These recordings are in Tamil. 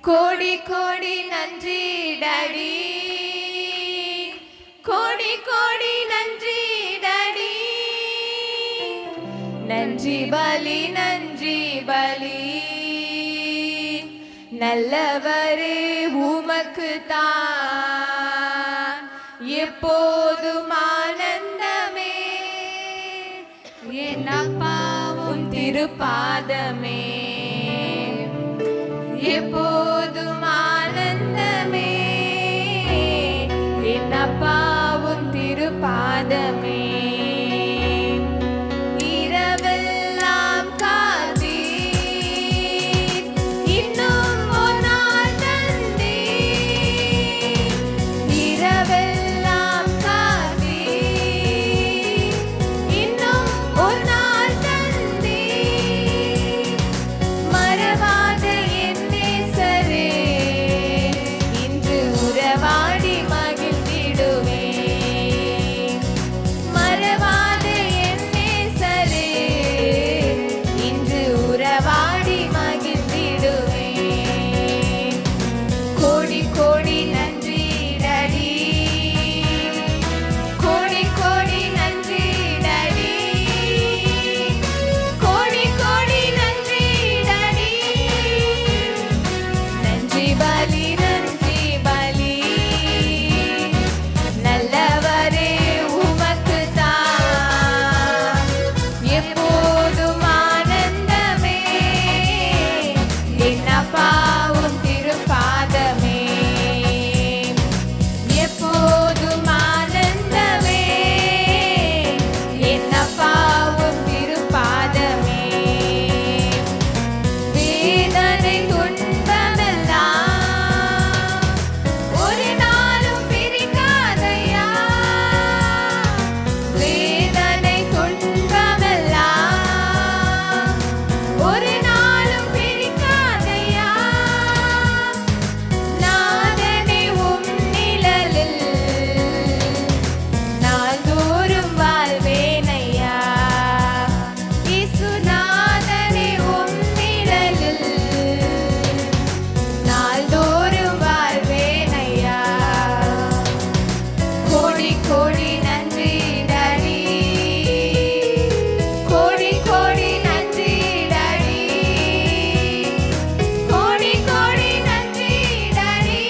கோடி கோடி நன்றி டாடி, கோடி கோடி நன்றி டாடி. நன்றி பலி நன்றி பலி, நல்லவரே உமக்கு தான் எப்போதும் ஆனந்தமே. என் அப்பாவும் திருப்பாதமே எப்போதும் ஆனந்தமே. என் அப்பாவும் திருப்பாதமே. இரவெல்லாம் காத்தீர், இன்னும் ஒரு நாள் தந்தீர். இரவெல்லாம் காத்தீர், இன்னும் ஒரு நாள் தந்தீர். மறவாத என் நேசரே, இன்று உறவாடி மகிழ்ந்திடுவேன். மறவாத என் நேசரே, இன்று உறவாடி மகிழ்ந்திடுவேன். கோடி கோடி நன்றி டாடி, கோடி கோடி நன்றி டாடி, கோடி கோடி நன்றி டாடி. நன்றி பலி நன்றி பலி, நல்லவரே உமக்கு தான் எப்போதும் ஆனந்தமே. என் அப்பாவும் திருப்பாதமே எப்போதும் ஆனந்தமே. என் அப்பாவும் திருப்பாதமே. வேதனை துன்பமெல்லாம் ஒரு நாளும் பிரிக்காதையா. வேதனை துன்பமெல்லாம் ஒரு நாளும் பிரிக்காதையா. நாதனே உம் நிழலில் நாள்தோறும் வாழ்வேனையா. இயேசுநாதனே உம் நிழலில் நாள்தோறும் வாழ்வேனையா. கோடி கோடி நன்றி டாடி, கோடி கோடி நன்றி டாடி, கோடி கோடி நன்றி டாடி.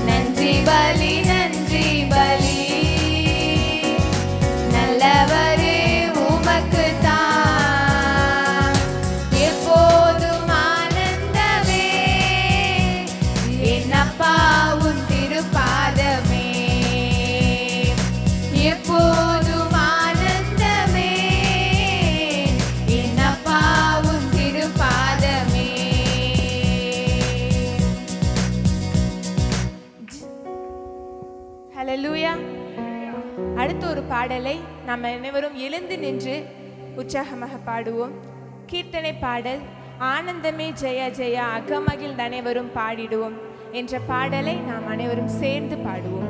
நன்றி பலி நன்றி பலி, நல்லவரே உமக்கு தான் எப்போதும் ஆனந்தமே. என் அப்பாவும் திருப்பாதமே எப்போதும் ஆனந்தமே. என் அப்பாவும் திருப்பாதமே. ஹல்லேலூயா. அடுத்த ஒரு பாடலை நாம் அனைவரும் எழுந்து நின்று உற்சாகமாக பாடுவோம். கீர்த்தனை பாடல் ஆனந்தமே ஜெய ஜெய அகமகிழ் அனைவரும் பாடிடுவோம் என்ற பாடலை நாம் அனைவரும் சேர்ந்து பாடுவோம்.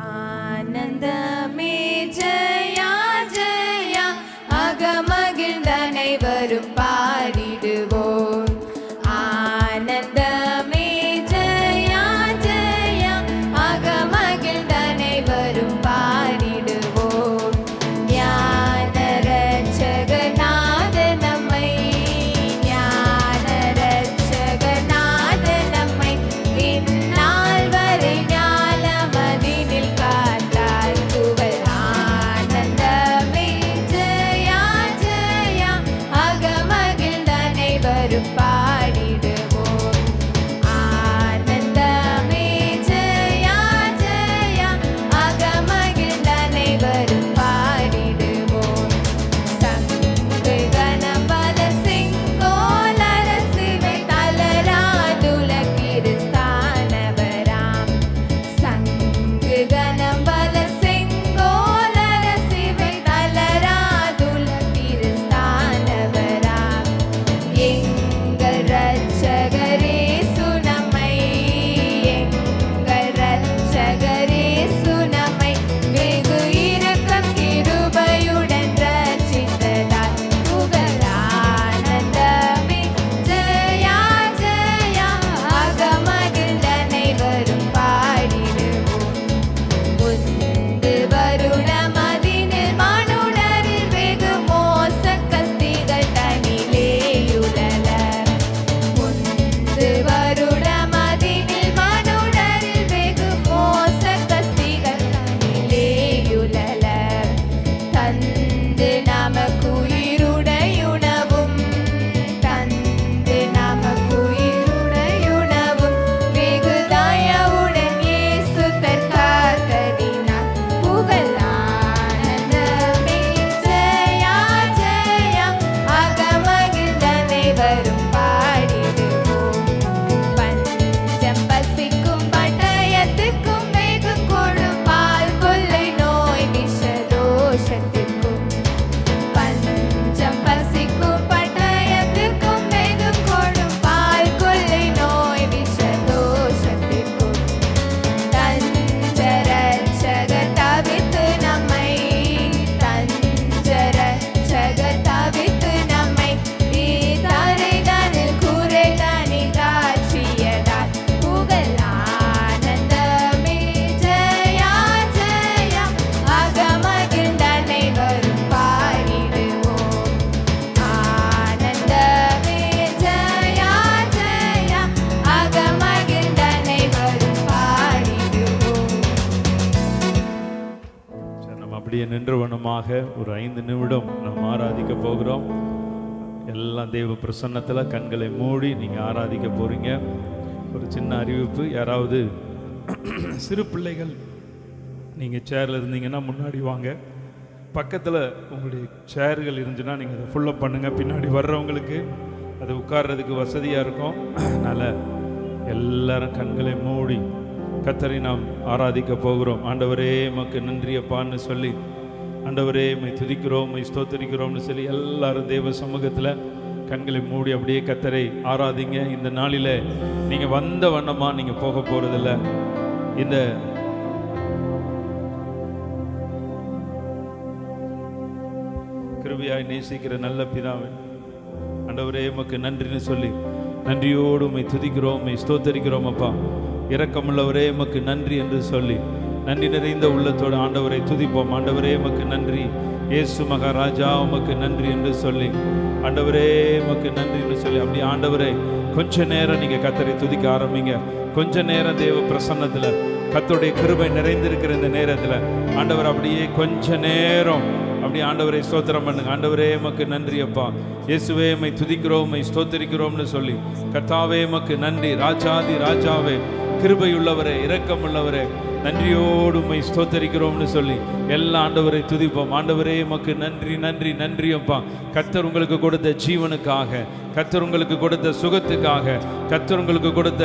ஆனந்தமே ஜெயா ஜெயா அகமகிழ் அனைவரும் பாடிடுவோம். ஆனந்தமே ஜெயா ஜெயா அகமகிழ் அனைவரும் பாடிடுவோம். ஞான ரட்சகநாத நம்மை, ஞான ரட்சகநாத நம்மை இந்நாள் வரை ஞானமதினில் காத்தார். அப்படியே நின்றவனமாக ஒரு 5 நிமிடம் நாம் ஆராதிக்க போகிறோம். எல்லாம் தேவ பிரசன்னத்தில் கண்களை மூடி நீங்கள் ஆராதிக்க போகிறீங்க. ஒரு சின்ன அறிவிப்பு, யாராவது சிறு பிள்ளைகள் நீங்கள் சேரில் இருந்தீங்கன்னா முன்னாடி வாங்க. பக்கத்தில் உங்களுடைய சேர்கள் இருந்துச்சுன்னா நீங்கள் அதை ஃபுல்லப் பண்ணுங்கள். பின்னாடி வர்றவங்களுக்கு அது உட்கார்றதுக்கு வசதியாக இருக்கும். அதனால் எல்லாரும் கண்களை மூடி கர்த்தரை நாம் ஆராதிக்க போகிறோம். ஆண்டவரே உமக்கு நன்றி அப்பான்னு சொல்லி, ஆண்டவரே உம்மை துதிக்கிறோம், உம்மை ஸ்தோத்திரிக்கிறோம்னு சொல்லி எல்லாரும் தேவ சமூகத்தில் கண்களை மூடி அப்படியே கர்த்தரை ஆராதிங்க. இந்த நாளில் நீங்கள் வந்த வண்ணமாக நீங்கள் போக போகிறதில்ல. இந்த கிருபையாய் நேசிக்கிற நல்ல பிதாவே, ஆண்டவரே உமக்கு நன்றின்னு சொல்லி நன்றியோடு உம்மை துதிக்கிறோம், உம்மை ஸ்தோத்தரிக்கிறோம். அப்பா இரக்கமுள்ளவரே உமக்கு நன்றி என்று சொல்லி நன்றி நிறைந்த உள்ளத்தோடு ஆண்டவரை துதிப்போம். ஆண்டவரே உமக்கு நன்றி, இயேசு மகாராஜா உமக்கு நன்றி என்று சொல்லி, ஆண்டவரே உமக்கு நன்றி என்று சொல்லி அப்படி ஆண்டவரே கொஞ்ச நேரம் நீங்கள் கர்த்தரை துதிக்க ஆரம்பிங்க. கொஞ்ச நேரம் தேவ பிரசன்னத்தில் கர்த்தருடைய கிருபை நிறைந்திருக்கிற இந்த நேரத்தில் ஆண்டவர் அப்படியே கொஞ்ச நேரம் அப்படி ஆண்டவரை ஸ்தோத்திரம் பண்ணுங்க. ஆண்டவரே உமக்கு நன்றி அப்பா, இயேசுவே உம்மை துதிக்கிறோம், உம்மை ஸ்தோத்திரிக்கிறோம்னு சொல்லி, கர்த்தாவே உமக்கு நன்றி, ராஜாதி ராஜாவே, கிருபையுள்ளவரே, இரக்கமுள்ளவரே, நன்றியோடு உம்மை ஸ்தோத்தரிக்கிறோம்னு சொல்லி எல்லா ஆண்டவரை துதிப்போம். ஆண்டவரே உமக்கு நன்றி நன்றி நன்றி அப்பா. கர்த்தர் உங்களுக்கு கொடுத்த ஜீவனுக்காக, கர்த்தர் உங்களுக்கு கொடுத்த சுகத்துக்காக, கர்த்தர் உங்களுக்கு கொடுத்த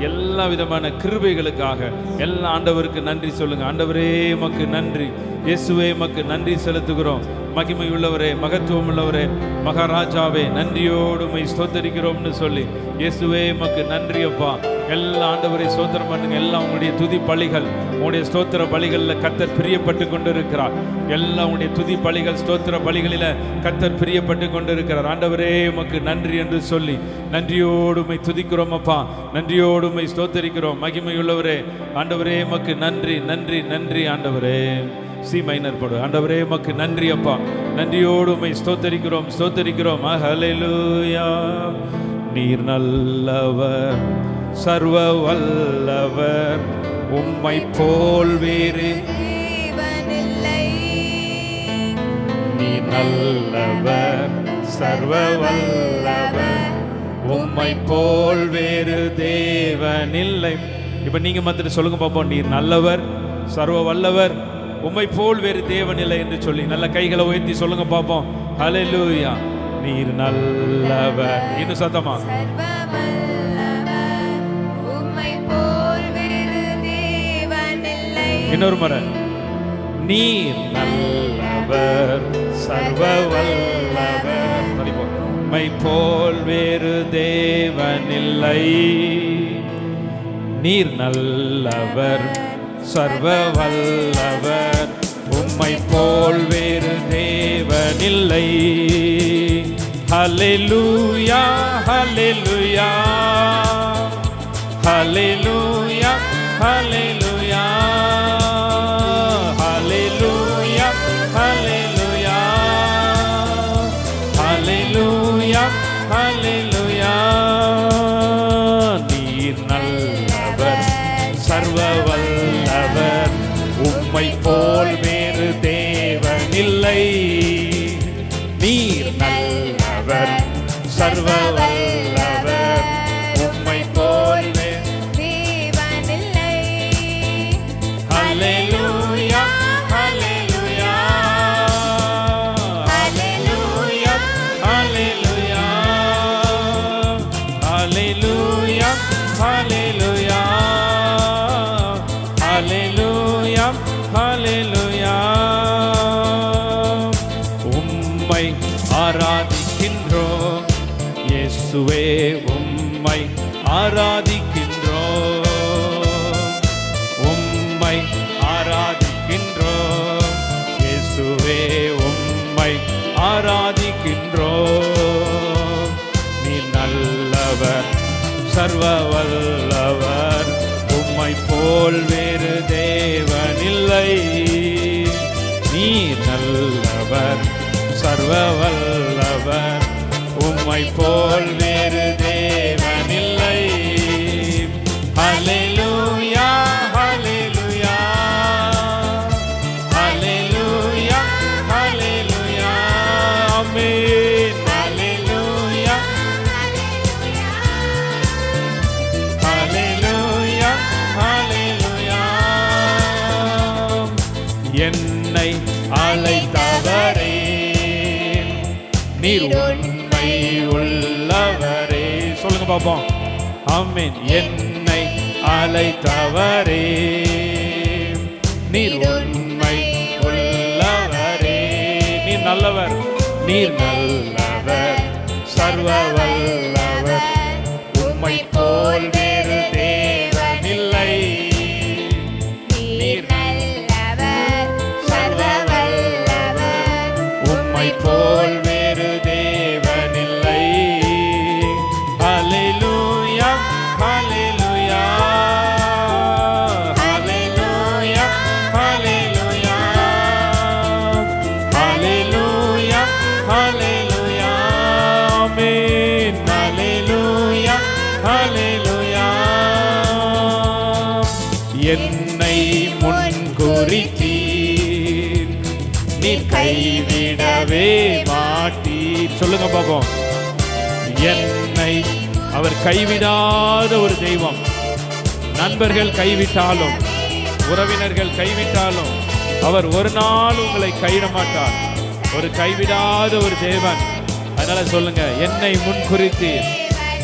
எல்லா விதமான கிருபைகளுக்காக எல்லா ஆண்டவருக்கு நன்றி சொல்லுங்க. ஆண்டவரே உமக்கு நன்றி, இயேசுவே உமக்கு நன்றி செலுத்துகிறோம். மகிமை உள்ளவரே, மகத்துவம் உள்ளவரே, மகாராஜாவே, நன்றியோடு உம்மை ஸ்தோத்தரிக்கிறோம்னு சொல்லி, இயேசுவே உமக்கு நன்றி அப்பா. எல்லா ஆண்டவரை ஸ்தோத்திரம் பண்ணுங்க. எல்லாம் உங்களுடைய துதி பலிகள், உங்களுடைய ஸ்தோத்திர பலிகளில் கர்த்தர் பிரியப்பட்டு கொண்டிருக்கிறார். எல்லாம் உங்களுடைய துதி பலிகள், ஸ்தோத்திர பலிகளில் கர்த்தர் பிரியப்பட்டு கொண்டிருக்கிறார். ஆண்டவரே உமக்கு நன்றி என்று சொல்லி நன்றியோடு உம்மை துதிக்கிறோம் அப்பா, நன்றியோடு உம்மை ஸ்தோத்தரிக்கிறோம். மகிமை உள்ளவரே, ஆண்டவரே உமக்கு நன்றி நன்றி நன்றி. ஆண்டவரே சி மைனர் போடு. ஆண்டவரே உமக்கு நன்றி அப்பா, நன்றியோடு உம்மை ஸ்தோத்தரிக்கிறோம் ஸ்தோத்தரிக்கிறோம். ஹல்லேலூயா. நீர் நல்லவர், சர்வ வல்லவர், உம்மை போல் வேறு தேவனில்லை. நீர் நல்லவர், சர்வ வல்லவர், உம்மை போல் வேறு தேவனில்லை. இப்ப நீங்க மாத்திரம் சொல்லுங்க பாப்போம், நீர் நல்லவர், சர்வ வல்லவர், உம்மை போல் வேறு தேவனில்லை என்று சொல்லி நல்ல கைகளை உயர்த்தி சொல்லுங்க பாப்போம். ஹல்லேலூயா. நீர் நல்லவர். இன்னும் சத்தமா. இன்னொரு முறை. நீர் நல்லவர், சர்வ வல்லவர், உம்மை போல் வேறு தேவனில்லை. நீர் நல்லவர், சர்வ வல்லவர், உம்மை போல் வேறு தேவனில்லை. ஹல்லேலூயா ஹல்லேலூயா ஹல்லேலூயா ஹல்லேலூயா ஹல்லேலூயா ஹல்லேலூயா ஹல்லேலூயா ஹல்லேலூயா. நீர் நல்லவர், சர்வ வல்லவர், உம்மை போல் வேறு தேவனில்லை. நீர் நல்லவர், சர்வ வல்லவர், உம்மை போல் வேறு தேவனில்லை. ஹல்லேலூயா ஹல்லேலூயா ஹல்லேலூயா ஹல்லேலூயா ஹல்லேலூயா ஹல்லேலூயா ஹல்லேலூயா ஹல்லேலூயா. உம்மை ஆராதிக்கின்றோம் இயேசுவே, உம்மை ஆராதிக்கின்றோம், உம்மை ஆராதிக்கின்றோம் இயேசுவே, உம்மை ஆராதிக்கின்றோம். நீ நல்லவர், சர்வ வல்லவர், உம்மை போல் வேறு தேவனில்லை. நீ நல்லவர், சர்வ வல்லவர், உம்மை போல் வேறு தேவனில்லை. ஹல்லேலூயா ஹல்லேலூயா ஹல்லேலூயா என்னை அழைத்தவரே, நீர் உண்மை உள்ளவரே. சொல்லுங்க பாப்போம். ஆமென். என்னை அழைத்தவரே, நீர் உண்மை உள்ளவரே. நீர் நல்லவர், நீர் நல்லவர், சர்வ வல்லவர், உம்மை போல் வேறு தேவன் இல்லை. நீர் நல்லவர், சர்வ வல்லவர், உம்மை போல் வேறு தேவன் இல்லை. ஹல்லேலூயா, ஹல்லேலூயா, ஹல்லேலூயா, ஹல்லேலூயா, ஹல்லேலூயா, ஹல்லேலூயா, ஆமென். ஹல்லேலூயா, ஹல்லேலூயா. என்னை முன்குறித்தீர், நீர் கைவிடவே மாட்டீர். சொல்லுங்க பாப்போம். என்னை அவர் கைவிடாத ஒரு தெய்வம். நண்பர்கள் கைவிட்டாலும், உறவினர்கள் கைவிட்டாலும், அவர் ஒரு நாள் உங்களை கைவிட மாட்டார். ஒரு கைவிடாத ஒரு தேவன். அதனால சொல்லுங்க, என்னை முன்குறித்தீர்,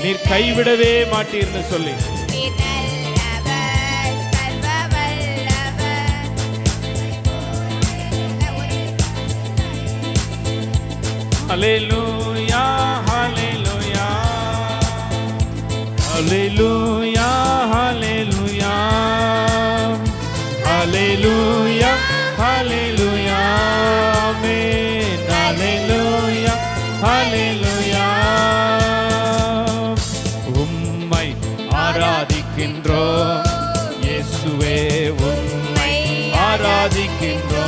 நீர் கைவிடவே மாட்டீர்னு சொல்லி. நீர் நல்லவர், சர்வ வல்லவர். ஹல்லேலூயா, ஹல்லேலூயா, ஹல்லேலூயா, ஹல்லேலூயா, ஹல்லேலூயா, ஹல்லேலூயா, ஆமென். ஹல்லேலூயா, ஹல்லேலூயா. உம்மை ஆராதிக்கின்றோம் இயேசுவே, உம்மை ஆராதிக்கின்றோம்,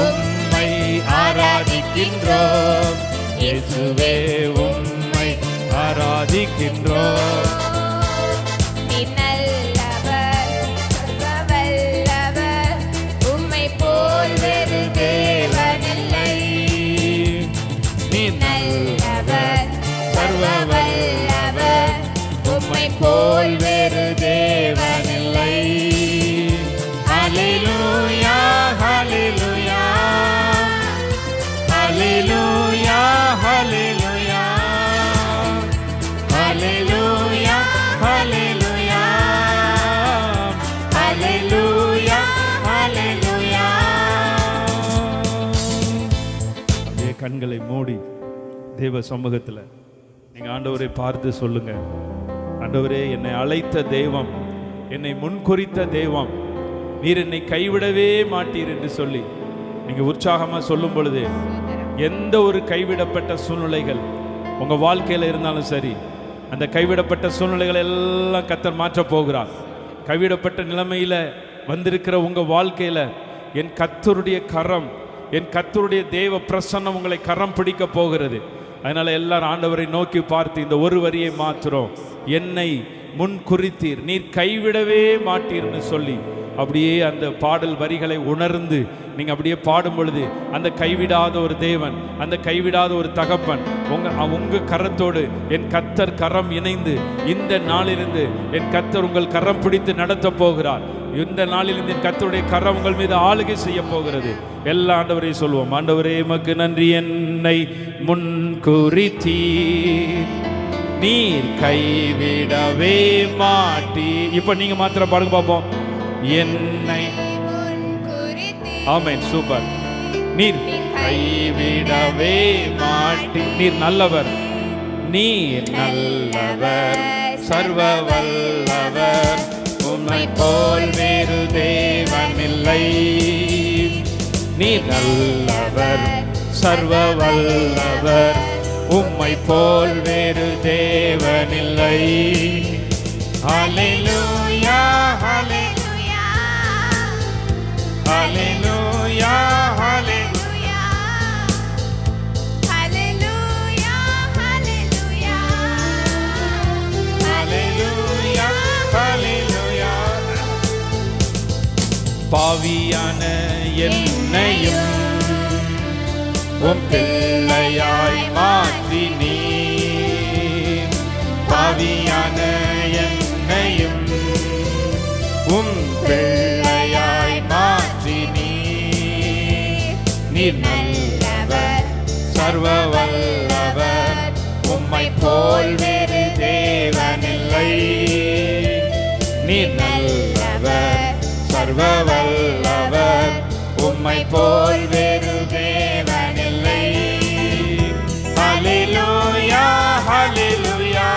உம்மை ஆராதிக்கின்றோம் இயேசுவே, உம்மை ஆராதிக்கின்றோம். நீர் நல்லவர், சர்வ வல்லவர், உம்மை போல் வேறு தேவன் இல்லை. நீர் நல்லவர், சர்வ வல்லவர், உம்மை போல் வேறு தேவன் இல்லை. ஹல்லேலூயா, ஹல்லேலூயா, ஹல்லேலூயா, ஹல்லேலூயா, ஹல்லேலூயா, ஹல்லேலூயா, ஹல்லேலூயா, ஹல்லேலூயா. அப்படியே கண்களை மூடி தேவ சமூகத்தில் நீங்க ஆண்டவரை பார்த்து சொல்லுங்க, ஆண்டவரே, என்னை அழைத்த தெய்வம், என்னை முன்குறித்த தெய்வம், நீர் என்னை கைவிடவே மாட்டீர் என்று சொல்லி நீங்க உற்சாகமா சொல்லும் பொழுது, எந்த ஒரு கைவிடப்பட்ட சூழ்நிலைகள் உங்க வாழ்க்கையில இருந்தாலும் சரி, அந்த கைவிடப்பட்ட சூழ்நிலைகள் எல்லாம் கர்த்தர் மாற்றப் போகிறார். கைவிடப்பட்ட நிலைமையில வந்திருக்கிற உங்க வாழ்க்கையில என் கர்த்தருடைய கரம், என் கர்த்தருடைய தேவ பிரசன்னம் உங்களை கரம் பிடிக்க போகிறது. அதனால எல்லாரும் ஆண்டவரை நோக்கி பார்த்து இந்த ஒரு வரியை மாற்றுறோம். என்னை முன் குறித்தீர், நீர் கைவிடவே மாட்டீர்னு சொல்லி அப்படியே அந்த பாடல் வரிகளை உணர்ந்து நீங்க அப்படியே பாடும் பொழுது, அந்த கைவிடாத ஒரு தேவன், அந்த கைவிடாத ஒரு தகப்பன் உங்க கரத்தோடு என் கர்த்தர் கரம் இணைந்து இந்த நாளிலிருந்து என் கர்த்தர் உங்கள் கரம் பிடித்து நடத்த போகிறார். இந்த நாளிலிருந்து என் கர்த்தருடைய கரம் உங்கள் மீது ஆளுகை செய்ய போகிறது. எல்லா ஆண்டவரையும் சொல்லுவோம். ஆண்டவரே உமக்கு நன்றி, என்னை முன்குறித்தீர், நீர் கைவிடவே மாட்டி. இப்ப நீங்க மாத்திரம் பாடுங்க பார்ப்போம். என்னை, ஆமென், சூப்பர். நீர் கைவிடவே மாட்டி. நீர் நல்லவர், நீர் நல்லவர், சர்வ வல்லவர், உம்மை போல் வேறு தேவன் இல்லை. நீர் நல்லவர், சர்வ வல்லவர், உம்மை போல் வேறு தேவன் இல்லை. ஹல்லேலூயா, ஹல்லேலூயா, ஹல்லேலூயா, ஹல்லேலூயா, ஹல்லேலூயா, ஹல்லேலூயா, ஹல்லேலூயா, ஹல்லேலூயா. பாவியான என்னையும் உம் பிள்ளையாய் மாற்றி நீர், பாவியான என்னையும் உம் பிள்ளையாய் மாற்றி நீர் நல்லவர் சர்வ வல்லவர், உம்மை போல் வேறு தேவனில்லை. நீர் நல்லவர் சர்வ வல்லவர், உம்மை போல் வேறு தேவனில்லை. ஹல்லேலூயா ஹல்லேலூயா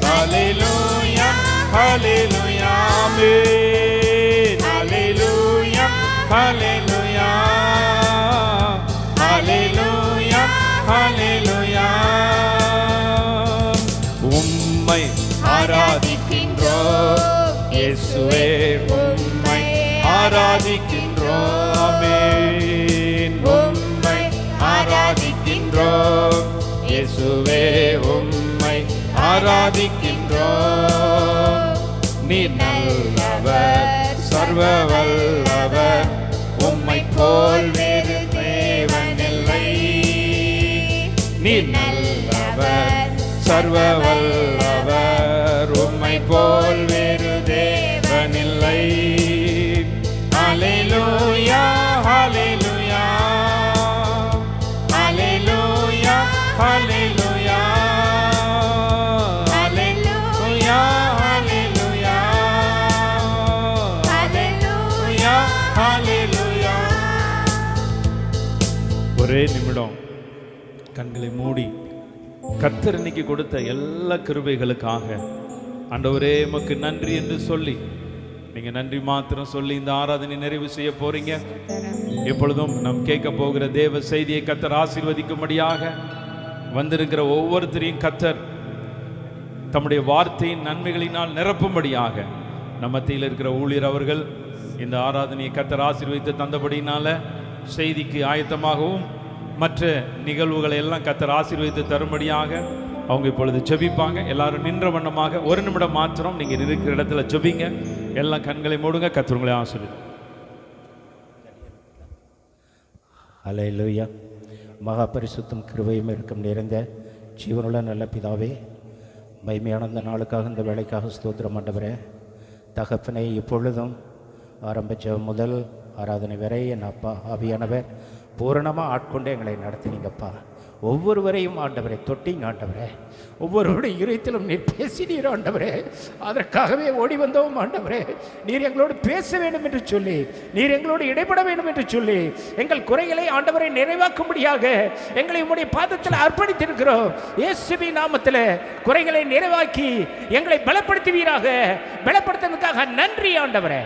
ஹல்லேலூயா ஹல்லேலூயா ஆமென். ஹல்லேலூயா ஹல்லேலூயா ஹல்லேலூயா ஹல்லேலூயா. உம்மை ஆராதிக்கின்றோம் இயேசுவே, உம்மை ஆராதிக்கின்றோம் ஆமென். உம்மை ஆராதிக்கின்றோம் இயேசுவே, உம்மை ஆராதிக்கின்றோம். நீர் நல்லவர் சர்வ வல்லவர், உம்மை போல் வேறு தேவனில்லை. நீர் நல்லவர் சர்வ வல்லவர், உம்மை போல் வேறு தேவனில்லை. ஹல்லேலூயா ஹல்லேலூயா ஹல்லேலூயா ஹல்லேலூயா ஹல்லேலூயா ஹல்லேலூயா ஹல்லேலூயா ஹல்லேலூயா. ஒரே நிமிடம் கண்களை மூடி கர்த்தர் இன்னைக்கு கொடுத்த எல்லா கிருபைகளுக்காக ஆண்டவரே உமக்கு நன்றி என்று சொல்லி நீங்க நன்றி மாத்திரம் சொல்லி இந்த ஆராதனை நிறைவு செய்ய போறீங்க. எப்பொழுதும் நாம் கேட்க போகிற தேவ செய்தியை கர்த்தர் ஆசீர்வதிக்கும்படியாக வந்திருக்கிற ஒவ்வொருத்தரையும் கர்த்தர் தம்முடைய வார்த்தையின் நன்மைகளினால் நிரப்பும்படியாக நம்ம மத்தியில் இருக்கிற ஊழியர் அவர்கள் இந்த ஆராதனையை கர்த்தர் ஆசீர்வதித்து தந்தபடினால செய்திக்கு ஆயத்தமாகவும் மற்ற நிகழ்வுகளை எல்லாம் கர்த்தர் ஆசீர்வதித்து தரும்படியாக அவங்க இப்பொழுது ஜெபிப்பாங்க. எல்லாரும் நின்ற வண்ணமாக ஒரு நிமிடம் மாத்திரம் நீங்க இருக்கிற இடத்துல ஜெபிங்க. எல்லாம் கண்களை மூடுங்க. கர்த்தர் உங்களை ஆசீர்வதிப்பார். அல்லேலூயா. மகா பரிசுத்தம் கிருபையும் இருக்கும் நிறைந்த ஜீவனுள்ள நல்ல பிதாவே, மகிமையான இந்த நாளுக்காக இந்த வேலைக்காக ஸ்தோத்திரம் ஆண்டவரே. தகப்பனை இப்பொழுதும் ஆரம்பித்த முதல் ஆராதனை வரை என் அப்பா ஆவியானவர் பூரணமாக ஆட்கொண்டு எங்களை நடத்தினீங்கப்பா. ஒவ்வொருவரையும் ஆண்டவரே தொட்டிங்க ஆண்டவரே. ஒவ்வொருவருடைய இதயத்திலும் நீர் பேசினீர் ஆண்டவரே. அதற்காகவே ஓடி வந்தோம் ஆண்டவரே. நீர் எங்களோடு பேச வேண்டும் என்று சொல்லி, நீர் எங்களோடு இடைப்பட வேண்டும் என்று சொல்லி, எங்கள் குறைகளை ஆண்டவரை நிறைவாக்கும்படியாக எங்களை உம்முடைய பாதத்தில் அர்ப்பணித்திருக்கிறோம். இயேசுவின் நாமத்தில் குறைகளை நிறைவாக்கி எங்களை பலப்படுத்துவீராக. பலப்படுத்துவதற்காக நன்றி ஆண்டவரே.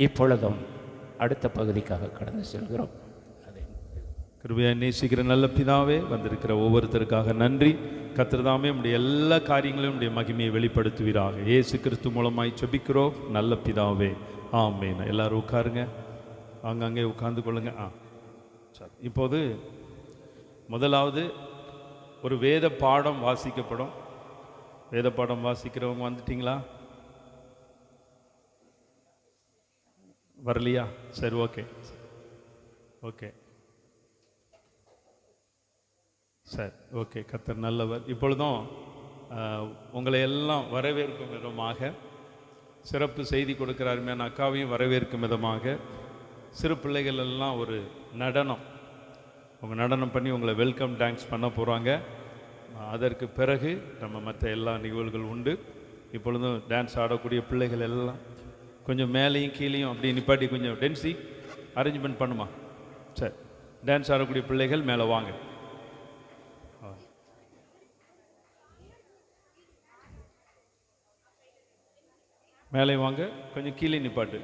இப்பொழுதும் அடுத்த பகுதிக்காக கடந்து செல்கிறோம். கிருபையாய் நேசிக்கிற நல்ல பிதாவே, வந்திருக்கிற ஒவ்வொருத்தருக்காக நன்றி. கர்த்தர் தாமே உம்முடைய எல்லா காரியங்களையும் உம்முடைய மகிமையை வெளிப்படுத்துவீராக. இயேசு கிறிஸ்து மூலமாய் ஜெபிக்கிறோம் நல்ல பிதாவே, ஆமென். எல்லாரும் உட்காருங்க, அங்கங்கே உட்கார்ந்து கொள்ளுங்க. சரி, இப்போது முதலாவது ஒரு வேத பாடம் வாசிக்கப்படும். வேத பாடம் வாசிக்கிறவங்க வந்துட்டீங்களா? வரலையா? சரி, ஓகே ஓகே சார், ஓகே. கர்த்தர் நல்லவர். இப்பொழுதும் உங்களை எல்லாம் வரவேற்கும் விதமாக சிறப்பு செய்தி கொடுக்கிற அருமையான அக்காவையும் வரவேற்கும் விதமாக சிறு பிள்ளைகள் எல்லாம் ஒரு நடனம், அவங்க நடனம் பண்ணி உங்களை வெல்கம் டான்ஸ் பண்ண போகிறாங்க. அதற்கு பிறகு நம்ம மற்ற எல்லா நிகழ்வுகள் உண்டு. இப்பொழுதும் டான்ஸ் ஆடக்கூடிய பிள்ளைகள் எல்லாம் கொஞ்சம் மேலேயும் கீழேயும் அப்படி நிப்பாட்டி கொஞ்சம் டென்சி அரேஞ்ச்மெண்ட் பண்ணுமா? சரி, டான்ஸ் ஆடக்கூடிய பிள்ளைகள் மேலே வாங்க. மேலே வாங்க, கொஞ்சம் கீழே நிப்பாட்டு.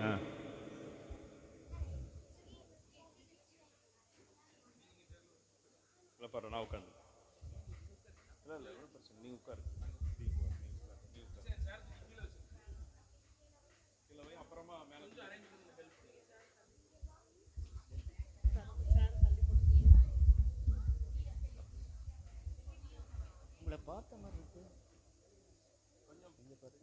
பாரு, நான் உட்காந்து நீ உட்காரு. அப்புறமா மேலே உங்களை பார்த்த மாதிரி இருக்கு. கொஞ்சம் பாரு.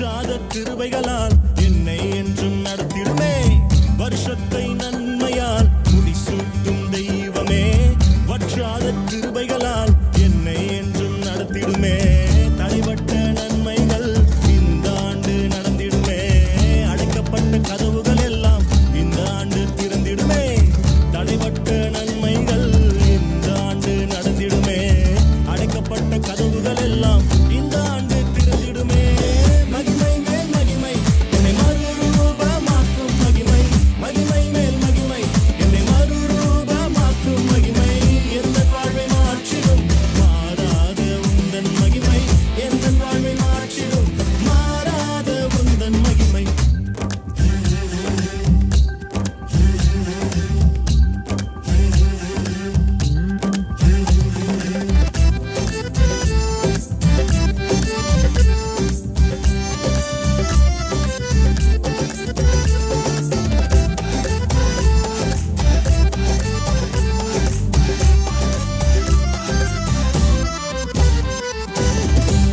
வற்றாத கிருபைகளால் என்னை என்றும் நடத்திடுமே. வருஷத்தை நன்மையால் முடிசூட்டும் தெய்வமே, வற்றாத கிருபைகளால் என்னை என்றும் நடத்திடுமே. தடைபட்ட நன்மைகள் இந்த ஆண்டு நடந்திடுமே. அடைக்கப்பட்ட கதவுகள் எல்லாம் இந்த ஆண்டு திறந்திடுமே. தடைபட்ட நன்மைகள் இந்த ஆண்டு நடந்திடுமே. அடைக்கப்பட்ட கதவுகள் எல்லாம் இந்த ஆண்டு திறந்திடுமே. மகிமை மேல் மகிமை என்னை மறுரூபமாக்கும் மகிமை, மகிமை மேல் மகிமை என்னை மறுரூபமாக்கும் மகிமை. எந்த வாழ்வை மாற்றிடும் மாறாத உந்தன் மகிமை, எந்த வாழ்வை மாற்றிடும் மாறாத உந்தன் மகிமை.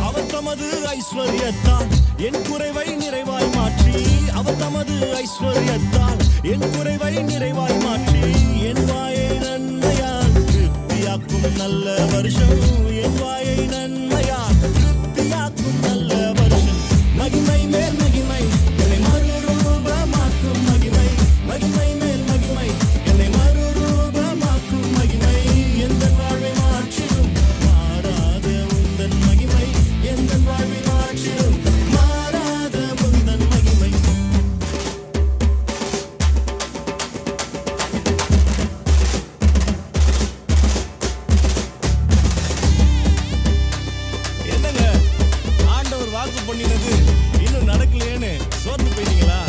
அவர் தமது ஐஸ்வர்யத்தால் என் குறைவை நிறைவாய் மாற்றி, அவர் தமது ஐஸ்வர்யத்தால் என் குறைவை நிறைவாய் மாற்றி, என் வாயை நன்மையால் திருப்தியாக்கும் நல்ல வருஷம், என் வாயை நன்மையால் திருப்தியாக்கும் நல்ல வருஷம். மகிமை மேல் மகிமை என்னை மறுரூபமாக்கும் மகிமை, மகிமை மேல் மகிமை என்னை மறுரூபமாக்கும் மகிமை. எந்த வாழ்வை மாற்றிடும் மாறாத உந்தன் மகிமை, எந்த வாழ்வை மாற்றிடும் மாறாத உந்தன் மகிமை. என்னங்க ஆண்டவர் வாக்கு பண்ணினது இன்னும் நடக்கலையேன்னு சோர்ந்து போயிட்டீங்களா?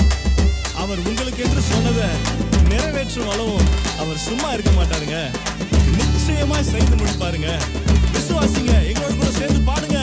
அவர் உங்களுக்கு என்று சொன்னதை நிறைவேற்றும் அளவும் அவர் சும்மா இருக்க மாட்டாருங்க. நிச்சயமா செய்து முடிப்பாருங்க. விசுவாசிங்க, எங்களோட கூட சேர்ந்து பாடுங்க.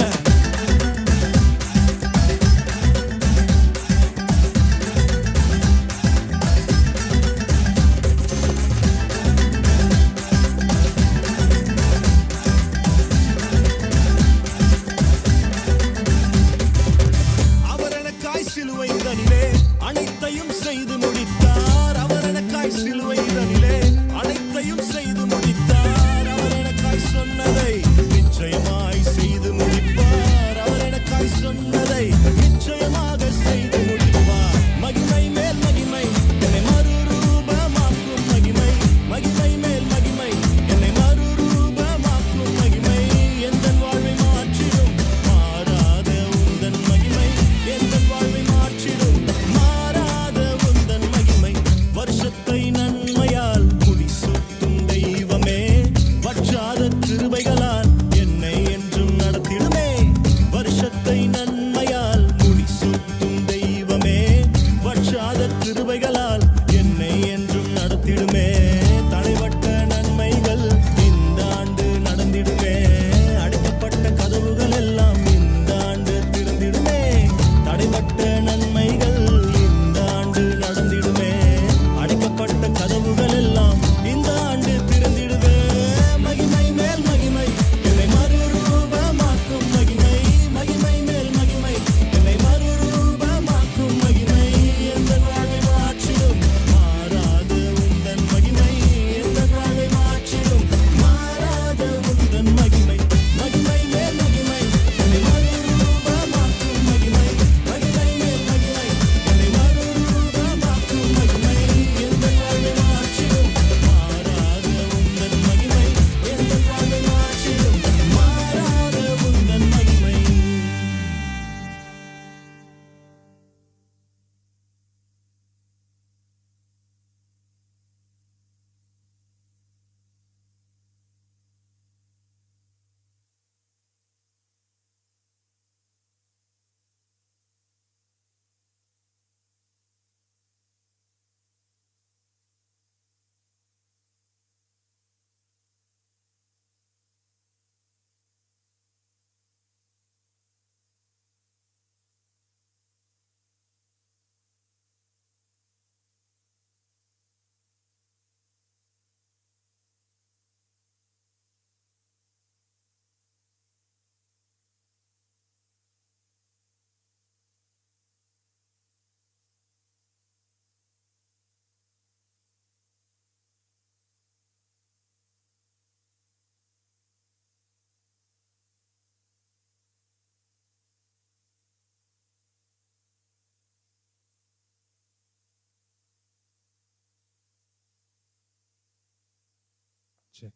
அவர் எனக்காய் சிலுவை தனிலே அனைத்தையும் செய்து முடித்தார். அவர் எனக்காய் சிலுவை தனிலே அனைத்தையும் செய்து முடித்தார். அவர் எனக்காய் சொன்னதை நிச்சயமாய் செய்து முடிப்பார். அவர் எனக்காய் சொன்னதை நிச்சயமாக செய்து முடிப்பார். மகிமை மேல் மகிமை என்னை மறுரூபமாக்கும் மகிமை, மகிமை மேல் மகிமை என்னை மறுரூபமாக்கும் மகிமை. எந்த வாழ்வை மாற்றிடும் மாறாத உந்தன் மகிமை, எந்த வாழ்வை மாற்றிடும் மாறாத உந்தன் மகிமை. வருஷத்தை நன்மையால் முடிசூட்டும் தெய்வமே, வற்றாத கிருபைகளால் என்னை என்றும் நடத்திடுமே. வருஷத்தை நன்மையால் சரி.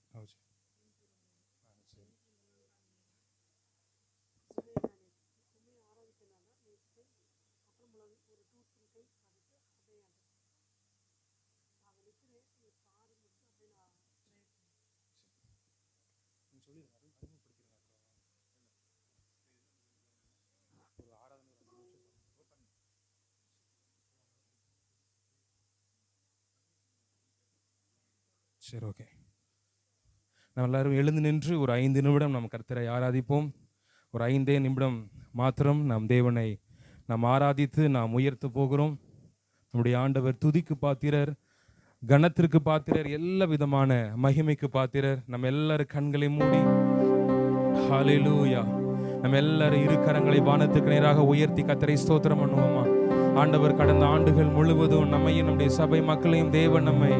சரி, ஓகே. நம்ம எல்லாரும் எழுந்து நின்று ஒரு 5 நிமிடம் நம்ம கர்த்தரை ஆராதிப்போம். ஒரு 5 நிமிடம் மாத்திரம் நாம் தேவனை நாம் ஆராதித்து நாம் உயர்த்த போகிறோம். நம்முடைய ஆண்டவர் துதிக்கு பாத்திரர், கனத்திற்கு பாத்திரர், எல்லா விதமான மகிமைக்கு பாத்திரர். நம்ம எல்லாரும் கண்களை மூடி ஹல்லேலூயா, நம்ம எல்லாரும் இரு கரங்களை வானத்துக்கு நேராக உயர்த்தி கர்த்தரை ஸ்தோத்திரம் பண்ணுவோமா? ஆண்டவர் கடந்த ஆண்டுகள் முழுவதும் நம்மையும் நம்முடைய சபை மக்களையும் தேவன் நம்மை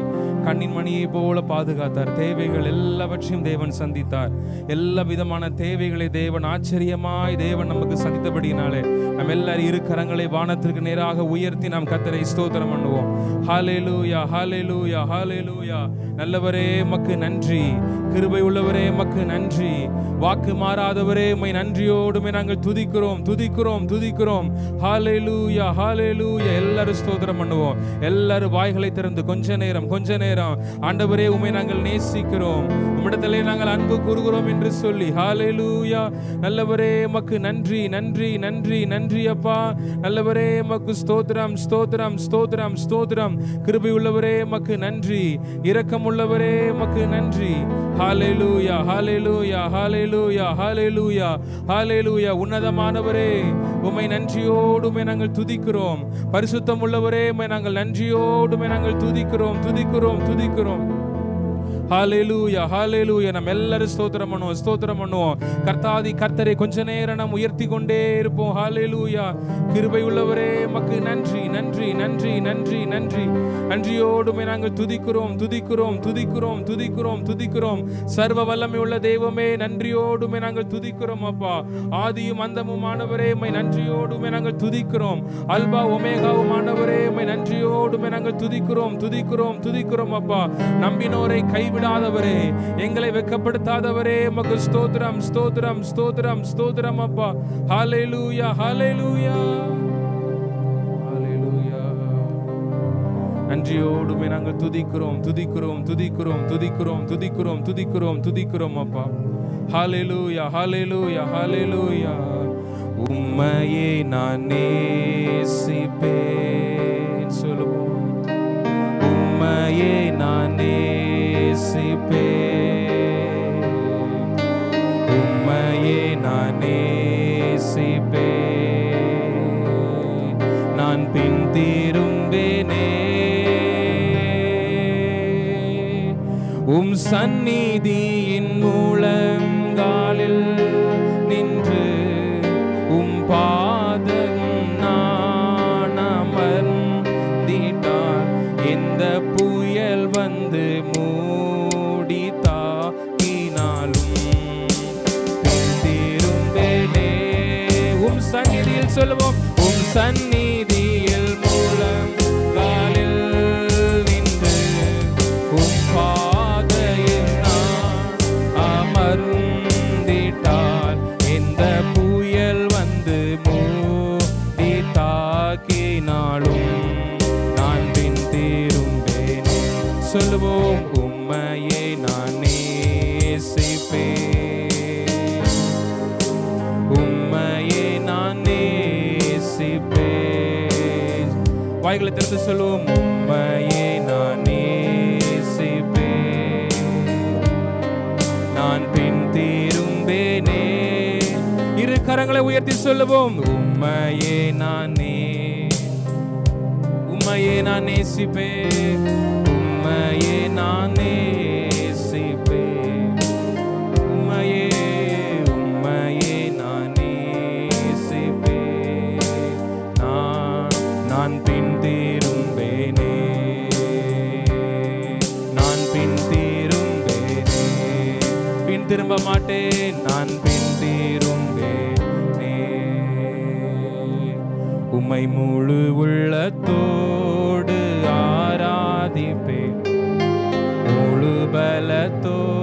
கண்ணின் மணியை போல பாதுகாத்தார். தேவைகள் எல்லாவற்றையும் தேவன் சந்தித்தார். எல்லா விதமான தேவைகளை தேவன் ஆச்சரியமாய் தேவன் நமக்கு சந்தித்தபடியினாலே நம்ம எல்லாரும் இரு கரங்களை வானத்திற்கு நேராக உயர்த்தி நாம் கர்த்தரை ஸ்தோத்திரம் பண்ணுவோம். ஹல்லேலூயா, ஹல்லேலூயா, ஹல்லேலூயா. நல்லவரே மக்கு நன்றி, கிருபை உள்ளவரே மக்கு நன்றி, வாக்கு மாறாதவரே உம்மை நன்றியோடுமே நாங்கள் துதிக்கிறோம், துதிக்கிறோம், துதிக்கிறோம். ஹல்லேலூயா, ஹல்லேலூயா. எல்லாரும் ஸ்தோத்திரம் பண்ணுவோம். எல்லாரும் வாய்களை திறந்து கொஞ்ச நேரம் ஆண்டவரே உம்மை நாங்கள் நேசிக்கிறோம், உம்மிடத்திலே நாங்கள் அன்பு கூறுகிறோம் என்று சொல்லி ஹல்லேலூயா. நல்லவரே மக்கு நன்றி, நன்றி, நன்றி, நன்றி அப்பா. நல்லவரே மக்கு ஸ்தோத்திரம், ஸ்தோத்திரம், ஸ்தோத்திரம், ஸ்தோத்திரம். கிருபை உள்ளவரே மக்கு நன்றி, இரக்கம் உள்ளவரே மக்கு நன்றி. ஹல்லேலூயா, ஹல்லேலூயா, ஹல்லேலூயா, ஹல்லேலூயா, ஹல்லேலூயா. உன்னதமானவரே உம்மை நன்றியோடுமே நாங்கள் துதிக்கிறோம். பரிசுத்தம் உள்ளவரே உம்மை நாங்கள் நன்றியோடுமே நாங்கள் துதிக்கிறோம், துதிக்கிறோம், துதிக்கிறோம். ஹல்லேலூயா, ஹல்லேலூயா. நம்ம எல்லாரும் ஸ்தோத்திரம் பண்ணுவோம், ஸ்தோத்திரம் பண்ணுவோம். கர்த்தாதி கர்த்தரை கொஞ்ச நேரம் நாம் உயர்த்தி கொண்டே இருப்போம். ஹல்லேலூயா. கிருபை உள்ளவரே மக்கு நன்றி, நன்றி, நன்றி, நன்றி, நன்றி. நன்றியோடுமே நாங்கள் துதிக்கிறோம், துதிக்கிறோம், துதிக்கிறோம், துதிக்கிறோம், துதிக்கிறோம். சர்வ வல்லமை உள்ள தெய்வமே நன்றியோடுமே நாங்கள் துதிக்கிறோம் அப்பா. ஆதியும் அந்தமுமானவரே உம்மை நன்றியோடுமே நாங்கள் துதிக்கிறோம். அல்பா ஒமேகாவும் ஆனவரே உம்மை நன்றியோடுமே நாங்கள் துதிக்கிறோம், துதிக்கிறோம், துதிக்கிறோம் அப்பா. நம்பினோரை கைவிடாதவரே, எங்களை வெட்கப்படுத்தாதவரே உமக்கு ஸ்தோத்திரம், ஸ்தோத்திரம், ஸ்தோத்திரம், ஸ்தோத்திரம் அப்பா. ஹல்லேலூயா, ஹல்லேலூயா, ஹல்லேலூயா. நன்றியோடுமே நாங்கள் துதிக்கிறோம், துதிக்கிறோம், துதிக்கிறோம், துதிக்கிறோம், துதிக்கிறோம், துதிக்கிறோம், துதிக்கிறோம் அப்பா. ஹல்லேலூயா, ஹல்லேலூயா, ஹல்லேலூயா. உம்மையே நான் நேசிப்பேன் சொல்லுவோம். உம்மையே நான் நேசிப்பேன், உம்மையே நான் நேசிப்பேன். நான் பின் திரும்பேனே உம் சந்நிதியின் மூலங்காலில் நின்று உம் பாதம் நான் அமர்ந்திட்டார். எந்த புயல் வந்து மூடி தாக்கினாலும் பின் திரும்பேனே உம் சந்நிதியில் சொல்லுவோம். உம் சந்நிதியில் மூலங்காலில் நின்று உம் பாதையில் நான் அமர்ந்திட்டால் எந்த புயல் வந்து மூடி தாக்கினாலும் நான் பின் திரும்பேனே சொல்லுவோம். உம்மையே நான் நேசிப்பேன், உம்மையே நான் நேசிப்பேன். வாய்களை திறந்து சொல்லுவோம். உம்மையே நான் நேசிப்பேன், நான் பின் திரும்பேனே. இரு கரங்களை உயர்த்தி சொல்லுவோம். உம்மையே நான் உம்மையே நான் நேசிப்பேன், உம்மையே நான் நேசிப்பேன், உம்மையே உம்மையே நான் நேசிப்பேன். நான் பின் திரும்பேனே, நான் பின் திரும்பேனே, பின் திரும்ப மாட்டேன், நான் பின் திரும்பேனே. உம்மை முழு உள்ளத்தோடு ஆராதிப்பேன், முழு பலத்தோடு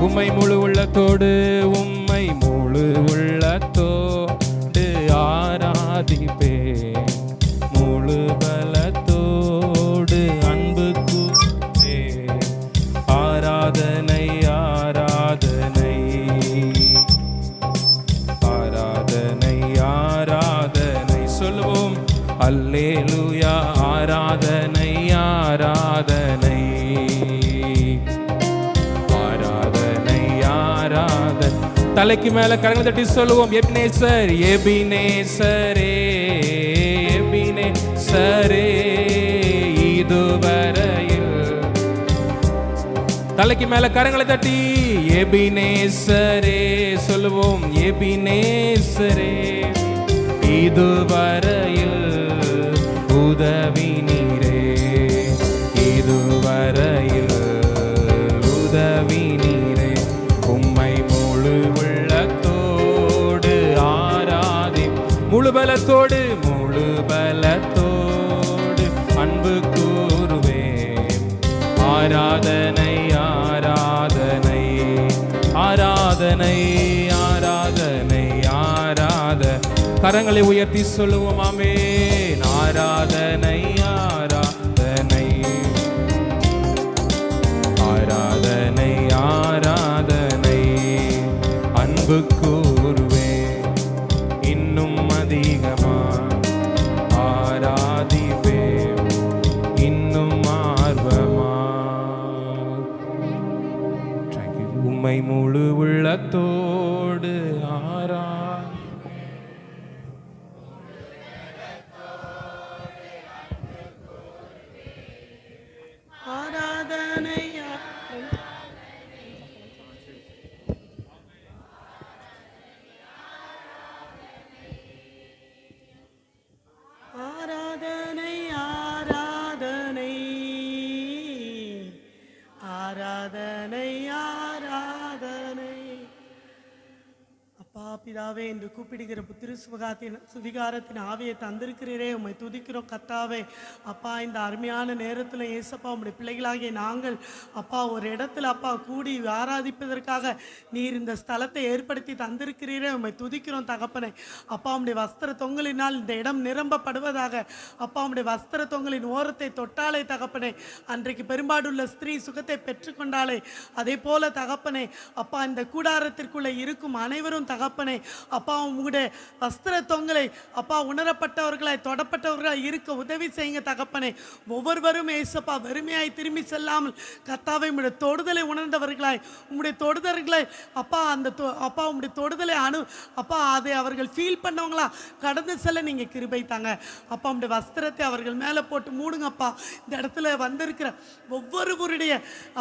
உம்மை முழு உள்ளத்தோடு உம்மை முழு உள்ளத்தோடு ஆராதிப்பேன், முழு பலத்தோடு அன்பு கூறுவேன். ஆராதனை ஆராதனை ஆராதனை ஆராதனை சொல்லுவோம். அல்லேலூயா ஆராதனை ஆராதனை ஆராதனை ஆராதனை. தலைக்கு மேல கரங்களை தட்டி சொல்லுவோம். எபினேசர் எபினேசரே எபினேசரே இதுவரையில். தலைக்கு மேல கரங்களை தட்டி எபினேசரே சொல்லுவோம். எபினேசரே இதுவரையில் உதவி நீரே, இதுவரையில் உதவி நீரே. உம்மை முழு உள்ளத்தோடு ஆராதி, முழு பலத்தோடு முழு பலத்தோடு அன்பு கூறுவேன். ஆராதனை ஆராதனை ஆராதனை ஆராதனை ஆராத. கரங்களை உயர்த்தி சொல்லுவோம் ஆமென். ஆராதனை ஆராதனை ஆராதனை ஆராதனை அன்பு கூறுவேன். இன்னும் அதிகமா ஆராதிப்பேன், இன்னும் ஆர்வமா. உம்மை முழு உள்ளத்தோடு ஆரா ஆராதனை ஆராதனை ஆராதனை ஆராதனை ஆராதனை. அப்பா பிதாவே, என்று கூப்பிடுகிற புத்திர சுவிகாரத்தின் ஆவியை தந்திருக்கிறீரே, உம்மை துதிக்கிறோம் கர்த்தாவே. அப்பா இந்த அருமையான நேரத்தில் ஏசப்பா உம்முடைய பிள்ளைகளாகிய நாங்கள் அப்பா ஒரு இடத்துல அப்பா கூடி ஆராதிப்பதற்காக நீர் இந்த ஸ்தலத்தை ஏற்படுத்தி தந்திருக்கிறீரே, உம்மை துதிக்கிறோம் தகப்பனே. அப்பா உம்முடைய வஸ்திர தொங்கலினால் இந்த இடம் நிரம்பப்படுவதாக. அப்பா உம்முடைய வஸ்திர தொங்கலின் ஓரத்தை தொட்டாலே தகப்பனே, அன்றைக்கு பெரும்பாடுள்ள ஸ்திரீ சுகத்தை பெற்றுக்கொண்டாலே, அதே போல தகப்பனே அப்பா இந்த கூடாரத்திற்குள்ளே இருக்கும் அனைவரும் தகப்பனே அப்பா உங்களுடைய வஸ்திர தொங்கலை அப்பா உணரப்பட்டவர்களாய் தொடப்பட்டவர்களாய் இருக்க உதவி செய்யுங்க தகப்பனே. ஒவ்வொருவரும் ஏசப்பா வெறுமையாய் திரும்பி செல்லாமல் கர்த்தாவே உங்களுடைய தொடுதலை உணர்ந்தவர்களாய், உங்களுடைய தொடுதல்களை அப்பா அந்த அப்பா உங்களுடைய தொடுதலை அப்பா அதை அவர்கள் ஃபீல் பண்ணவங்களா கடந்து செல்ல நீங்க கிருபை தாங்க. அப்பா உங்களுடைய வஸ்திரத்தை அவர்கள் மேலே போட்டு மூடுங்கப்பா. இந்த இடத்துல வந்திருக்கிற ஒவ்வொருவருடைய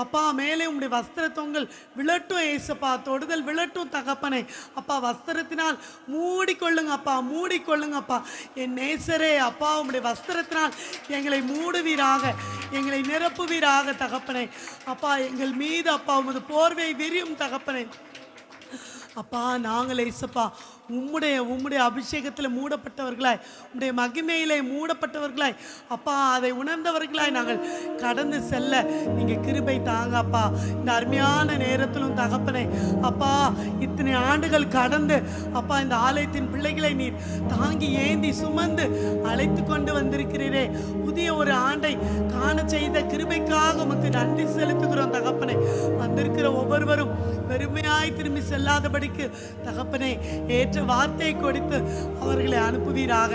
அப்பா மேலே உங்களுடைய வஸ்திர தொங்கல் விழட்டும் ஏசப்பா, தொடுதல் விழட்டும் தகப்பனே. அப்பா வஸ்திரத்தினால் மூடிக்கொள்ளுங்க அப்பா, மூடிக்கொள்ளுங்கப்பா. என் நேசரே அப்பா உம்முடைய வஸ்திரத்தினால் எங்களை மூடுவீராக, எங்களை நிரப்புவீராக தகப்பனே. அப்பா எங்கள் மீது அப்பா உமது போர்வை விரியும் தகப்பனே. அப்பா நாங்கள் ஏசப்பா உம்முடைய அபிஷேகத்தில் மூடப்பட்டவர்களாய், உம்முடைய மகிமையிலே மூடப்பட்டவர்களாய் அப்பா அதை உணர்ந்தவர்களாய் நாங்கள் கடந்து செல்ல நீங்கள் கிருபை தாங்க அப்பா. இந்த அருமையான நேரத்திலும் தகப்பனே அப்பா இத்தனை ஆண்டுகள் கடந்து அப்பா இந்த ஆலயத்தின் பிள்ளைகளை நீர் தாங்கி ஏந்தி சுமந்து அழைத்து கொண்டு வந்திருக்கிறீரே. புதிய ஒரு ஆண்டை காண செய்த கிருபைக்காக உமக்கு நன்றி செலுத்துகிறோம் தகப்பனே. வந்திருக்கிற ஒவ்வொருவரும் வெறுமையாய் திரும்பி செல்லாதபடிக்கு தகப்பனே ஏற்ற வார்த்தை கொடுத்து அவர்களை அனுப்புவீராக.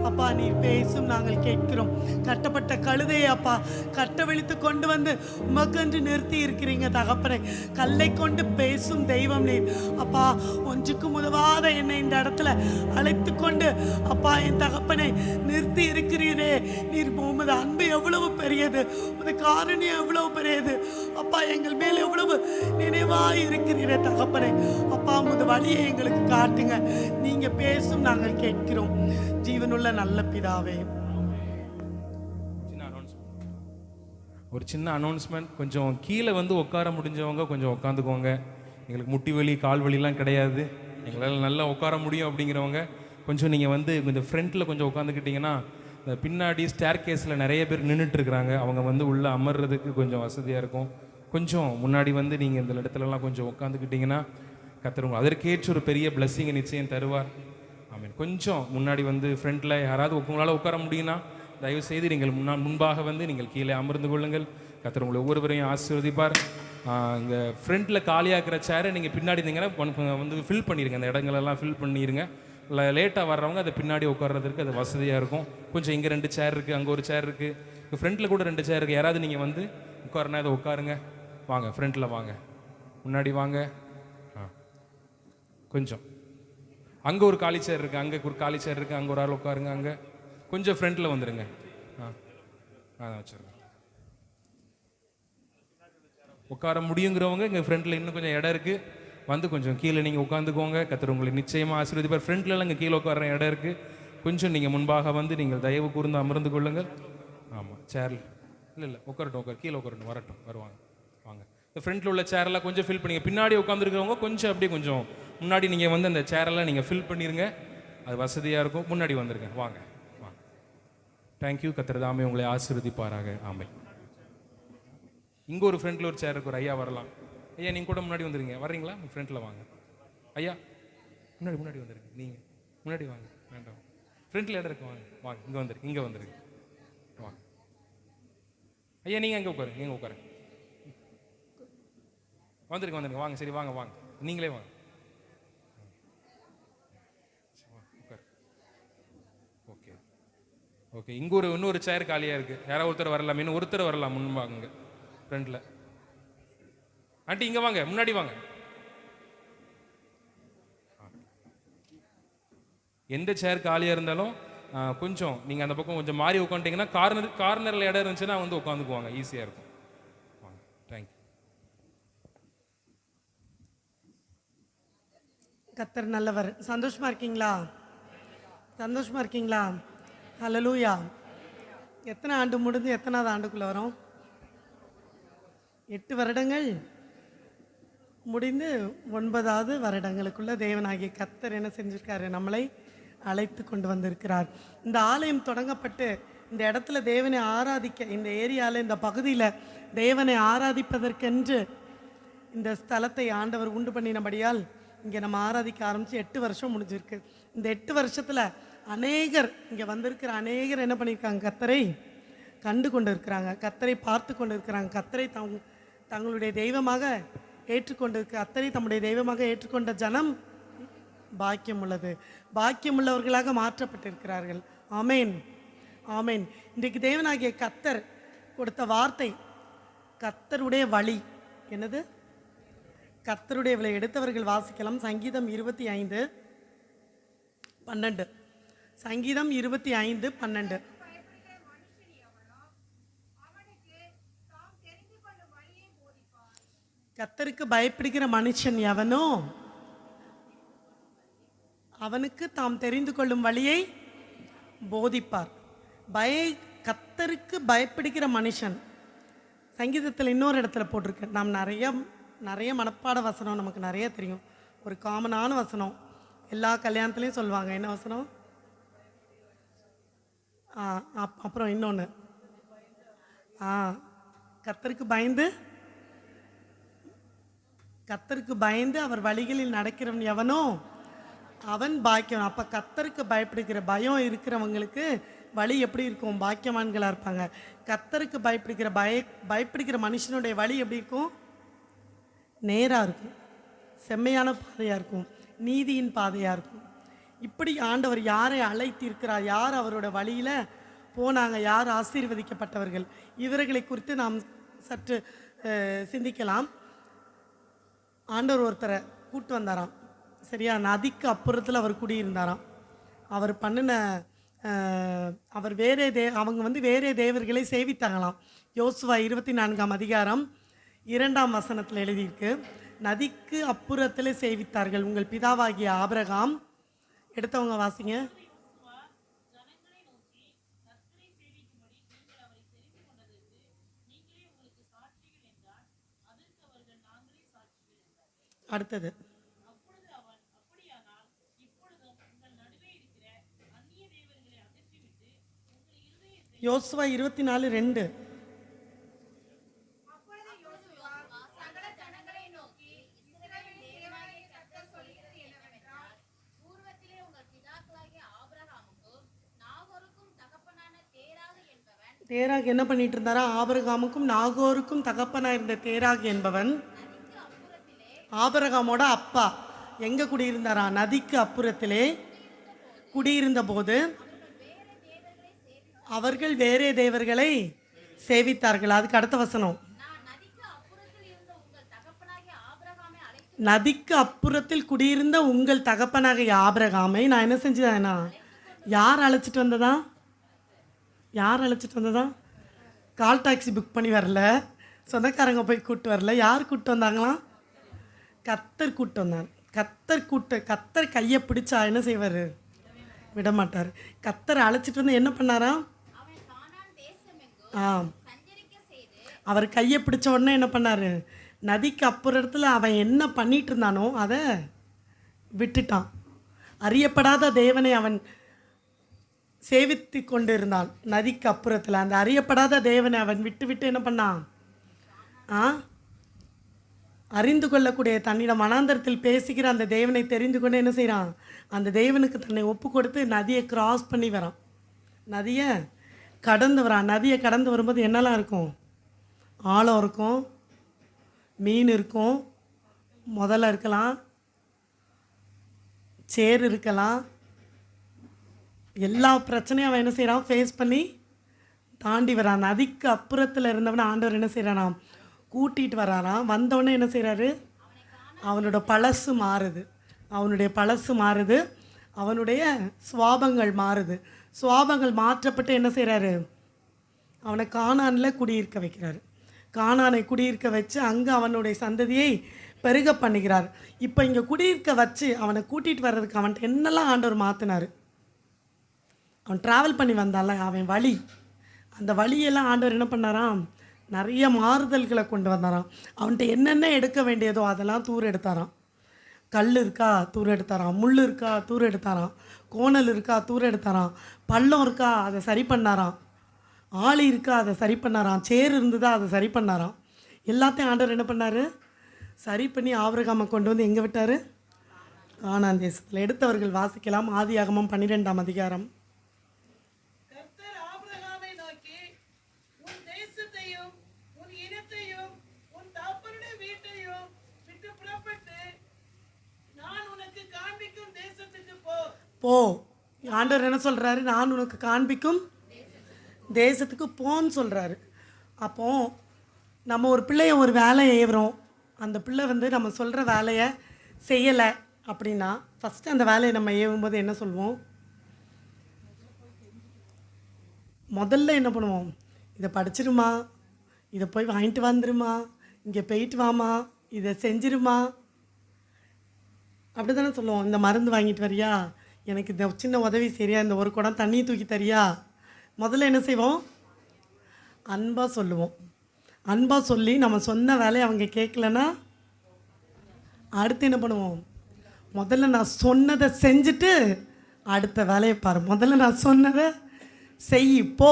அப்பா நீர் பேசும் நாங்கள் கேட்கிறோம். கட்டப்பட்ட கழுதையை அப்பா கட்டவிழித்து கொண்டு வந்து உமக்கென்று நிறுத்தி இருக்கிறீங்க தகப்பனே. கல்லை கொண்டு பேசும் தெய்வம் நீர் அப்பா. ஒன்றுக்கும் உதவாத என்னை இந்த இடத்துல அழைத்து கொண்டு அப்பா என் தகப்பனை நிறுத்தி இருக்கிறீரே. நீர் உமது அன்பு எவ்வளவு பெரியது, உமது காரணியம் எவ்வளவு பெரியது அப்பா. எங்கள் மேல் எவ்வளவு நினைவாய் இருக்கிறீரே தகப்பனே. அப்பா உமது வழியை எங்களுக்கு காட்டுங்க. நீங்க பேசும் நாங்கள் கேட்கிறோம். ஜீவனுள்ள நல்ல பிதாவே. ஒரு சின்ன அனௌன்ஸ்மெண்ட். கொஞ்சம் கீழே வந்து உட்கார முடிஞ்சவங்க கொஞ்சம் உட்காந்துக்கோங்க. எங்களுக்கு முட்டி வலி கால் வலிலாம் கிடையாது, எங்களால் நல்லா உட்கார முடியும் அப்படிங்கிறவங்க கொஞ்சம் நீங்கள் வந்து கொஞ்சம் ஃப்ரண்ட்டில் கொஞ்சம் உட்காந்துக்கிட்டிங்கன்னா பின்னாடி ஸ்டேர் கேஸில் நிறைய பேர் நின்றுட்டுருக்குறாங்க, அவங்க வந்து உள்ளே அமர்றதுக்கு கொஞ்சம் வசதியாக இருக்கும். கொஞ்சம் முன்னாடி வந்து நீங்கள் இந்த இடத்துலலாம் கொஞ்சம் உட்காந்துக்கிட்டிங்கன்னா கர்த்தர் அதற்கேற்ற ஒரு பெரிய பிளஸ்ஸிங்கை நிச்சயம் தருவார். ஆமென். கொஞ்சம் முன்னாடி வந்து ஃப்ரண்ட்டில் யாராவது உங்களால் உட்கார முடியும்னா தயவு செய்து நீங்கள் முன்பாக வந்து நீங்கள் கீழே அமர்ந்து கொள்ளுங்கள். கர்த்தர் உங்களை ஒவ்வொருவரையும் ஆசீர்வதிப்பார். இங்கே ஃப்ரண்ட்டில் காலியாக்குற சேரை நீங்கள் பின்னாடி இருந்தீங்கன்னா வந்து ஃபில் பண்ணிடுங்க. அந்த இடங்களெல்லாம் ஃபில் பண்ணிடுங்க. லேட்டாக வர்றவங்க அதை பின்னாடி உட்கார்றதுக்கு அது வசதியாக இருக்கும். கொஞ்சம் இங்கே 2 சேர் இருக்குது, அங்கே ஒரு சேர் இருக்குது, இப்போ ஃப்ரண்ட்டில் கூட 2 சேர் இருக்குது. யாராவது நீங்கள் வந்து உட்காருனா அதை உட்காருங்க. வாங்க ஃப்ரண்ட்டில் வாங்க, முன்னாடி வாங்க. கொஞ்சம் அங்கே ஒரு காலி சேர் இருக்குது, அங்கே ஒரு காலி சேர் இருக்குது, அங்கே ஒரு ஆள் உட்காருங்க. அங்கே கொஞ்சம் ஃப்ரண்ட்டில் வந்துடுங்க. வச்சுருங்க. உட்கார முடியுங்கிறவங்க இங்கே ஃப்ரண்ட்டில் இன்னும் கொஞ்சம் இடம் இருக்குது, வந்து கொஞ்சம் கீழே நீங்கள் உட்காந்துக்கோங்க. கர்த்தர் உங்களை நிச்சயமாக ஆசீர்வதிப்பார். ஃப்ரண்ட்லலாம் இங்கே கீழே உட்கார இடம் இருக்குது. கொஞ்சம் நீங்கள் முன்பாக வந்து நீங்கள் தயவு கூர்ந்து அமர்ந்து கொள்ளுங்கள். ஆமாம், சேர் இல்லை உட்காரட்டும், கீழே உட்காரட்டும், வருவாங்க, வாங்க. இந்த ஃப்ரண்ட்டில் உள்ள சேரெல்லாம் கொஞ்சம் ஃபில் பண்ணிங்க. பின்னாடி உட்காந்துருக்கிறவங்க கொஞ்சம் அப்படியே கொஞ்சம் முன்னாடி நீங்கள் வந்து அந்த சேரெல்லாம் நீங்கள் ஃபில் பண்ணிடுங்க. அது வசதியாக இருக்கும். முன்னாடி வந்துருங்க, வாங்க. தேங்க்யூ. கர்த்தர் தாமே உங்களை ஆசீர்வதிப்பாராக. ஆமென். இங்கே ஒரு ஃப்ரண்ட்டில் ஒரு சேர் இருக்கு, ஒரு ஐயா வரலாம். ஐயா நீங்கள் கூட முன்னாடி வந்துடுங்க. வர்றீங்களா? ஃப்ரண்ட்டில் வாங்க. ஐயா முன்னாடி வந்துடுங்க. நீங்கள் முன்னாடி வாங்க, வேண்டாம், ஃப்ரண்ட்டில் இடம் இருக்கு, வாங்க. இங்கே வந்துருங்க, வாங்க. ஐயா நீங்கள் எங்கே உட்காருங்க, வந்துருங்க, வாங்க. சரி, வாங்க, நீங்களே வாங்க. ஓகே, இங்கே இன்னொரு சேர் காலியாக இருக்குது. யாராவது ஒருத்தர் வரலாம், இன்னும் ஒருத்தர் வரலாம் முன்பாங்க ஃப்ரண்ட்டில். ஆண்டி இங்கே வாங்க, முன்னாடி வாங்க. எந்த சேர் காலியாக இருந்தாலும் கொஞ்சம் நீங்கள் அந்த பக்கம் கொஞ்சம் மாறி உட்காந்துட்டிங்கன்னா கார்னரில் இடம் இருந்துச்சுன்னா வந்து உட்காந்துக்குவாங்க, ஈஸியாக இருக்கும். வாங்க. தேங்க்யூ. கர்த்தர் நல்லவர். சந்தோஷமா இருக்கீங்களா? ஹல்லேலூயா. எத்தனை ஆண்டு முடிஞ்சு எத்தனாவது ஆண்டுக்குள்ளே வரோம்? 8 வருடங்கள் முடிந்து 9வது வருடங்களுக்குள்ள தேவனாகிய கர்த்தர் என்ன செஞ்சிருக்காரு? நம்மளை அழைத்து கொண்டு வந்திருக்கிறார். இந்த ஆலயம் தொடங்கப்பட்டு இந்த இடத்துல தேவனை ஆராதிக்க, இந்த ஏரியாவில் இந்த பகுதியில் தேவனை ஆராதிப்பதற்கென்று இந்த ஸ்தலத்தை ஆண்டவர் உண்டு பண்ணினபடியால் இங்கே நம்ம ஆராதிக்க ஆரம்பித்து 8 வருஷம் முடிஞ்சிருக்கு. இந்த 8 வருஷத்தில் இங்கே வந்திருக்கிற அநேகர் என்ன பண்ணியிருக்காங்க? கர்த்தரை கண்டு கொண்டு இருக்கிறாங்க, கர்த்தரை பார்த்து கொண்டு இருக்கிறாங்க, கர்த்தரை தங்களுடைய தெய்வமாக கர்த்தரை தம்முடைய தெய்வமாக ஏற்றுக்கொண்ட ஜனம் பாக்கியமுள்ளவர்களாக மாற்றப்பட்டிருக்கிறார்கள். ஆமேன். இன்றைக்கு தேவனாகிய கர்த்தர் கொடுத்த வார்த்தை கர்த்தருடைய வழி. என்னது? கர்த்தருடைய வழி. எடுத்தவர்கள் வாசிக்கலாம். சங்கீதம் 25:12. சங்கீதம் 25:12. கர்த்தருக்கு பயப்படுகிற மனுஷன் எவனோ அவனுக்கு தாம் தெரிந்து கொள்ளும் வழியை போதிப்பார். கர்த்தருக்கு பயப்படுகிற மனுஷன். சங்கீதத்தில் இன்னொரு இடத்துல போட்டிருக்கு. நாம் நிறைய மனப்பாட வசனம் நமக்கு நிறைய தெரியும். ஒரு காமனான வசனம் எல்லா கல்யாணத்துலேயும் சொல்லுவாங்க. என்ன வசனம்? அப்புறம் இன்னொன்று, கர்த்தருக்கு பயந்து அவர் வழிகளில் நடக்கிறவன் எவனோ அவன் பாக்கியம். அப்போ கர்த்தருக்கு பயப்படுகிற பயம் இருக்கிறவங்களுக்கு வழி எப்படி இருக்கும்? பாக்கியவான்களாக இருப்பாங்க. கர்த்தருக்கு பயப்படுகிற மனுஷனுடைய வழி எப்படி இருக்கும்? நேராக இருக்கும், செம்மையான பாதையாக இருக்கும், நீதியின் பாதையாக இருக்கும். இப்படி ஆண்டவர் யாரை அழைத்து இருக்கிறார், யார் அவரோட வழியில் போனாங்க, யார் ஆசீர்வதிக்கப்பட்டவர்கள், இவர்களை குறித்து நாம் சற்று சிந்திக்கலாம். ஆண்டவர் ஒருத்தரை கூட்டு வந்தாராம். சரியா? நதிக்கு அப்புறத்தில் அவர் குடியிருந்தாராம். அவர் பண்ணின அவர் அவங்க வந்து வேறே தேவர்களை சேவித்தாங்களாம். யோசுவா 24ஆம் அதிகாரம் 2ஆம் வசனத்தில் எழுதியிருக்கு. நதிக்கு அப்புறத்தில் சேவித்தார்கள் உங்கள் பிதாவாகிய ஆபிரகாம். எடுத்தவங்க வாசிங்க. அடுத்தது யோசுவா 24:2. தேராக் என்ன பண்ணிட்டு இருந்தாரா? ஆபிரகாமுக்கும் நாகோருக்கும் தகப்பனாக இருந்த தேராக் என்பவன் ஆபிரகாமோட அப்பா எங்கே குடியிருந்தாரா? நதிக்கு அப்புறத்திலே குடியிருந்த போது அவர்கள் வேறே தேவர்களை சேவித்தார்கள். அதுக்கு அடுத்த வசனம், நதிக்கு அப்புறத்தில் குடியிருந்த உங்கள் தகப்பனாகிய ஆபிரகாமை நான் என்ன செஞ்சேனா? யார் அழைச்சிட்டு வந்ததா? யார் அழைச்சிட்டு வந்ததா? கால் டாக்ஸி புக் பண்ணி வரல, சொந்தக்காரங்க போய் கூப்பிட்டு வரல. யார் கூப்பிட்டு வந்தாங்களாம்? கத்தர் கூப்பிட்டு வந்தாங்க. கத்தர் கையை பிடிச்சா என்ன செய்வார்? விட மாட்டார். கத்தர் அழைச்சிட்டு வந்து என்ன பண்ணாரா? அவர் கையை பிடிச்ச உடனே என்ன பண்ணார்? நதிக்கு அப்புறத்தில் அவன் என்ன பண்ணிட்டு இருந்தானோ அதை விட்டுட்டான். அறியப்படாத தேவனை அவன் சேவித்து கொண்டு இருந்தான். நதிக்கு அப்புறத்தில் அந்த அறியப்படாத தேவனை அவன் விட்டு என்ன பண்ணான்? அறிந்து கொள்ளக்கூடிய தன்னிடம் வனாந்தரத்தில் பேசுகிற அந்த தேவனை தெரிந்து கொண்டு என்ன செய்கிறான்? அந்த தேவனுக்கு தன்னை ஒப்பு கொடுத்து நதியை கிராஸ் பண்ணி வரான். நதியை கடந்து வரான். நதியை கடந்து வரும்போது என்னெல்லாம் இருக்கும்? ஆழம் இருக்கும், மீன் இருக்கும், முதல்ல இருக்கலாம், சேர் இருக்கலாம். எல்லா பிரச்சனையும் அவன் என்ன செய்கிறான்? ஃபேஸ் பண்ணி தாண்டி வரான். நதிக்கு அப்புறத்தில் இருந்தவனை ஆண்டவர் என்ன செய்கிறானா? கூட்டிகிட்டு வராராம். வந்தவொடனே என்ன செய்கிறாரு? அவனோட பழசு மாறுது. அவனுடைய சுவாபங்கள் மாறுது. சுவாபங்கள் மாற்றப்பட்டு என்ன செய்கிறாரு? அவனை கானானில் குடியிருக்க வைக்கிறாரு. கானானை குடியிருக்க வச்சு அங்கே அவனுடைய சந்ததியை பெருக பண்ணுகிறார். இப்போ இங்கே குடியிருக்க வச்சு அவனை கூட்டிகிட்டு வர்றதுக்கு அவன்கிட்ட என்னெல்லாம் ஆண்டவர் மாற்றினார்? அவன் ட்ராவல் பண்ணி வந்தால அவன் வழி, அந்த வழியெல்லாம் ஆண்டவர் என்ன பண்ணாராம்? நிறைய மாறுதல்களை கொண்டு வந்தாராம். அவன்கிட்ட என்னென்ன எடுக்க வேண்டியதோ அதெல்லாம் தூர் எடுத்தாராம். கல் இருக்கா தூர் எடுத்தாராம், முள் இருக்கா தூர் எடுத்தாராம், கோணல் இருக்கா தூர் எடுத்தாராம், பள்ளம் இருக்கா அதை சரி பண்ணாராம், ஆளி இருக்கா அதை சரி பண்ணாராம், சேர் இருந்ததா அதை சரி பண்ணாராம். எல்லாத்தையும் ஆண்டவர் என்ன பண்ணார்? சரி பண்ணி ஆபிரகாமை கொண்டு வந்து எங்கே விட்டார்? கானான் தேசத்தில். எடுத்தவர்கள் வாசிக்கலாம். ஆதியாகமம் 12ஆம் அதிகாரம். போ, ஆண்டவர் என்ன சொல்கிறாரு? நான் உனக்கு காண்பிக்கும் தேசத்துக்கு போன்னு சொல்கிறாரு. அப்போ நம்ம ஒரு பிள்ளைய ஒரு வேலையை ஏவுறோம், அந்த பிள்ளை நம்ம சொல்கிற வேலையை செய்யலை அப்படின்னா ஃபஸ்ட்டு அந்த வேலையை நம்ம ஏவும்போது என்ன சொல்லுவோம்? முதல்ல என்ன பண்ணுவோம்? இதை படிச்சிருமா, இதை போய் வாங்கிட்டு வந்துருமா, இங்கே போயிட்டு வாமா, இதை செஞ்சிருமா, அப்படி தானே சொல்லுவோம். இந்த மருந்து வாங்கிட்டு வரியா, எனக்கு இந்த சின்ன உதவி சரியா, இந்த ஒரு குடம் தண்ணி தூக்கி தரியா. முதல்ல என்ன செய்வோம்? அன்பாக சொல்லுவோம். அன்பாக சொல்லி நம்ம சொன்ன வேலையை அவங்க கேட்கலன்னா அடுத்து என்ன பண்ணுவோம்? முதல்ல நான் சொன்னதை செஞ்சுட்டு அடுத்த வேலையை பாரு. முதல்ல நான் சொன்னதை செய் போ.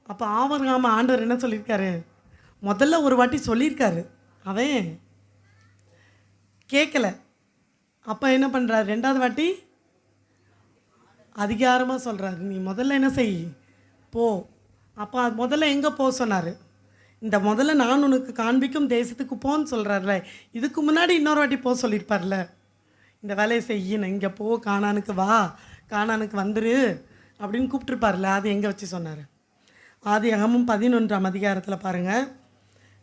அப்போ ஆபிரகாம் ஆண்டவர் என்ன சொல்லியிருக்காரு? முதல்ல ஒரு வாட்டி சொல்லியிருக்காரு, அவன் கேட்கல. அப்போ என்ன பண்ணுறாரு? ரெண்டாவது வாட்டி அதிகாரமாக சொல்கிறாரு, நீ முதல்ல என்ன செய், போ. அப்போ முதல்ல எங்கே போக சொன்னார்? இந்த முதல்ல நான் உனக்கு காண்பிக்கும் தேசத்துக்கு போன்னு சொல்கிறார்ல, இதுக்கு முன்னாடி இன்னொரு வாட்டி போக சொல்லியிருப்பார்ல, இந்த வேலையை செய்யணும், இங்கே போ, கானானுக்கு வா, கானானுக்கு வந்துரு அப்படின்னு கூப்பிட்டுருப்பார்ல. அது எங்கே வச்சு சொன்னார்? ஆதியாகமம் 11ஆம் அதிகாரத்தில் பாருங்கள்,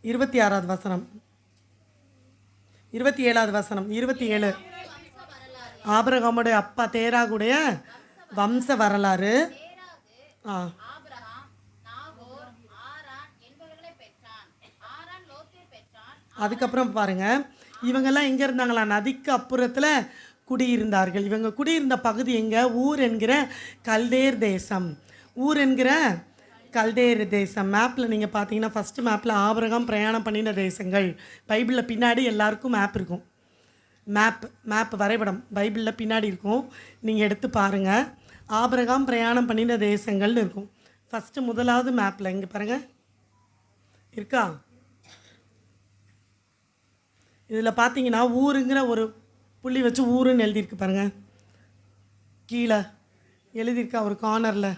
26வது வசனம், 27வது வசனம், 27. ஆபிரகாமுடைய அப்பா தேராகுடைய வம்ச வரலாறு. அதுக்கப்புறம் பாருங்கள், இவங்கெல்லாம் எங்கே இருந்தாங்களா? நதிக்கு அப்புறத்தில் குடியிருந்தார்கள். இவங்க குடியிருந்த பகுதி எங்கே? ஊர் என்கிற கல்தேர் தேசம். ஊர் என்கிற கல்தேர் தேசம். மேப்பில் நீங்கள் பார்த்தீங்கன்னா ஃபஸ்ட்டு மேப்பில் ஆபிரகாம் பிரயாணம் பண்ணின தேசங்கள். பைபிளில் பின்னாடி எல்லாருக்கும் மேப் இருக்கும். மேப் வரைபடம் பைபிளில் பின்னாடி இருக்கும், நீங்கள் எடுத்து பாருங்கள். ஆபிரகாம் பிரயாணம் பண்ணின தேசங்கள்னு இருக்கும். ஃபஸ்ட்டு முதலாவது மேப்பில் இங்கே பாருங்கள் இருக்கா? இதில் பார்த்தீங்கன்னா ஊருங்கிற ஒரு புள்ளி வச்சு ஊருன்னு எழுதியிருக்கு பாருங்கள். கீழே எழுதியிருக்கா ஒரு கார்னரில்.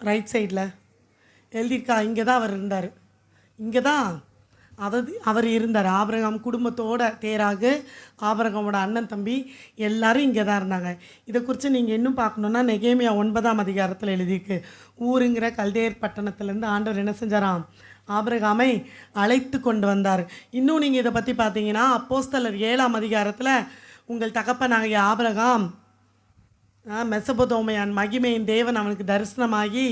ரைட் சைடில் எழுதியிருக்கா, இங்கே தான் அவர் இருந்தார். இங்கே தான் அவர் இருந்தார். ஆபிரகாம் குடும்பத்தோட, தேராகு, ஆபிரகாமோட அண்ணன் தம்பி எல்லாரும் இங்கே தான் இருந்தாங்க. இதை குறித்து நீங்கள் இன்னும் பார்க்கணுன்னா நெகேமியா 9ஆம் அதிகாரத்தில் எழுதியிருக்கு. ஊருங்கிற கல்தேர் பட்டணத்துலேருந்து ஆண்டவர் என்ன செஞ்சாராம், ஆபிரகாமை அழைத்து கொண்டு வந்தார். இன்னும் நீங்கள் இதை பற்றி பார்த்தீங்கன்னா அப்போஸ்தலர் 7ஆம் அதிகாரத்தில் உங்கள் தகப்பனாகிய ஆபிரகாம் மெசபொதோமையான் மகிமையின் தேவன் அவனுக்கு தரிசனமாகி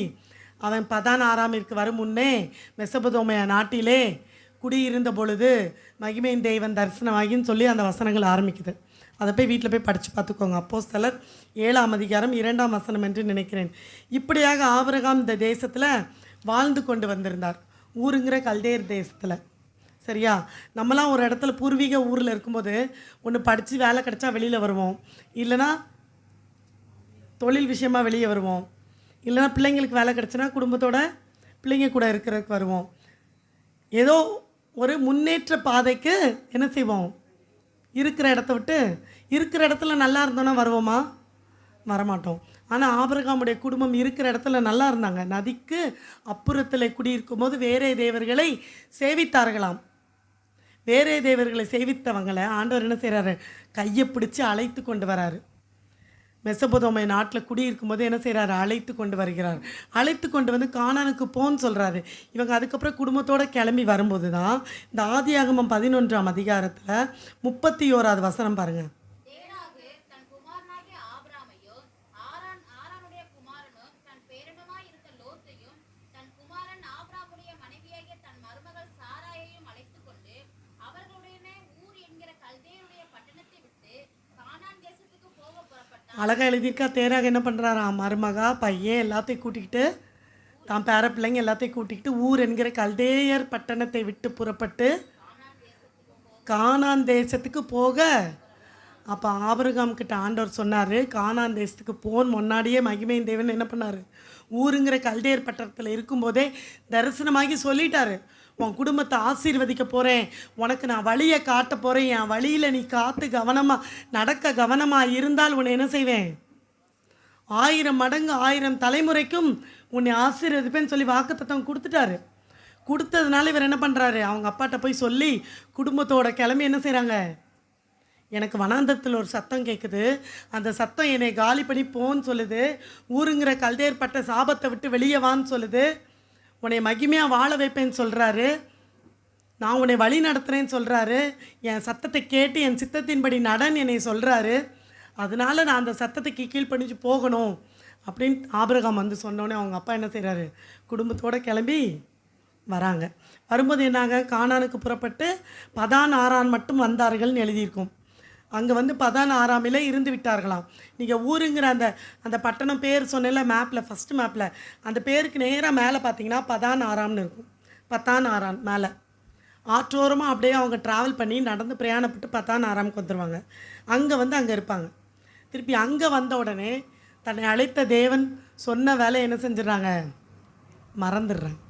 அவன் பதான் ஆறாமிற்கு வரும் முன்னே மெசபொதோமையா நாட்டிலே குடியிருந்த பொழுது மகிமையின் தேவன் தரிசனமாகின்னு சொல்லி அந்த வசனங்கள் ஆரம்பிக்குது. அதை போய் வீட்டில் போய் படித்து பார்த்துக்கோங்க. அப்போஸ்தலர் 7ஆம் அதிகாரம் 2ஆம் வசனம் என்று நினைக்கிறேன். இப்படியாக ஆபிரகாம் இந்த தேசத்தில் வாழ்ந்து கொண்டு வந்திருந்தார், ஊருங்கிற கல்தேர் தேசத்தில். சரியா? நம்மளாம் ஒரு இடத்துல பூர்வீக ஊரில் இருக்கும்போது ஒன்று படித்து வேலை கிடச்சா வெளியில் வருவோம், இல்லைனா தொழில் விஷயமாக வெளியே வருவோம், இல்லைனா பிள்ளைங்களுக்கு வேலை கிடச்சுன்னா குடும்பத்தோட பிள்ளைங்க கூட இருக்கிறதுக்கு வருவோம். ஏதோ ஒரு முன்னேற்ற பாதைக்கு என்ன செய்வோம், இருக்கிற இடத்த விட்டு இருக்கிற இடத்துல நல்லா இருந்தோன்னா வருவோமா? வரமாட்டோம். ஆனால் ஆபிரகாமுடைய குடும்பம் இருக்கிற இடத்துல நல்லா இருந்தாங்க. நதிக்கு அப்புறத்தில் குடியிருக்கும் போது வேறே தேவர்களை சேவித்தார்களாம். வேறே தேவர்களை சேவித்தவங்களை ஆண்டவர் என்ன செய்கிறாரு, கையை பிடிச்சி அழைத்து கொண்டு வராரு. மெசபொதோமை நாட்டில் குடியிருக்கும் போது என்ன செய்கிறாரு, அழைத்து கொண்டு வருகிறார். அழைத்து கொண்டு வந்து கானானுக்கு போன்னு சொல்கிறாரு. இவங்க அதுக்கப்புறம் குடும்பத்தோடு கிளம்பி வரும்போது தான் இந்த ஆதியாகமம் 11ஆம் அதிகாரத்தில் 31வது வசனம் பாருங்கள். அழகாக எழுதியிருக்கா. தேராக என்ன பண்ணுறாராம், மருமகா பையன் எல்லாத்தையும் கூட்டிக்கிட்டு, தான் பேர பிள்ளைங்க எல்லாத்தையும் கூட்டிக்கிட்டு ஊர் என்கிற கல்தேயர் பட்டணத்தை விட்டு புறப்பட்டு கானான் தேசத்துக்கு போக. அப்போ ஆபிரகாம் கிட்ட ஆண்டவர் சொன்னார், கானான் தேசத்துக்கு போன் முன்னாடியே மகிமையின் தேவன் என்ன பண்ணார், ஊருங்கிற கல்தேயர் பட்டணத்தில் இருக்கும்போதே தரிசனமாகி சொல்லிட்டாரு, உன் குடும்பத்தை ஆசீர்வதிக்க போகிறேன், உனக்கு நான் வழியை காட்ட போகிறேன், என் வழியில் நீ காத்து கவனமாக இருந்தால் உன்னை என்ன செய்வேன், 1000 மடங்கு 1000 தலைமுறைக்கும் உன்னை ஆசீர்வதிப்பேன்னு சொல்லி வாக்குத்தத்தம் கொடுத்துட்டாரு. கொடுத்ததுனால இவர் என்ன பண்ணுறாரு, அவங்க அப்பாட்ட போய் சொல்லி குடும்பத்தோட கிளம்பி என்ன செய்கிறாங்க, எனக்கு வனாந்தரத்தில் ஒரு சத்தம் கேட்குது, அந்த சத்தம் என்னை காலி பண்ணி போன்னு சொல்லுது, ஊருங்கிற கல்தேற்பட்ட சாபத்தை விட்டு வெளியே வான்னு சொல்லுது, உன்னை மகிமையாக வாழ வைப்பேன்னு சொல்கிறாரு, நான் உன்னை வழி நடத்துகிறேன்னு சொல்கிறாரு, என் சத்தத்தை கேட்டு என் சித்தத்தின்படி நடன் என்னை சொல்கிறாரு, அதனால் நான் அந்த சத்தத்துக்கு கீழ்ப்பணிஞ்சு போகணும் அப்படின்னு ஆபிரகாம் வந்து சொன்னோன்னே அவங்க அப்பா என்ன செய்கிறாரு, குடும்பத்தோடு கிளம்பி வராங்க. வரும்போது என்னாங்க, கானானுக்கு புறப்பட்டு பதான் ஆரான் மட்டும் வந்தார்கள்னு எழுதியிருக்கும். அங்கே வந்து பதான் ஆறாமில் இருந்து விட்டார்களாம். நீங்கள் ஊருங்கிற அந்த பட்டணம் பேர் சொன்னேன்ல மேப்பில், ஃபஸ்ட்டு மேப்பில் அந்த பேருக்கு நேராக மேலே பார்த்தீங்கன்னா பதான் ஆறாம்னு இருக்கும். பத்தான் ஆறான் மேலே ஆற்றோரமாக அப்படியே அவங்க ட்ராவல் பண்ணி நடந்து பிரயாணப்பட்டு பத்தான் ஆறாமுக்கு வந்துடுவாங்க. அங்கே இருப்பாங்க. திருப்பி அங்கே வந்த உடனே தன்னை அழைத்த தேவன் சொன்ன வேலை என்ன செஞ்சிடறாங்க, மறந்துடுறாங்க.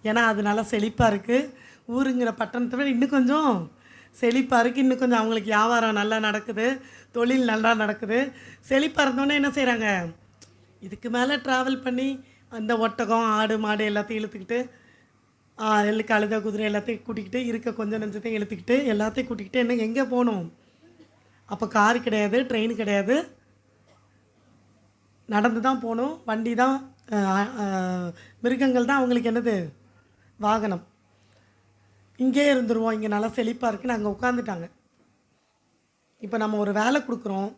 ஏன்னா அது நல்லா செழிப்பாக இருக்குது, ஊருங்கிற பட்டணத்தை விட இன்னும் கொஞ்சம் செழிப்பாக இருக்குது, இன்னும் கொஞ்சம் அவங்களுக்கு வியாபாரம் நல்லா நடக்குது, தொழில் நல்லா நடக்குது. செழிப்பாக இருந்தோன்னே என்ன செய்கிறாங்க, இதுக்கு மேலே ட்ராவல் பண்ணி அந்த ஒட்டகம் ஆடு மாடு எல்லாத்தையும் இழுத்துக்கிட்டு, கழுத குதிரை எல்லாத்தையும் கூட்டிக்கிட்டு, இருக்க கொஞ்சம் நெஞ்சத்தையும் இழுத்துக்கிட்டு எல்லாத்தையும் கூட்டிக்கிட்டு என்ன எங்கே போகணும். அப்போ கார் கிடையாது, ட்ரெயின் கிடையாது, நடந்து தான் போகணும். வண்டி தான், மிருகங்கள் தான் அவங்களுக்கு என்னது, வாகனம். இங்கே இருந்துருவோம், இங்கே நல்லா செழிப்பாக இருக்குன்னு அங்கே உட்காந்துட்டாங்க. இப்போ நம்ம ஒரு வேலை கொடுக்குறோம்,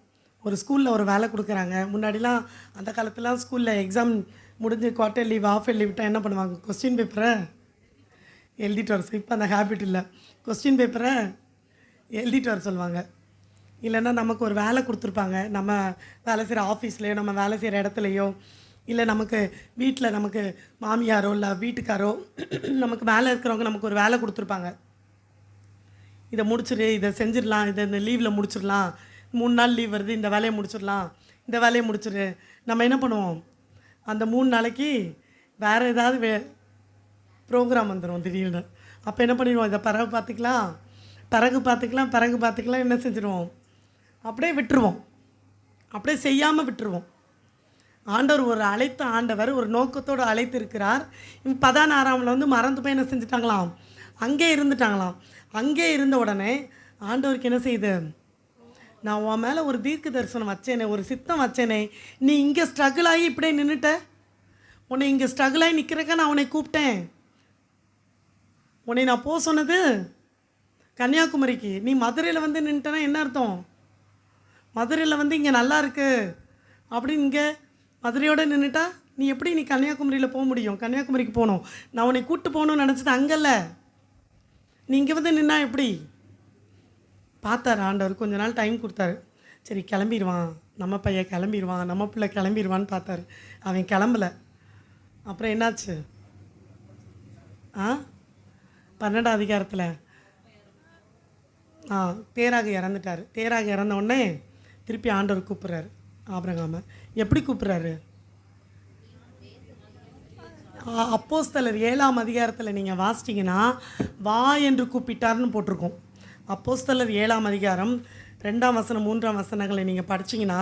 ஒரு ஸ்கூலில் ஒரு வேலை கொடுக்குறாங்க. முன்னாடிலாம் அந்த காலத்துலாம் ஸ்கூலில் எக்ஸாம் முடிஞ்சு குவார்ட்டர் லீவ் ஆஃப் லீவ் விட்டால் என்ன பண்ணுவாங்க, கொஸ்டின் பேப்பரை எழுதிட்டு வர. இப்போ அந்த ஹேபிட் இல்லை, கொஸ்டின் பேப்பரை எழுதிட்டு வர சொல்லுவாங்க. இல்லைன்னா நமக்கு ஒரு வேலை கொடுத்துருப்பாங்க, நம்ம வேலை செய்கிற ஆஃபீஸ்லேயோ நம்ம வேலை செய்கிற இடத்துலையோ, இல்லை நமக்கு வீட்டில் நமக்கு மாமியாரோ இல்லை வீட்டுக்காரோ நமக்கு வேலை இருக்கிறவங்க நமக்கு ஒரு வேலை கொடுத்துருப்பாங்க. இதை முடிச்சிடு, இதை செஞ்சிடலாம், இதை இந்த லீவில் முடிச்சிடலாம், 3 நாள் லீவ் வருது, இந்த வேலையை முடிச்சிடலாம், இந்த வேலையை முடிச்சிடு. நம்ம என்ன பண்ணுவோம், அந்த 3 நாளைக்கு வேறு ஏதாவது ப்ரோக்ராம் வந்துடும் திடீர்னு. அப்போ என்ன பண்ணிடுவோம், இதை பிறகு பார்த்துக்கலாம் என்ன செஞ்சிடுவோம், அப்படியே விட்டுருவோம், அப்படியே செய்யாமல் விட்டுருவோம். ஆண்டவர் ஒரு அழைத்த ஆண்டவர் ஒரு நோக்கத்தோடு அழைத்து இருக்கிறார். 16ஆம்ல வந்து மறந்து போய் என்ன செஞ்சுட்டாங்களாம், அங்கே இருந்துட்டாங்களாம். அங்கே இருந்த உடனே ஆண்டவருக்கு என்ன செய்யுது, நான் உன் மேலே ஒரு தீர்க்க தரிசனம் வச்சேனே, ஒரு சித்தம் வச்சேனே, நீ இங்கே ஸ்ட்ரகிள் ஆகி இப்படியே நின்றுட்ட. உன்னை இங்கே ஸ்ட்ரகிள் ஆகி நிற்கிறக்க நான் உன்னை கூப்பிட்டேன். உன்னை நான் போக சொன்னது கன்னியாகுமரிக்கு. நீ மதுரையில் வந்து நின்றுட்டனா என்ன அர்த்தம்? மதுரையில் வந்து இங்கே நல்லா இருக்கு அப்படின்னு இங்கே மதுரையோடு நின்றுட்டா நீ எப்படி நீ கன்னியாகுமரியில் போக முடியும்? கன்னியாகுமரிக்கு போகணும். நான் உன்னை கூப்பிட்டு போகணும்னு நினச்சது அங்கல்ல, நீ இங்கே வந்து நின்னா எப்படி? பார்த்தார் ஆண்டவர், கொஞ்ச நாள் டைம் கொடுத்தாரு. சரி கிளம்பிடுவான், நம்ம பையன் கிளம்பிடுவான், நம்ம பிள்ளை கிளம்பிடுவான்னு பார்த்தாரு. அவன் கிளம்பலை. அப்புறம் என்னாச்சு? 12ஆம் அதிகாரத்தில் தேராக இறந்துட்டார். தேராக இறந்த உடனே திருப்பி ஆண்டவர் கூப்பிட்றாரு ஆபிரகாமை. எப்படி கூப்பிட்றாரு? அப்போஸ்தலர் 7ஆம் அதிகாரத்தில் நீங்கள் வாசிட்டிங்கன்னா வா என்று கூப்பிட்டார்னு போட்டிருக்கோம். அப்போஸ்தலர் 7ஆம் அதிகாரம் 2ஆம் வசனம் 3ஆம் வசனங்களை நீங்கள் படிச்சிங்கன்னா,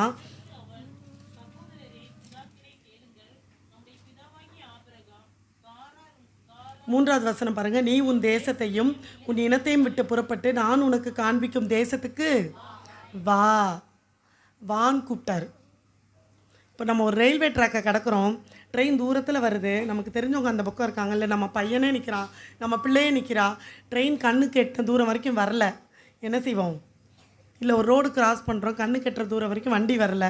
மூன்றாவது வசனம் பாருங்கள். நீ உன் தேசத்தையும் உன் இனத்தையும் விட்டு புறப்பட்டு நான் உனக்கு காண்பிக்கும் தேசத்துக்கு வா. வான்னு கூப்பிட்டாரு. இப்போ நம்ம ஒரு ரயில்வே ட்ராக்கை கடக்கிறோம், ட்ரெயின் தூரத்தில் வருது, நமக்கு தெரிஞ்சவங்க அந்த பக்கம் இருக்காங்க, இல்லை நம்ம பையனே நிற்கிறான், நம்ம பிள்ளையே நிற்கிறா, ட்ரெயின் கண்ணுக்கு எட்ட தூரம் வரைக்கும் வரல, என்ன செய்வோம்? இல்லை ஒரு ரோடு கிராஸ் பண்ணுறோம், கண்ணுக்கு எட்டுற தூரம் வரைக்கும் வண்டி வரல,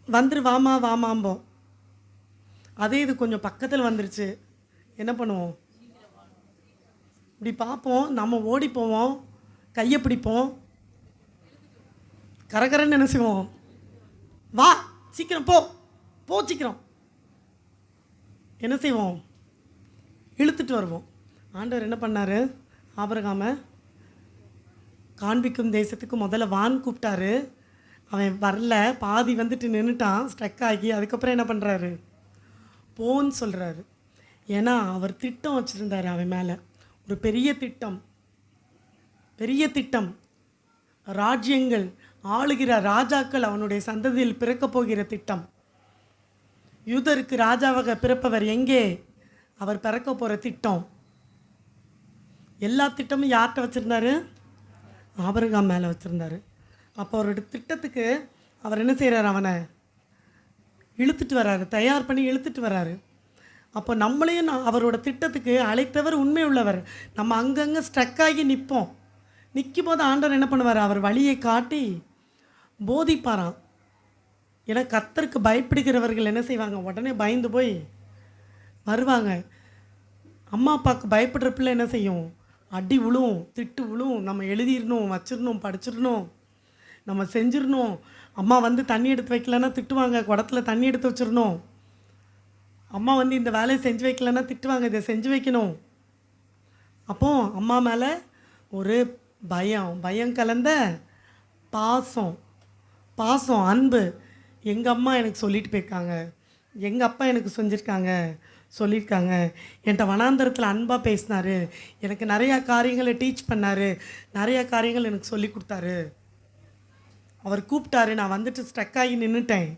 வந்துரு வாமா வாமாம்போம். அதே இது கொஞ்சம் பக்கத்தில் வந்துருச்சு, என்ன பண்ணுவோம்? இப்படி பார்ப்போம், நம்ம ஓடி போவோம், கையை பிடிப்போம், கரகரன்னு என்ன செய்வோம்? வா சீக்கிரம் போ போ சீக்கிரம் என்ன செய்வோம்? இழுத்துட்டு வருவோம். ஆண்டவர் என்ன பண்ணார்? ஆபிரகாமை காண்பிக்கும் தேசத்துக்கு முதல்ல வான் கூப்பிட்டாரு. அவன் வரல, பாதி வந்துட்டு நின்றுட்டான் ஸ்ட்ரக் ஆகி. அதுக்கப்புறம் என்ன பண்ணுறாரு? போன்னு சொல்கிறாரு. ஏன்னா அவர் திட்டம் வச்சுருந்தார் அவன் மேலே, ஒரு பெரிய திட்டம், பெரிய திட்டம். ராஜ்யங்கள் ஆளுகிற ராஜாக்கள் அவனுடைய சந்ததியில் பிறக்கப் போகிற திட்டம். யூதருக்கு ராஜாவாக பிறப்பவர் எங்கே? அவர் பிறக்க போகிற திட்டம். எல்லா திட்டமும் யார்கிட்ட வச்சுருந்தாரு? ஆபிரகாம் மேலே வச்சுருந்தாரு. அப்போ அவருடைய திட்டத்துக்கு அவர் என்ன செய்கிறார்? அவனை இழுத்துட்டு வர்றாரு, தயார் பண்ணி இழுத்துட்டு வர்றாரு. அப்போ நம்மளையும் அவரோட திட்டத்துக்கு அழைத்தவர் உண்மை உள்ளவர். நம்ம அங்கங்கே ஸ்ட்ரக் ஆகி நிற்போம். நிற்கும் போது ஆண்டவர் என்ன பண்ணுவார்? அவர் வழியை காட்டி போதிப்பாராம். ஏன்னா கர்த்தருக்கு பயப்படுகிறவர்கள் என்ன செய்வாங்க? உடனே பயந்து போய் வருவாங்க. அம்மா அப்பாவுக்கு பயப்படுற பிள்ளை என்ன செய்யும்? அடி விழும், திட்டு விழும், நம்ம எழுதிடணும், வச்சிடணும், படிச்சிடணும், நம்ம செஞ்சிடணும். அம்மா வந்து தண்ணி எடுத்து வைக்கலன்னா திட்டுவாங்க, குடத்துல தண்ணி எடுத்து வச்சிடணும். அம்மா வந்து இந்த வேலையை செஞ்சு வைக்கலன்னா திட்டுவாங்க, இதை செஞ்சு வைக்கணும். அப்போ அம்மா மேலே ஒரு பயம் கலந்த பாசம், அன்பு. எங்கள் அம்மா எனக்கு சொல்லிட்டு போயிருக்காங்க, எங்கள் அப்பா எனக்கு சொல்லியிருக்காங்க, என்கிட்ட வனாந்தரத்தில் அன்பாக பேசினார், எனக்கு நிறையா காரியங்களை டீச் பண்ணார், நிறையா காரியங்கள் எனக்கு சொல்லி கொடுத்தாரு, அவர் கூப்பிட்டாரு, நான் வந்துட்டு ஸ்ட்ரக் ஆகி நின்றுட்டேன்.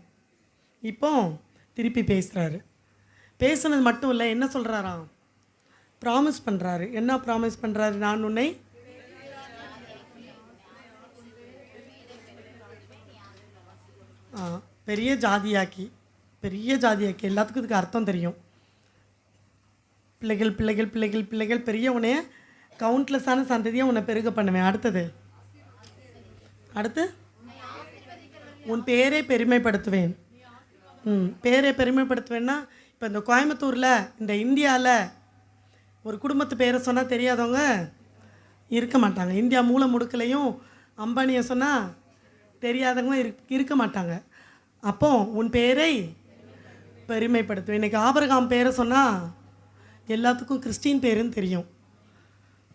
இப்போ திருப்பி பேசுகிறாரு. பேசுனது மட்டும் இல்லை, என்ன சொல்கிறாராம்? ப்ராமிஸ் பண்ணுறாரு. என்ன ப்ராமிஸ் பண்ணுறாரு? நான் உன்னை பெரிய ஜாதியாக்கி எல்லாத்துக்கும் இதுக்கு அர்த்தம் தெரியும். பிள்ளைகள் பிள்ளைகள் பிள்ளைகள் பிள்ளைகள் பெரிய உன்னைய கவுண்ட்லெஸ்ஸான சந்ததியாக உன்னை பெருக பண்ணுவேன். அடுத்து உன் பேரே பெருமைப்படுத்துவேன். பேரே பெருமைப்படுத்துவேன்னா இப்போ இந்த கோயம்புத்தூரில், இந்த இந்தியாவில் ஒரு குடும்பத்து பேரை சொன்னால் தெரியாதவங்க இருக்க மாட்டாங்க. இந்தியா மூல முடுக்கலையும் அம்பானியை சொன்னால் தெரியாதவங்க இருக்க மாட்டாங்க. அப்போ உன் பேரை பெருமைப்படுத்துவேன். இன்றைக்கி ஆபிரகாம் பேரை சொன்னால் எல்லாத்துக்கும் கிறிஸ்டின் பேருன்னு தெரியும்.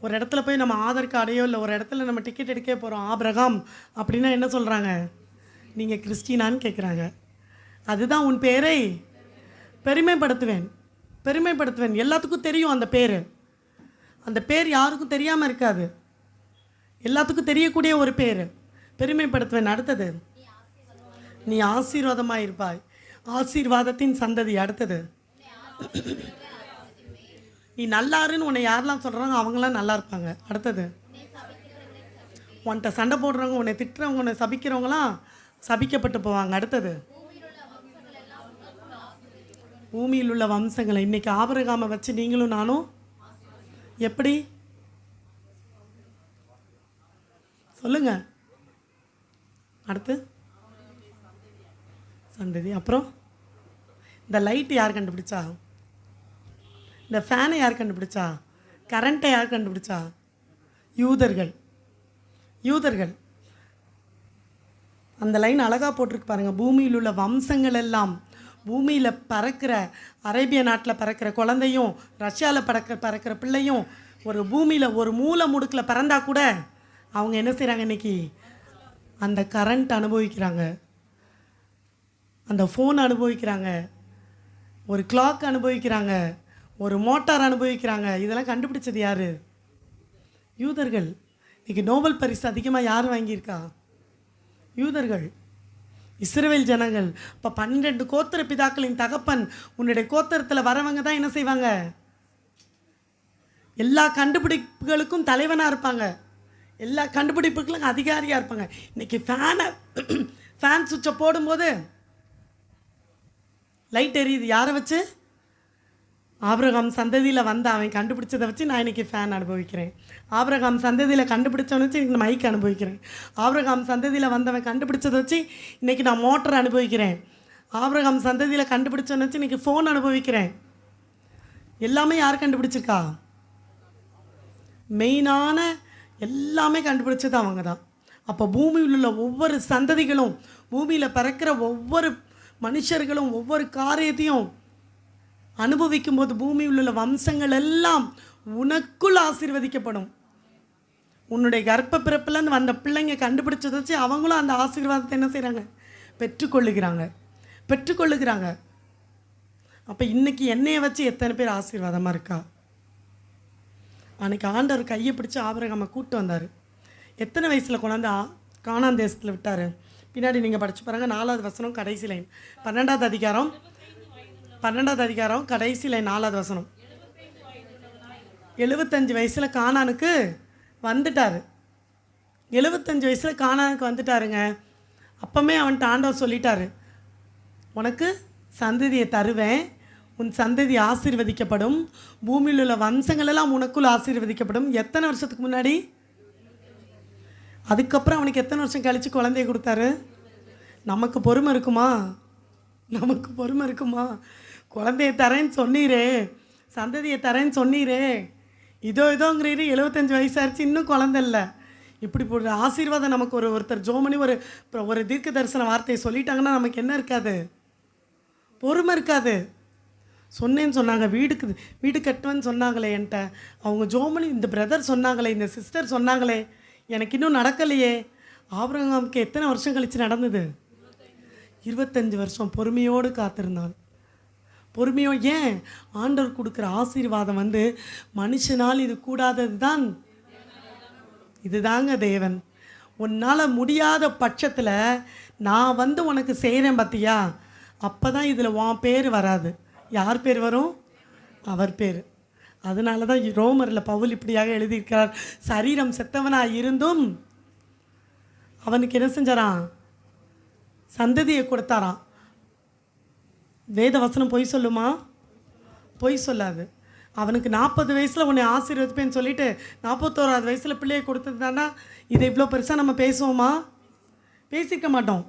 ஒரு இடத்துல போய் நம்ம ஆதார் கார்டையோ இல்லை ஒரு இடத்துல நம்ம டிக்கெட் எடுக்க போகிறோம், ஆபிரகாம் அப்படின்னா என்ன சொல்கிறாங்க? நீங்கள் கிறிஸ்டினான்னு கேட்குறாங்க. அதுதான் உன் பேரை பெருமைப்படுத்துவேன். எல்லாத்துக்கும் தெரியும் அந்த பேர். அந்த பேர் யாருக்கும் தெரியாமல் இருக்காது, எல்லாத்துக்கும் தெரியக்கூடிய ஒரு பேர். பெருமைப்படுத்துவேன். அடுத்தது நீ ஆசீர்வாதமாக இருப்பாய். ஆசீர்வாதத்தின் சந்ததி. அடுத்தது, நீ நல்லாருன்னு உன்னை யாரெல்லாம் சொல்கிறாங்க அவங்களாம் நல்லா இருப்பாங்க. அடுத்தது, உன்கிட்ட சண்டை போடுறவங்க, உன்னை திட்டுறவங்க, உன்னை சபிக்கிறவங்களாம் சபிக்கப்பட்டு போவாங்க. அடுத்தது, பூமியில் உள்ள வம்சங்களை. இன்னைக்கு ஆபிரகாமை வச்சு நீங்களும் நானும் எப்படி சொல்லுங்க? அடுத்து சந்ததி. அப்புறம் இந்த லைட் யார் கண்டுபிடிச்சா? இந்த ஃபேனை யார் கண்டுபிடிச்சா? கரண்ட்டை யார் கண்டுபிடிச்சா? யூதர்கள். யூதர்கள். அந்த லைன் அழகாக போட்டிருக்கு பாருங்க. பூமியில் உள்ள வம்சங்கள் எல்லாம், பூமியில் பறக்கிற, அரேபிய நாட்டில் பறக்கிற குழந்தையும் ரஷ்யாவில் பறக்கிற பிள்ளையும் ஒரு பூமியில் ஒரு மூலை முடுக்கில் பிறந்தா கூட அவங்க என்ன செய்கிறாங்க? இன்றைக்கி அந்த கரண்ட் அனுபவிக்கிறாங்க, அந்த ஃபோன் அனுபவிக்கிறாங்க, ஒரு கிளாக் அனுபவிக்கிறாங்க, ஒரு மோட்டார் அனுபவிக்கிறாங்க. இதெல்லாம் கண்டுபிடிச்சது யார்? யூதர்கள். இன்றைக்கி நோபல் பரிசு அதிகமாக யார் வாங்கியிருக்கா? யூதர்கள், இஸ்ரவேல் ஜனங்கள். இப்போ 12 கோத்திர பிதாக்களின் தகப்பன் உன்னுடைய கோத்திரத்தில் வரவங்க தான் என்ன செய்வாங்க? எல்லா கண்டுபிடிப்புகளுக்கும் தலைவனாக இருப்பாங்க, எல்லா கண்டுபிடிப்புகளுக்கும் அதிகாரியாக இருப்பாங்க. இன்றைக்கி ஃபேன் சுவிட்சை போடும்போது லைட் எரியுது. யாரை வச்சு? ஆபிரகாம் சந்ததியில் வந்த அவன் கண்டுபிடிச்சதை வச்சு நான் இன்றைக்கி ஃபேன் அனுபவிக்கிறேன். ஆபிரகாம் சந்ததியில் கண்டுபிடிச்சவனை வச்சு இன்றைக்கி மைக் அனுபவிக்கிறேன். ஆபிரகாம் சந்ததியில் வந்தவன் கண்டுபிடிச்சதை வச்சு இன்றைக்கி நான் மோட்டர் அனுபவிக்கிறேன். ஆபிரகாம் சந்ததியில் கண்டுபிடிச்சவனை வச்சு இன்றைக்கி ஃபோன் அனுபவிக்கிறேன். எல்லாமே யார் கண்டுபிடிச்சிருக்கா? மெயினான எல்லாமே கண்டுபிடிச்சது அவங்க தான். அப்போ பூமியில் உள்ள ஒவ்வொரு சந்ததிகளும், பூமியில் பிறக்கிற ஒவ்வொரு மனுஷர்களும் ஒவ்வொரு காரியத்தையும் அனுபவிக்கும் போது பூமியில் உள்ள வம்சங்கள் எல்லாம் உனக்குள் ஆசீர்வதிக்கப்படும். உன்னுடைய கர்ப்ப பிறப்பில் வந்த பிள்ளைங்க கண்டுபிடிச்சதை வச்சு அவங்களும் அந்த ஆசீர்வாதத்தை என்ன செய்கிறாங்க? பெற்றுக்கொள்ளுகிறாங்க. அப்போ இன்றைக்கி என்னையை வச்சு எத்தனை பேர் ஆசீர்வாதமாக இருக்கா? அன்றைக்கி ஆண்டவர் கையை பிடிச்சி ஆபிரகாமை கூப்பிட்டு வந்தார். எத்தனை வயசில் கொண்டாந்து கானான் தேசத்தில் விட்டார்? பின்னாடி நீங்கள் படிச்சு பாருங்கள். 4வது வசனம் கடைசி லைன். 12வது அதிகாரம் கடைசி லைன் 4வது வசனம். 75 வயசில் கானானுக்கு வந்துட்டார். 75 வயசில் கானானுக்கு வந்துட்டாருங்க. அப்போமே அவன்கிட்ட ஆண்டவர் சொல்லிட்டாரு, உனக்கு சந்ததியை தருவேன், உன் சந்ததி ஆசீர்வதிக்கப்படும், பூமியில் உள்ள வம்சங்கள் எல்லாம் உனக்குள் ஆசீர்வதிக்கப்படும். எத்தனை வருஷத்துக்கு முன்னாடி? அதுக்கப்புறம் அவனுக்கு எத்தனை வருஷம் கழித்து குழந்தைய கொடுத்தாரு? நமக்கு பொறுமை இருக்குமா? குழந்தைய தரேன்னு சொன்னீரே, சந்ததியை தரேன்னு சொன்னீரே, இதோங்கிறீரு. 75 வயசாகிடுச்சு, இன்னும் குழந்தை இல்லை. இப்படி ஒரு ஆசீர்வாதம் நமக்கு ஒருத்தர் ஜோமணி ஒரு தீர்க்க தரிசன வார்த்தையை சொல்லிட்டாங்கன்னா நமக்கு என்ன இருக்காது? பொறுமை இருக்காது. சொன்னேன்னு சொன்னாங்க, வீடு கட்டுவேன்னு சொன்னாங்களே என்கிட்ட, அவங்க ஜோமணி இந்த பிரதர் சொன்னாங்களே, இந்த சிஸ்டர் சொன்னாங்களே, எனக்கு இன்னும் நடக்கலையே. ஆபிரகாமுக்கு எத்தனை வருஷம் கழித்து நடந்தது? 25 வருஷம் பொறுமையோடு காத்திருந்தான். ஏன்? ஆண்டவர் கொடுக்குற ஆசீர்வாதம் மனுஷனால் இது கூடாதது தான். இதுதாங்க தேவன். உன்னால் முடியாத பட்சத்தில் நான் உனக்கு செய்கிறேன் பார்த்தியா, அப்போ தான் இதில் உன் பேர் வராது. யார் பேர் வரும்? அவர் பேர். அதனால தான் ரோமரில் பவுல் இப்படியாக எழுதியிருக்கிறார், சரீரம் செத்தவனாக இருந்தும் அவனுக்கு என்ன செஞ்சாராம்? சந்ததியை கொடுத்தாராம். வேத வசனம் பொய் சொல்லுமா? பொய் சொல்லாது. அவனுக்கு 40 வயசில் உன்னை ஆசீர்வதிப்பேன்னு சொல்லிட்டு 41வது வயசில் பிள்ளையை கொடுத்தது தானே. இதை இவ்வளோ பெருசாக நம்ம பேசுவோமா? பேசிக்க மாட்டோம்.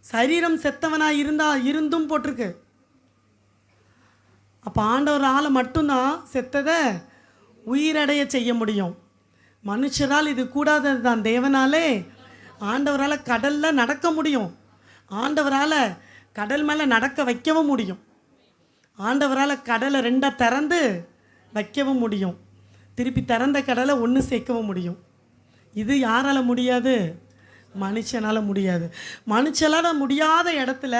சரீரம் செத்தவனாக இருந்தும் போட்டிருக்கு. அப்போ ஆண்டவரால் மட்டும்தான் செத்ததை உயிரடைய செய்ய முடியும். மனுஷரால் இது கூடாதது தான். தேவனாலே ஆண்டவரால் கடலில் நடக்க முடியும். ஆண்டவரால் கடல் மேலே நடக்க வைக்கவும் முடியும். ஆண்டவரால் கடலை 2 திறந்து வைக்கவும் முடியும். திருப்பி திறந்த கடலை ஒன்று சேர்க்கவும் முடியும். இது யாரால் முடியாது? மனுஷனால் முடியாது. மனுஷனால் முடியாத இடத்துல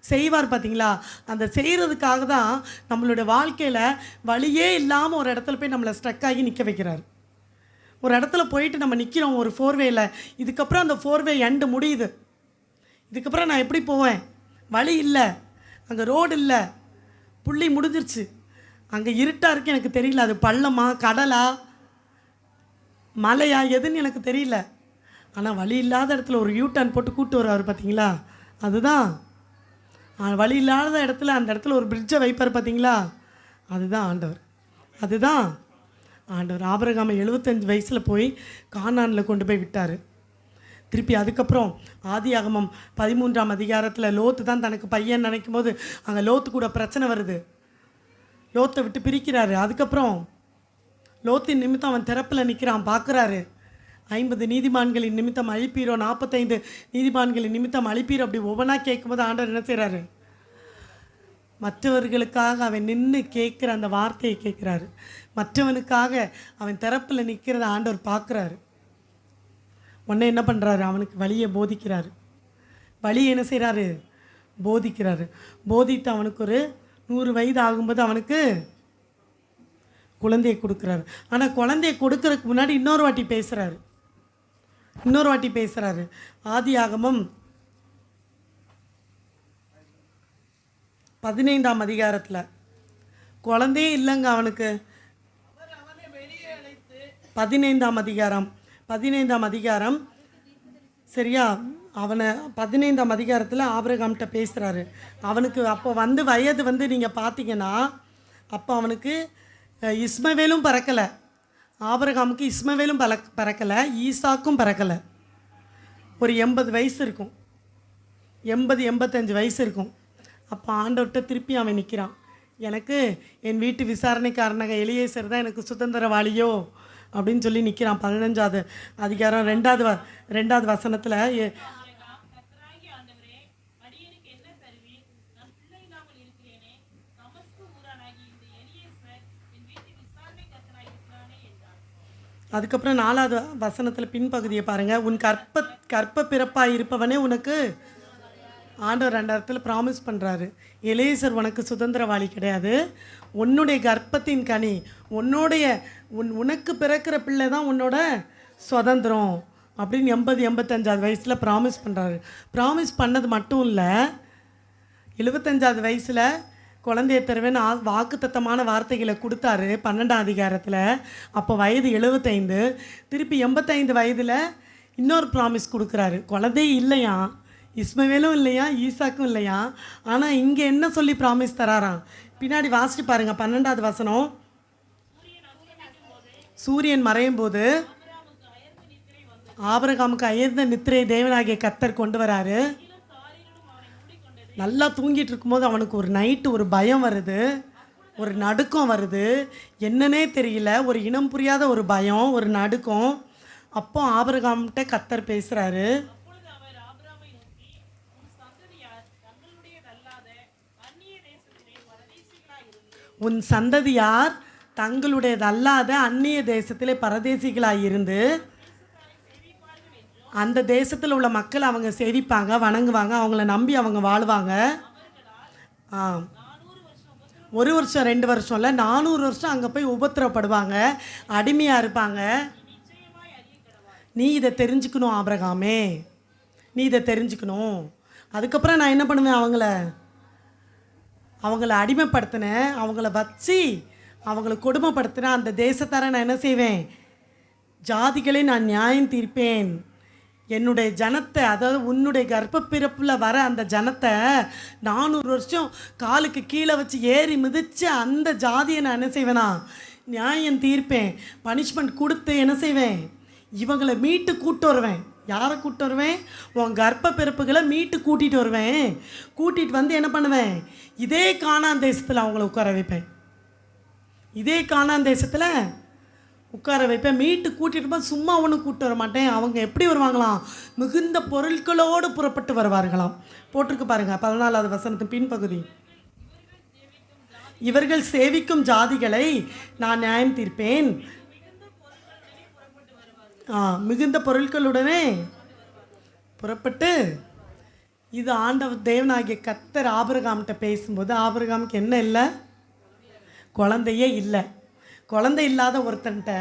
செய்வார் பார்த்தீங்களா? அந்த செய்கிறதுக்காக தான் நம்மளுடைய வாழ்க்கையில் வழியே இல்லாமல் ஒரு இடத்துல போய் நம்மளை ஸ்ட்ரக் ஆகி நிற்க வைக்கிறார். ஒரு இடத்துல போயிட்டு நம்ம நிற்கிறோம் ஒரு 4 வேல. இதுக்கப்புறம் அந்த 4 வே எண்டு முடியுது. இதுக்கப்புறம் நான் எப்படி போவேன்? வழி இல்லை, அங்கே ரோடு இல்லை, புள்ளி முடிஞ்சிருச்சு, அங்கே இருட்டாக இருக்கு, எனக்கு தெரியல அது பள்ளமா கடலா மலையா எதுன்னு எனக்கு தெரியல. ஆனால் வழி இல்லாத இடத்துல ஒரு யூட்டர்ன் போட்டு கூப்பிட்டு வருவார் பார்த்தீங்களா, அதுதான் வழி இல்லாத இடத்துல. அந்த இடத்துல ஒரு பிரிட்ஜை வைப்பார் பார்த்தீங்களா, அதுதான் ஆண்டவர். அதுதான் ஆண்டவர். ஆபிரகாமை 75 வயசில் போய் கானானில் கொண்டு போய் விட்டார். திருப்பி அதுக்கப்புறம் ஆதியாகமம் 13ஆம் அதிகாரத்தில் லோத்து தான் தனக்கு பையன் நினைக்கும் போது அங்கே லோத்து கூட பிரச்சனை வருது, லோத்தை விட்டு பிரிக்கிறாரு. அதுக்கப்புறம் லோத்தின் நிமித்தம் அவன் திறப்பில் நிற்கிறான், பார்க்குறாரு 50 நீதிமான்களின் நிமித்தம் அழிப்பீரோ, 45 நீதிமான்களின் நிமித்தம் அழிப்பீரோ, அப்படி ஒவ்வொன்றா கேட்கும்போது ஆண்டவர் என்ன செய்கிறாரு? மற்றவர்களுக்காக அவன் நின்று கேட்குற அந்த வார்த்தையை கேட்குறாரு. மற்றவனுக்காக அவன் திறப்பில் நிற்கிறத ஆண்டவர் பார்க்குறாரு. உடனே என்ன பண்ணுறாரு? அவனுக்கு வழியை போதிக்கிறாரு. வழியை என்ன செய்கிறாரு? போதிக்கிறாரு. போதித்து அவனுக்கு ஒரு 100 வயது ஆகும்போது அவனுக்கு குழந்தையை கொடுக்குறாரு. ஆனால் குழந்தையை கொடுக்கறதுக்கு முன்னாடி இன்னொரு வாட்டி பேசுகிறாரு. ஆதியாகமம் 15ஆம் அதிகாரத்தில் குழந்தையே இல்லைங்க அவனுக்கு. 15ஆம் அதிகாரம் சரியா? அவனை 15ஆம் அதிகாரத்தில் ஆபிரகாம்கிட்ட பேசுகிறாரு. அவனுக்கு அப்போ வயது நீங்கள் பார்த்தீங்கன்னா அப்போ அவனுக்கு இஸ்மவேலும் பிறக்கலை, ஆபிரகாமுக்கு இஸ்மவேலும் பிறக்கலை, ஈசாக்கும் பிறக்கலை. ஒரு 80 வயசு இருக்கும், 85 வயசு இருக்கும். அப்போ ஆண்டவர்கிட்ட திருப்பி அவன் நிற்கிறான். எனக்கு என் வீட்டு விசாரணைக்காரனாக எலியேசர் தான் எனக்கு சுதந்திரவாளியோ அப்படின்னு சொல்லி நிற்கிறான். 15ஆவது அதிகாரம் 2வது வசனத்தில் அதுக்கப்புறம் 4வது வசனத்தில் பின்பகுதியை பாருங்கள். உன் கற்ப பிறப்பாக இருப்பவனே உனக்கு ஆண்டவர் 2 இடத்துல ப்ராமிஸ் பண்ணுறாரு. எலேசர் உனக்கு சுதந்திரவாளி கிடையாது, உன்னுடைய கர்ப்பத்தின் கனி, உனக்கு பிறக்கிற பிள்ளை தான் உன்னோட சுதந்திரம் அப்படின்னு 85 வயசில் ப்ராமிஸ் பண்ணுறாரு. ப்ராமிஸ் பண்ணது மட்டும் இல்லை, 75 வயசில் குழந்தைய தருவேன்னு வாக்குத்தத்தமான வார்த்தைகளை கொடுத்தாரு 12ஆம் அதிகாரத்தில். அப்போ வயது 75. திருப்பி 85 வயதில் இன்னொரு ப்ராமிஸ் கொடுக்குறாரு. குழந்தையே இல்லையா, இஸ்மவேலும் இல்லையா, ஈசாக்கும் இல்லையா. ஆனால் இங்கே என்ன சொல்லி ப்ராமிஸ் தராராம்? பின்னாடி வாசிட்டு பாருங்கள் 12வது வசனம். சூரியன் மறையும் போது ஆபிரகாமுக்கு அயர்ந்த நித்திரையை தேவனாகிய கர்த்தர் கொண்டு வராரு. நல்லா தூங்கிட்டு இருக்கும்போது அவனுக்கு ஒரு நைட்டு ஒரு பயம் வருது, ஒரு நடுக்கம் வருது, என்னன்னே தெரியல, ஒரு இனம் புரியாத ஒரு பயம், ஒரு நடுக்கம். அப்போ ஆபிரகாம்கிட்ட கர்த்தர் பேசுகிறாரு. உன் சந்ததியார் தங்களுடையதல்லாத அந்நிய தேசத்திலே பரதேசிகளாக இருந்து அந்த தேசத்தில் உள்ள மக்கள் அவங்க சேவிப்பாங்க, வணங்குவாங்க, அவங்கள நம்பி அவங்க வாழ்வாங்க. 1 வருஷம் 2 வருஷம் இல்லை, 400 வருஷம் அங்கே போய் உபத்திரப்படுவாங்க, அடிமையாக இருப்பாங்க. நீ இதை தெரிஞ்சுக்கணும் ஆபிரகாமே, நீ இதை தெரிஞ்சுக்கணும். அதுக்கப்புறம் நான் என்ன பண்ணுவேன்? அவங்கள அடிமைப்படுத்தினேன், அவங்கள வச்சு அவங்கள கொடுமைப்படுத்தினேன். அந்த தேசத்தார நான் என்ன செய்வேன்? ஜாதிகளை நான் நியாயம் தீர்ப்பேன். என்னுடைய ஜனத்தை, அதாவது உன்னுடைய கர்ப்பப்பிறப்பில் வர அந்த ஜனத்தை 400 வருஷம் காலுக்கு கீழே வச்சு ஏறி மிதித்து அந்த ஜாதியை நான் என்ன செய்வேனா? நியாயம் தீர்ப்பேன். பனிஷ்மெண்ட் கொடுத்து என்ன செய்வேன்? இவங்களை மீட்டு கூட்டு வருவேன். யாரை கூட்டு வருவேன்? உன் கர்ப்ப பிறப்புகளை மீட்டு கூட்டிகிட்டு வருவேன். கூட்டிகிட்டு வந்து என்ன பண்ணுவேன்? இதே கானான் தேசத்தில் அவங்கள உட்கார வைப்பேன். இதே கானான் தேசத்தில் உட்கார வைப்பேன். மீட்டு கூட்டிகிட்டு போய் சும்மா ஒன்றும் கூப்பிட்டு வர மாட்டேன். அவங்க எப்படி வருவாங்களாம்? மிகுந்த பொருட்களோடு புறப்பட்டு வருவார்களாம். போட்டிருக்கு பாருங்கள் 14வது வசனத்தின் பின்பகுதி. இவர்கள் சேவிக்கும் ஜாதிகளை நான் நியாயம் தீர்ப்பேன். மிகுந்த பொருட்களுடனே புறப்பட்டு. இது ஆண்டவர் தேவனாகிய கர்த்தர் ஆபிரகாம்கிட்ட பேசும்போது, ஆபிரகாமுக்கு என்ன இல்லை? குழந்தையே இல்லை. குழந்தை இல்லாத ஒருத்தன்ட்ட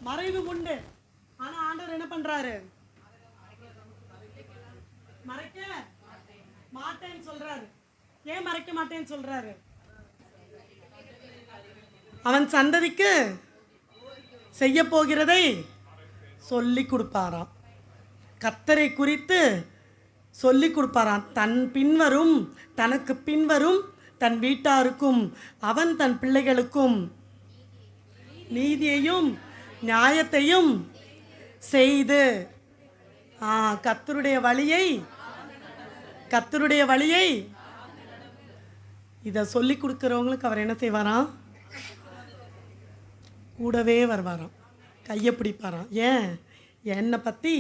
மறைவு உண்டு. ஆனா ஆண்டவர் என்ன பண்றாரு? மறைக்க மாட்டேன்னு சொல்றாரு. ஏன் மறைக்க மாட்டேன்னு சொல்றாரு? அவன் சந்ததிக்கு செய்ய போகிறதை சொல்லி கொடுப்பாராம். கர்த்தரை குறித்து சொல்லி கொடுப்பாராம். தன் பின்வரும், தனக்கு பின்வரும் தன் வீட்டாருக்கும் அவன் தன் பிள்ளைகளுக்கும் நீதியையும் நியாயத்தையும் செய்து கர்த்தருடைய வழியை இதை சொல்லி கொடுக்குறவங்களுக்கு அவர் என்ன செய்வாராம்? கூடவே வருவாராம், கையை பிடிப்பாராம். ஏன்? என்னை பற்றி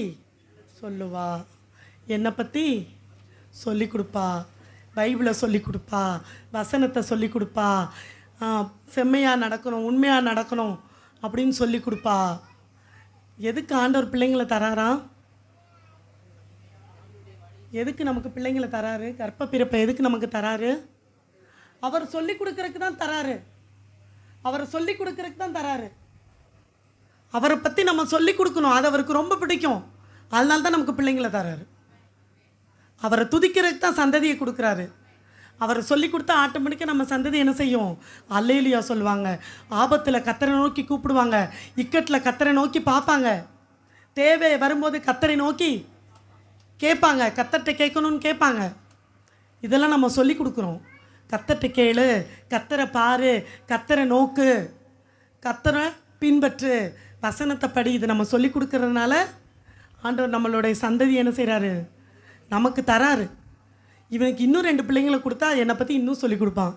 சொல்லுவா, என்னை பற்றி சொல்லி கொடுப்பா, பைபிளை சொல்லி கொடுப்பா, வசனத்தை சொல்லி கொடுப்பா, செம்மையாக நடக்கணும், உண்மையாக நடக்கணும் அப்படின்னு சொல்லி கொடுப்பா. எதுக்கு ஆண்டவர் பிள்ளைங்களை தராராம்? எதுக்கு நமக்கு பிள்ளைங்களை தராரு? கர்ப்ப பிறப்பை எதுக்கு நமக்கு தராரு? அவர் சொல்லி கொடுக்கறதுக்கு தான் தராரு. அவரை சொல்லி கொடுக்கறதுக்கு தான் தராரு. அவரை பற்றி நம்ம சொல்லி கொடுக்கணும். அது அவருக்கு ரொம்ப பிடிக்கும். அதனால தான் நமக்கு பிள்ளைங்களை தராரு. அவரை துதிக்கிறதுக்கு தான் சந்ததியை கொடுக்குறாரு. அவரை சொல்லி கொடுத்தா ஆட்டோமேட்டிக்காக நம்ம சந்ததி என்ன செய்யும்? அல்லேலியா சொல்லுவாங்க. ஆபத்தில் கர்த்தரை நோக்கி கூப்பிடுவாங்க. இக்கட்டில் கர்த்தரை நோக்கி பார்ப்பாங்க. தேவை வரும்போது கர்த்தரை நோக்கி கேட்பாங்க. கர்த்தர்கிட்ட கேட்கணும்னு கேட்பாங்க. இதெல்லாம் நம்ம சொல்லி கொடுக்குறோம். கர்த்தர்கிட்ட கேளு, கர்த்தரை பாரு, கர்த்தரை நோக்கு, கர்த்தரை பின்பற்று, வசனத்தை படி. இது நம்ம சொல்லி கொடுக்கறதுனால ஆண்டவர் நம்மளுடைய சந்ததி என்ன செய்கிறாரு? நமக்கு தராரு. இவனுக்கு இன்னும் 2 பிள்ளைங்களை கொடுத்தா என்னை பற்றி இன்னும் சொல்லிக் கொடுப்பான்.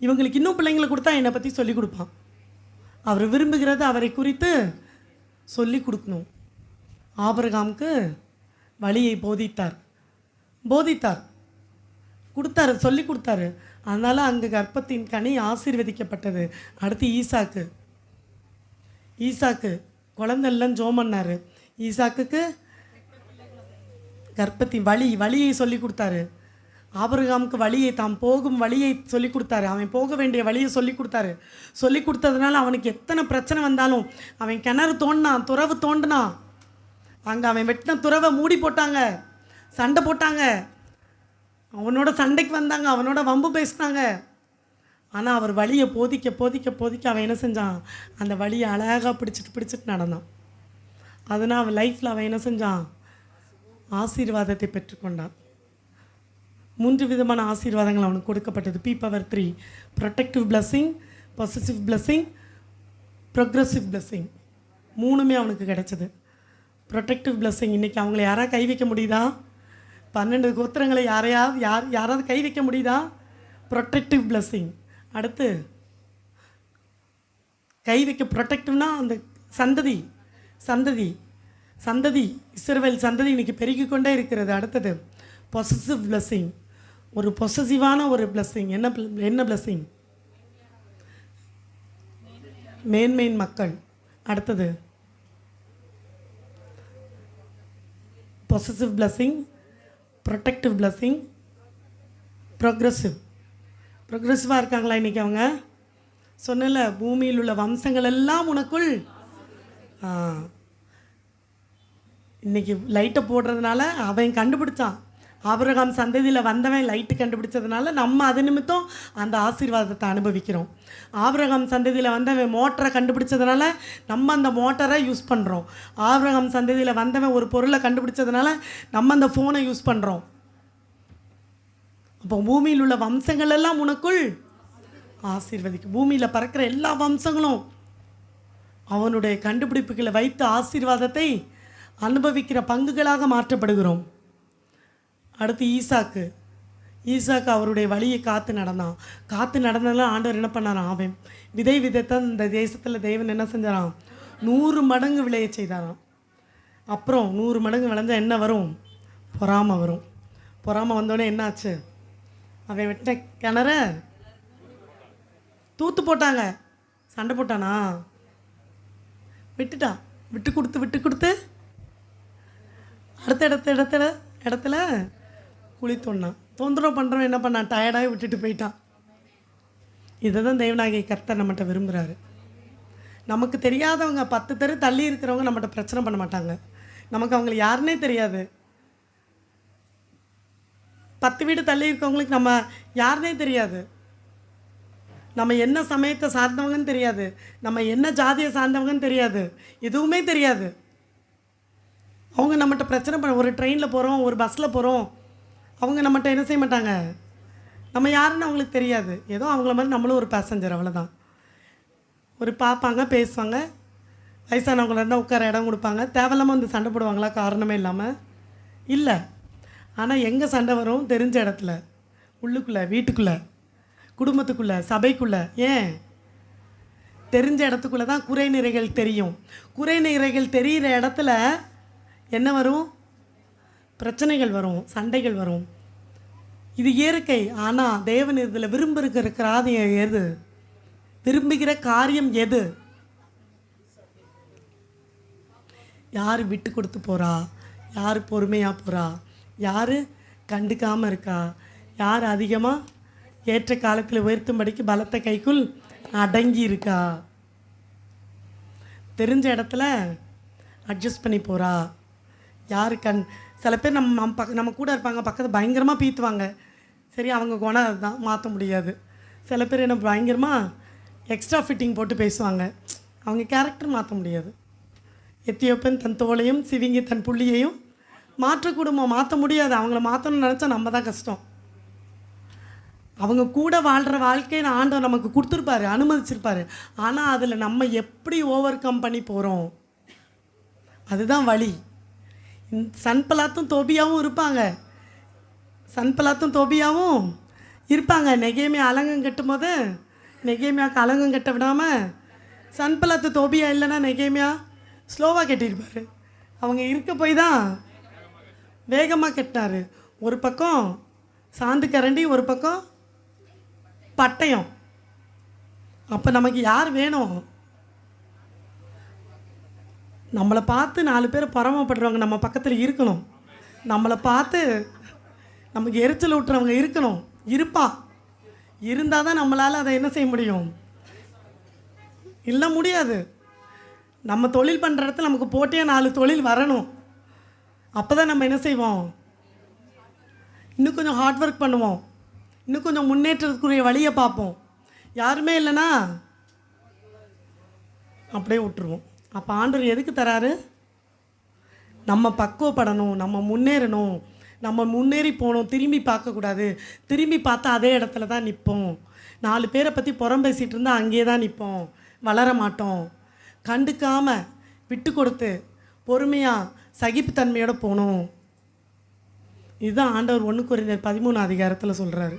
இவங்களுக்கு இன்னும் பிள்ளைங்களை கொடுத்தா என்னை பற்றி சொல்லிக் கொடுப்பான். அவர் விரும்புகிறது அவரை குறித்து சொல்லி கொடுக்கணும். ஆபிரகாமுக்கு வழியை போதித்தார், கொடுத்தாரு, சொல்லி கொடுத்தாரு. அதனால் அங்கே கர்ப்பத்தின் கனி ஆசீர்வதிக்கப்பட்டது. அடுத்து ஈசாக்கு குழந்தை இல்லைன்னு ஜோம் பண்ணார். ஈசாக்குக்கு கர்ப்பத்தின் வழியை சொல்லி கொடுத்தாரு. ஆபிரகாமுக்கு வழியை, தாம் போகும் வழியை சொல்லி கொடுத்தாரு. அவன் போக வேண்டிய வழியை சொல்லி கொடுத்தாரு. சொல்லி கொடுத்ததுனால அவனுக்கு எத்தனை பிரச்சனை வந்தாலும், அவன் கிணறு தோண்டினான், துறவு தோண்டினான், அங்கே அவன் வெட்டின துறவை மூடி போட்டாங்க, சண்டை போட்டாங்க, அவனோட சண்டைக்கு வந்தாங்க, அவனோட வம்பு பேசினாங்க. ஆனால் அவர் வழியை போதிக்க அவன் என்ன செஞ்சான்? அந்த வழியை அழகாக பிடிச்சிட்டு நடந்தான். அதனால் அவன் லைஃப்பில் அவன் என்ன செஞ்சான்? ஆசீர்வாதத்தை பெற்றுக்கொண்டான். 3 விதமான ஆசீர்வாதங்கள் அவனுக்கு கொடுக்கப்பட்டது. P⁻3 protective blessing, possessive blessing, progressive blessing. 3மே அவனுக்கு கிடைச்சது. ப்ரொடெக்டிவ் பிளஸ்ஸிங், இன்றைக்கி அவங்கள யாராவது கை வைக்க முடியுதா? 12 கோத்திரங்களை யாராவது கை வைக்க முடியுதா? Protective blessing. அடுத்து கை வைக்க, ப்ரொடெக்டிவ்னா அந்த சந்ததி இஸ்ரவேல் சந்ததி இன்னைக்கு பெருகி கொண்டே இருக்கிறது. அடுத்தது பொசசிவ் பிளஸ்ஸிங், ஒரு பொசசிவான ஒரு பிளஸ்ஸிங். என்ன பிளஸ்ஸிங்? மேன்மையின் மக்கள். அடுத்தது பொசசிவ் பிளஸ்ஸிங், ப்ரொடெக்டிவ் பிளஸ்ஸிங், ப்ரொக்ரெசிவாக இருக்காங்களா இன்றைக்கி? அவங்க சொன்னல, பூமியில் உள்ள வம்சங்கள் எல்லாம் உனக்குள். இன்றைக்கி லைட்டை போடுறதுனால அவன் கண்டுபிடிச்சான். ஆபிரகாம் சந்ததியில் வந்தவன் லைட்டு கண்டுபிடிச்சதுனால நம்ம அது நிமித்தம் அந்த ஆசீர்வாதத்தை அனுபவிக்கிறோம். ஆபிரகாம் சந்ததியில் வந்தவன் மோட்டரை கண்டுபிடிச்சதுனால நம்ம அந்த மோட்டரை யூஸ் பண்ணுறோம். ஆபிரகாம் சந்ததியில் வந்தவன் ஒரு பொருளை கண்டுபிடிச்சதுனால நம்ம அந்த ஃபோனை யூஸ் பண்ணுறோம். அப்போ பூமியில் உள்ள வம்சங்கள் எல்லாம் உனக்குள் ஆசீர்வதிக்கும். பூமியில் பறக்கிற எல்லா வம்சங்களும் அவனுடைய கண்டுபிடிப்புகளை வைத்து ஆசீர்வாதத்தை அனுபவிக்கிற பங்குகளாக மாற்றப்படுகிறோம். அடுத்து ஈசாக்கு அவருடைய வழியை காத்து நடந்ததெல்லாம் ஆண்டவர் என்ன பண்ணாராம்? அவன் விதைத்த இந்த தேசத்தில் தேவன் என்ன செஞ்சாராம்? 100 மடங்கு விளைய செய்தாராம். அப்புறம் 100 மடங்கு விளைஞ்சால் என்ன வரும்? பொறாமை வரும். பொறாமை வந்தோடனே என்னாச்சு? அவன் வெட்ட கிணற தூத்து போட்டாங்க. சண்டை போட்டானா? விட்டுட்டான். விட்டு கொடுத்து அடுத்த இடத்துல குழி தோண்டினான். தொந்தரவு பண்ணுறவன் என்ன பண்ணான்? டயர்டாகி விட்டுட்டு போயிட்டான். இதை தான் தேவனாகிய கர்த்தர் நம்மகிட்ட விரும்புகிறாரு. நமக்கு தெரியாதவங்க 10 தெரு தள்ளி இருக்கிறவங்க நம்மகிட்ட பிரச்சனை பண்ண மாட்டாங்க. நமக்கு அவங்களை யாருன்னே தெரியாது. 10 வீடு தள்ளி இருக்கவங்களுக்கு நம்ம யாருன்னே தெரியாது. நம்ம என்ன சமயத்தை சார்ந்தவங்கன்னு தெரியாது. நம்ம என்ன ஜாதியை சார்ந்தவங்கன்னு தெரியாது. எதுவுமே தெரியாது. அவங்க நம்மகிட்ட பிரச்சனை பண்ண, ஒரு ட்ரெயினில் போகிறோம், ஒரு பஸ்ஸில் போகிறோம், அவங்க நம்மகிட்ட என்ன செய்ய மாட்டாங்க, நம்ம யாருன்னு அவங்களுக்கு தெரியாது. ஏதோ அவங்கள மாதிரி நம்மளும் ஒரு பேசஞ்சர், அவ்வளோதான். ஒரு பார்ப்பாங்க, பேசுவாங்க, வயசானவங்கள இருந்தால் உட்கார இடம் கொடுப்பாங்க. தேவையில்லாமல் வந்து சண்டை போடுவாங்களா காரணமே இல்லாமல்? இல்லை. ஆனால் எங்கே சண்டை வரும்? தெரிஞ்ச இடத்துல, உள்ளுக்குள்ளே, வீட்டுக்குள்ளே, குடும்பத்துக்குள்ளே, சபைக்குள்ளே. ஏன்? தெரிஞ்ச இடத்துக்குள்ளே தான் குறை நிறைகள் தெரியும். குறை நிறைகள் தெரிகிற இடத்துல என்ன வரும்? பிரச்சனைகள் வரும், சண்டைகள் வரும். இது இயற்கை. ஆனால் தேவன் இதில் விரும்புகிற காரியம் எது? விரும்புகிற காரியம் எது? யார் விட்டு கொடுத்து போகிறா, யார் பொறுமையாக போகிறா, யார் கண்டுக்காமல் இருக்கா, யார் அதிகமாக ஏற்ற காலத்தில் உயர்த்தும்படிக்கு பலத்த கைக்குள் அடங்கி இருக்கா, தெரிஞ்ச இடத்துல அட்ஜஸ்ட் பண்ணி போகிறா, யார் சில பேர் நம்ம கூட இருப்பாங்க, பக்கத்தில் பயங்கரமாக பீத்துவாங்க. சரி, அவங்க குணம் அதுதான், மாற்ற முடியாது. சில பேர் என்ன பயங்கரமாக எக்ஸ்ட்ரா ஃபிட்டிங் போட்டு பேசுவாங்க, அவங்க கேரக்டர் மாற்ற முடியாது. எத்தியோப்பன் தன் தோலையும் சிவிங்கி தன் புள்ளியையும் மாற்றக்கூடுமோ? மாற்ற முடியாது. அவங்கள மாற்றணும்னு நினச்சா நம்ம தான் கஷ்டம். அவங்க கூட வாழ்கிற வாழ்க்கையை ஆண்டவர் நமக்கு கொடுத்துருப்பாரு, அனுமதிச்சிருப்பாரு. ஆனால் அதில் நம்ம எப்படி ஓவர் கம் பண்ணி போகிறோம், அதுதான் வழி. சன்பலாத்தும் தோபியாவும் இருப்பாங்க, சன்பலாத்தும் தோபியாவும் இருப்பாங்க. நெகேமியா அலங்கம் கட்டும் போது நெகேமியாவுக்கு அலங்கம் கட்ட விடாமல் சன்பலாத்து தோபியா இல்லைன்னா நெகேமியா ஸ்லோவாக கட்டியிருப்பார். அவங்க இருக்க போய் தான் வேகமாக கட்டினார். ஒரு பக்கம் சாந்து கரண்டி, ஒரு பக்கம் பட்டயம். அப்போ நமக்கு யார் வேணும்? நம்மளை பார்த்து 4 பேர் பொறாமைப்படுறவங்க நம்ம பக்கத்தில் இருக்கணும். நம்மளை பார்த்து நமக்கு எரிச்சல் விட்டுறவங்க இருக்கணும், இருப்பான். இருந்தால் தான் நம்மளால் அதை என்ன செய்ய முடியும்? இல்லை, முடியாது. நம்ம தொழில் பண்ணுற இடத்துல நமக்கு போட்டியாக 4 தொழில் வரணும். அப்போ தான் நம்ம என்ன செய்வோம்? இன்னும் கொஞ்சம் ஹார்ட் ஒர்க் பண்ணுவோம், இன்னும் கொஞ்சம் முன்னேற்றத்துக்குரிய வழியை பார்ப்போம். யாருமே இல்லைன்னா அப்படியே விட்டுருவோம். அப்போ ஆண்டவர் எதுக்கு தராரு? நம்ம பக்குவப்படணும், நம்ம முன்னேறணும், நம்ம முன்னேறி போகணும். திரும்பி பார்க்கக்கூடாது. திரும்பி பார்த்தா அதே இடத்துல தான் நிற்போம். 4 பேரை பற்றி புறம் பேசிகிட்டு இருந்தால் அங்கேயே தான் நிற்போம், வளர மாட்டோம். கண்டுக்காமல் விட்டு கொடுத்து பொறுமையாக சகிப்புத்தன்மையோடு போகணும். இதுதான் ஆண்டவர் 1 கொரிந்தியர் 13 சொல்கிறாரு.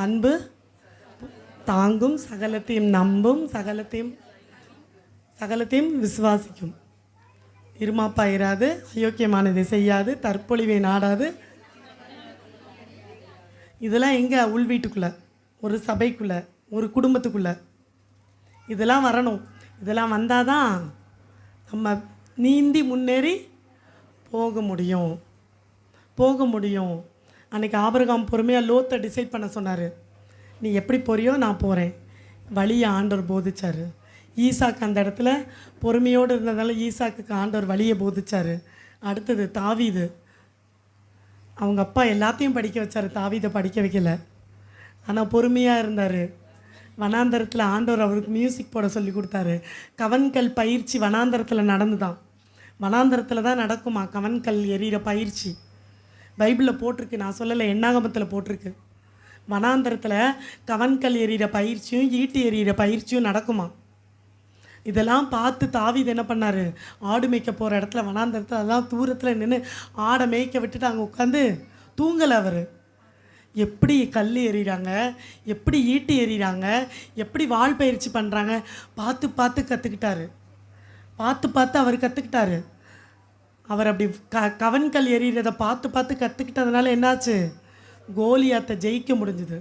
அன்பு தாங்கும், சகலத்தையும் நம்பும், சகலத்தையும் விசுவாசிக்கும், இருமாப்பாயிராது, அயோக்கியமானதை செய்யாது, தற்பொழிவை நாடாது. இதெல்லாம் எங்கே? உள் வீட்டுக்குள்ளே, ஒரு சபைக்குள்ளே, ஒரு குடும்பத்துக்குள்ளே இதெல்லாம் வரணும். இதெல்லாம் வந்தால் தான் நம்ம நீந்தி முன்னேறி போக முடியும். அன்றைக்கி ஆபிரகாம் பொறுமையாக லோத்தை டிசைட் பண்ண சொன்னார். நீ எப்படி போறியோ நான் போகிறேன். வழியை ஆண்டவர் போதிச்சார். ஈசாக்கு அந்த இடத்துல பொறுமையோடு இருந்ததால ஈசாக்குக்கு ஆண்டவர் வழியை போதிச்சார். அடுத்தது தாவீது. அவங்க அப்பா எல்லாத்தையும் படிக்க வச்சார், தாவீதை படிக்க வைக்கல. ஆனால் பொறுமையாக இருந்தார். வனாந்தரத்தில் ஆண்டவர் அவருக்கு மியூசிக் போட சொல்லி கொடுத்தாரு. கவன்கல் பயிற்சி வனாந்தரத்தில் நடந்துதான். வனாந்தரத்தில் தான் நடக்குமா கவன்கல் எறிகிற பயிற்சி. பைபிளில் போட்டிருக்கு, நான் சொல்லலை, எண்ணாகமத்தில் போட்டிருக்கு. வனாந்தரத்தில் கவன்கல் எறிகிற பயிற்சியும் ஈட்டி எறிகிற பயிற்சியும் நடக்குமா. இதெல்லாம் பார்த்து தாவீது என்ன பண்ணார்? ஆடு மேய்க்க போகிற இடத்துல வனாந்தரத்தில் அதெல்லாம் தூரத்தில் நின்று ஆடை மேய்க்க விட்டுட்டு அங்கே உட்காந்து தூங்கலை. அவர் எப்படி கல் எறிகிறாங்க, எப்படி ஈட்டி எறிகிறாங்க, எப்படி வாள் பயிற்சி பண்ணுறாங்க பார்த்து கற்றுக்கிட்டாரு. பார்த்து அவர் கற்றுக்கிட்டாரு. அவர் அப்படி கவன்கல் எறிகிறத பார்த்து கற்றுக்கிட்டதுனால என்னாச்சு? கோலியாத்தை ஜெயிக்க முடிஞ்சுது.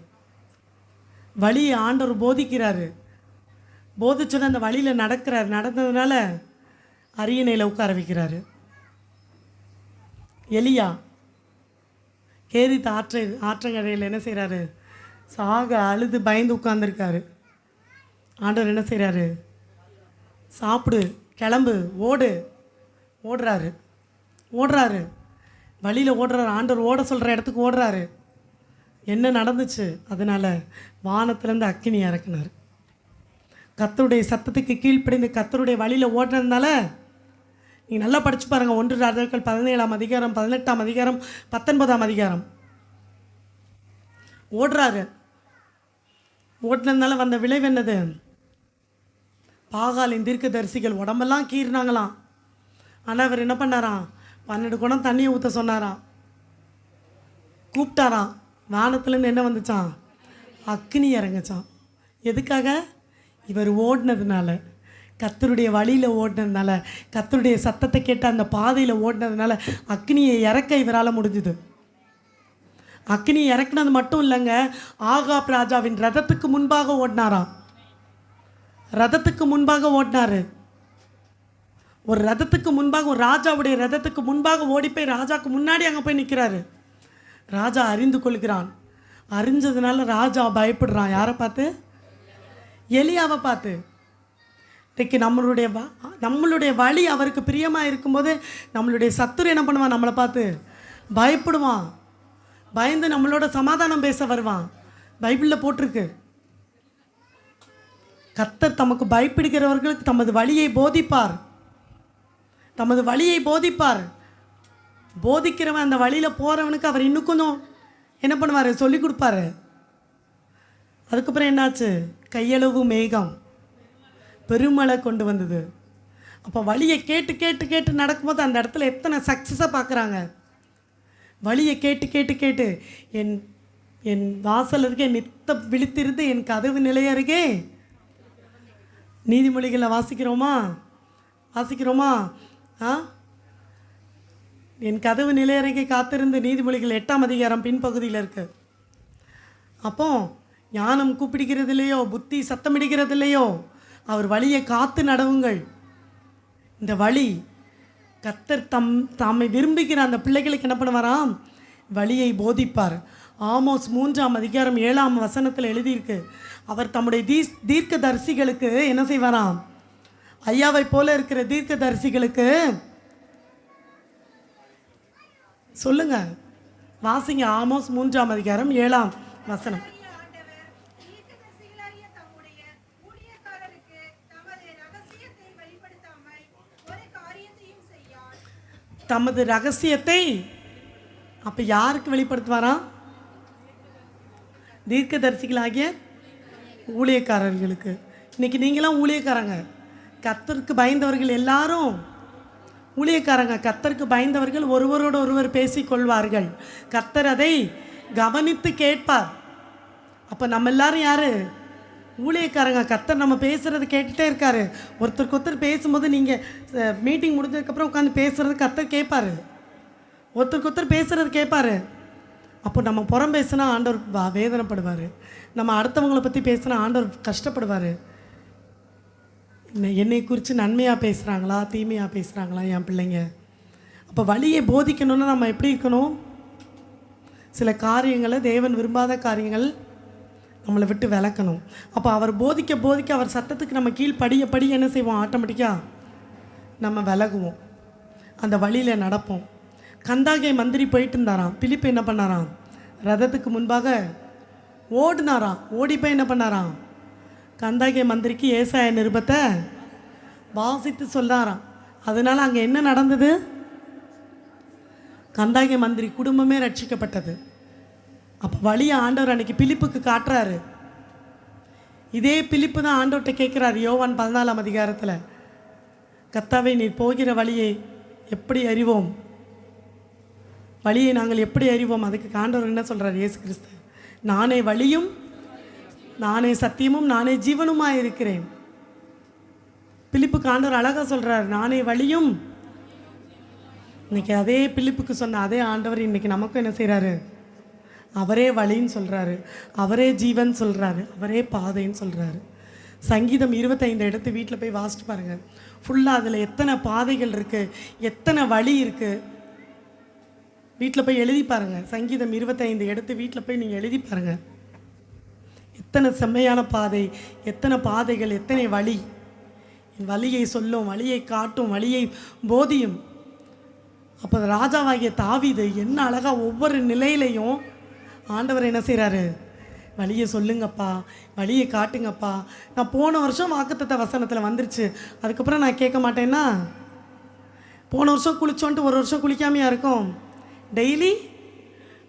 வழியை ஆண்டவர் போதிக்கிறாரு. போதிச்சோன்னு அந்த வழியில் நடந்ததுனால அரியணையில் உட்கார வைக்கிறாரு. எலியா கேரித் ஆற்றங்கரையில் என்ன செய்கிறாரு? சாக அழுது பயந்து உட்கார்ந்துருக்காரு. ஆண்டவர் என்ன செய்கிறாரு? சாப்பிடு, கிளம்பு, ஓடு. ஓடுறாரு, வழியில் ஓடுறாரு. ஆண்டவர் ஓட சொல்கிற இடத்துக்கு ஓடுறாரு. என்ன நடந்துச்சு? அதனால் வானத்திலேருந்து அக்கினி இறக்குனார். கர்த்தருடைய சத்தத்துக்கு கீழ்ப்படிந்து கர்த்தருடைய வழியில் ஓடுறதுனால நீங்கள் நல்லா படித்து பாருங்கள். 1 ராஜாக்கள் 17ஆம் அதிகாரம், 18ஆம் அதிகாரம், 19ஆம் அதிகாரம். ஓடுறாரு. ஓடுனதுனால வந்த விளைவு என்னது? பாகாலின் தீர்க்கதரிசிகள் உடம்பெல்லாம் கீறினாங்களாம். ஆனால் அவர் என்ன பண்ணாராம்? 12 குடம் தண்ணியை ஊற்ற சொன்னாராம். கூப்பிட்டாராம். வானத்துலேருந்து என்ன வந்துச்சான்? அக்னி இறங்குச்சான். எதுக்காக? இவர் ஓடினதுனால, கர்த்தருடைய வழியில் ஓடினதுனால, கர்த்தருடைய சத்தத்தை கேட்ட அந்த பாதையில் ஓடினதுனால அக்னியை இறக்க இவரால் முடிஞ்சுது. அக்னி இறக்குனது மட்டும் இல்லைங்க, ஆகாப் ராஜாவின் ரதத்துக்கு முன்பாக ஓடினாராம். ரதத்துக்கு முன்பாக ஓடினாரு. ஒரு ரதத்துக்கு முன்பாக, ஒரு ராஜாவுடைய ரதத்துக்கு முன்பாக ஓடி போய் ராஜாவுக்கு முன்னாடி அங்கே போய் நிற்கிறாரு. ராஜா அறிந்து கொள்கிறான். அறிஞ்சதுனால ராஜா பயப்படுறான். யாரை பார்த்து? எலியாவை பார்த்து. இன்றைக்கு நம்மளுடைய வழி அவருக்கு பிரியமாக இருக்கும்போது நம்மளுடைய சத்துரு என்ன பண்ணுவான்? நம்மளை பார்த்து பயப்படுவான். பயந்து நம்மளோட சமாதானம் பேச வருவான். பைபிளில் போட்டிருக்கு. கர்த்தர் தமக்கு பயப்படுகிறவர்களுக்கு தமது வழியை போதிப்பார். தமது வழியை போதிப்பார். போதிக்கிறவன், அந்த வழியில் போகிறவனுக்கு அவர் இன்னும் கொஞ்சம் என்ன பண்ணுவார்? சொல்லி கொடுப்பாரு. அதுக்கப்புறம் என்னாச்சு? கையளவு மேகம் பெருமழை கொண்டு வந்தது. அப்போ வழியை கேட்டு கேட்டு கேட்டு நடக்கும்போது அந்த இடத்துல எத்தனை சக்ஸஸாக பார்க்குறாங்க. வழியை கேட்டு கேட்டு கேட்டு என் வாசல் அருகே நித்த விழித்திருந்து என் கதவு நிலை அருகே. நீதிமொழிகளை வாசிக்கிறோமா? என் கதவு நிலை அருகே காத்திருந்து. நீதிமொழிகள் 8ஆம் அதிகாரம் பின்பகுதியில் இருக்கு. அப்போ ஞானம் கூப்பிடுகிறதில்லையோ, புத்தி சத்தமிடுகிறதில்லையோ, அவர் வழியை காத்து நடவுங்கள். இந்த வழி கர்த்தர் தாமை விரும்புகிற அந்த பிள்ளைகளுக்கு என்ன பண்ணுவாராம்? வழியை போதிப்பார். ஆமோஸ் 3ஆம் அதிகாரம் 7ஆம் வசனத்தில் எழுதியிருக்கு. அவர் தம்முடைய தீர்க்கதரிசிகளுக்கு என்ன செய்வாராம்? ஐயாவை போல இருக்கிற தீர்க்கதரிசிகளுக்கு சொல்லுங்க, வாசிங்க. ஆமோஸ் 3ஆம் அதிகாரம் 7ஆம் வசனம். தமது ரகசியத்தை அப்போ யாருக்கு வெளிப்படுத்துவாராம்? தீர்க்கதரிசிகளாகிய ஊழியக்காரர்களுக்கு. இன்னைக்கு நீங்களாம் ஊழியக்காரங்க. கர்த்தருக்கு பயந்தவர்கள் எல்லாரும் ஊழியக்காரங்க. கர்த்தருக்கு பயந்தவர்கள் ஒருவரோடு ஒருவர் பேசிக்கொள்வார்கள். கர்த்தர் அதை கவனித்து கேட்பார். அப்போ நம்ம எல்லாரும் யார்? ஊழியக்காரங்க. கர்த்தர் நம்ம பேசுகிறது கேட்டுகிட்டே இருக்காரு. ஒருத்தருக்கு ஒருத்தர் பேசும்போது நீங்கள் மீட்டிங் முடிஞ்சதுக்கப்புறம் உட்காந்து பேசுகிறது கர்த்தர் கேட்பார். ஒருத்தருக்கு ஒருத்தர் பேசுகிறது கேட்பார். அப்போ நம்ம புறம் பேசினா ஆண்டவர் வேதனைப்படுவார். நம்ம அடுத்தவங்களை பற்றி பேசினா ஆண்டவர் கஷ்டப்படுவார். என்னை குறித்து நன்மையாக பேசுகிறாங்களா தீமையாக பேசுகிறாங்களா என் பிள்ளைங்க? அப்போ வழியை போதிக்கணும்னா நம்ம எப்படி இருக்கணும்? சில காரியங்களை, தேவன் விரும்பாத காரியங்கள் நம்மளை விட்டு விளக்கணும். அப்போ அவர் போதிக்க போதிக்க, அவர் சத்தத்துக்கு நம்ம கீழ்ப்படிய என்ன செய்வோம்? ஆட்டோமேட்டிக்காக நம்ம விலகுவோம், அந்த வழியில் நடப்போம். கந்தாகை மந்திரி போயிட்டு இருந்தாராம். பிலிப்பு என்ன பண்ணாராம்? ரதத்துக்கு முன்பாக ஓடினாராம். ஓடி போய் என்ன பண்ணாராம்? கந்தாகை மந்திரிக்கு ஏசாயா நிருபத்தை வாசித்து சொன்னாராம். அதனால் அங்கே என்ன நடந்தது? கந்தாகை மந்திரி குடும்பமே ரட்சிக்கப்பட்டது. அப்போ வழியை ஆண்டவர் அன்னைக்கு பிலிப்புக்கு காட்டுறாரு. இதே பிலிப்பு தான் ஆண்டவர்கிட்ட கேட்குறாரு. யோவான் 14ஆம் அதிகாரத்தில், கர்த்தாவே நீர் போகிற வழியை எப்படி அறிவோம்? வழியை நாங்கள் எப்படி அறிவோம்? அதுக்கு ஆண்டவர் என்ன சொல்கிறார்? இயேசு கிறிஸ்து, நானே வழியும் நானே சத்தியமும் நானே ஜீவனுமாக இருக்கிறேன். பிலிப்புக்கு ஆண்டவர் அழகாக சொல்கிறார், நானே வழியும். இன்றைக்கி அதே பிலிப்புக்கு சொன்ன அதே ஆண்டவர் இன்றைக்கி நமக்கும் என்ன செய்கிறாரு? அவரே வழின்னு சொல்கிறாரு, அவரே ஜீவன் சொல்கிறாரு, அவரே பாதைன்னு சொல்கிறாரு. சங்கீதம் 25 எடுத்து வீட்டில் போய் வாசிட்டு பாருங்கள். ஃபுல்லாக அதில் எத்தனை பாதைகள் இருக்குது, எத்தனை வழி இருக்குது. வீட்டில் போய் எழுதி பாருங்கள். சங்கீதம் 25 எடுத்து வீட்டில் போய் நீங்கள் எழுதி பாருங்கள். எத்தனை செம்மையான பாதை, எத்தனை பாதைகள், எத்தனை வழி. வழியை சொல்லும், வழியை காட்டும், வழியை போதியும். அப்போ ராஜாவாகிய தாவீது என்ன அழகாக ஒவ்வொரு நிலையிலையும் ஆண்டவர் என்ன செய்கிறாரு, வழியை சொல்லுங்கப்பா, வழியை காட்டுங்கப்பா. நான் போன வருஷம் வாக்குத்தத்த வசனத்தில் வந்துருச்சு, அதுக்கப்புறம் நான் கேட்க மாட்டேன்னா, போன வருஷம் குளிச்சோன்ட்டு ஒரு வருஷம் குளிக்காமையா இருக்கும்? டெய்லி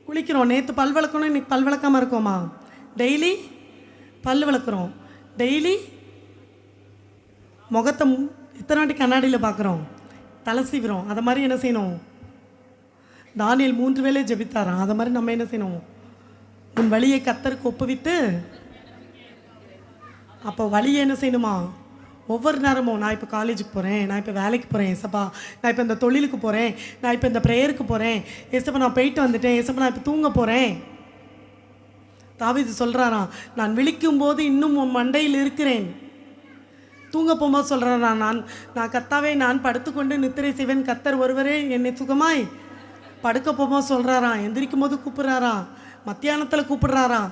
குளிக்கிறோம். நேற்று பல் விளக்கணும், இன்றைக்கி பல் விளக்காமல் இருக்கோமா? டெய்லி பல் விளக்குறோம். டெய்லி முகத்தை எத்தனை வாட்டி கண்ணாடியில் பார்க்குறோம், தலை சீவிரோம். அதை மாதிரி என்ன செய்யணும்? தானியேல் 3 வேளை ஜெபித்தாராம். அதை மாதிரி நம்ம என்ன செய்யணும்? உன் வழியை கர்த்தருக்கு ஒப்புவித்து. அப்போ வழியை என்ன செய்யணுமா? ஒவ்வொரு நேரமும் நான் இப்போ காலேஜுக்கு போகிறேன், நான் இப்போ வேலைக்கு போகிறேன் ஏசப்பா, நான் இப்போ இந்த தொழிலுக்கு போகிறேன், நான் இப்போ இந்த ப்ரேயருக்கு போகிறேன் ஏசப்பா, நான் போயிட்டு வந்துட்டேன் ஏசப்பா, நான் இப்போ தூங்க போகிறேன். தாவீது சொல்கிறாராம், நான் விழிக்கும்போது இன்னும் உன் மண்டையில் இருக்கிறேன். தூங்க போகும்போது சொல்கிறாரா, நான் கர்த்தாவே நான் படுத்துக்கொண்டு நித்திரை செய்வேன், கர்த்தர் ஒருவரே என்னை சுகமாய். படுக்க போகும்போது சொல்கிறாராம், எந்திரிக்கும் போது கூப்பிட்றாராம், மத்தியானத்தில் கூப்பிடுறாராம்.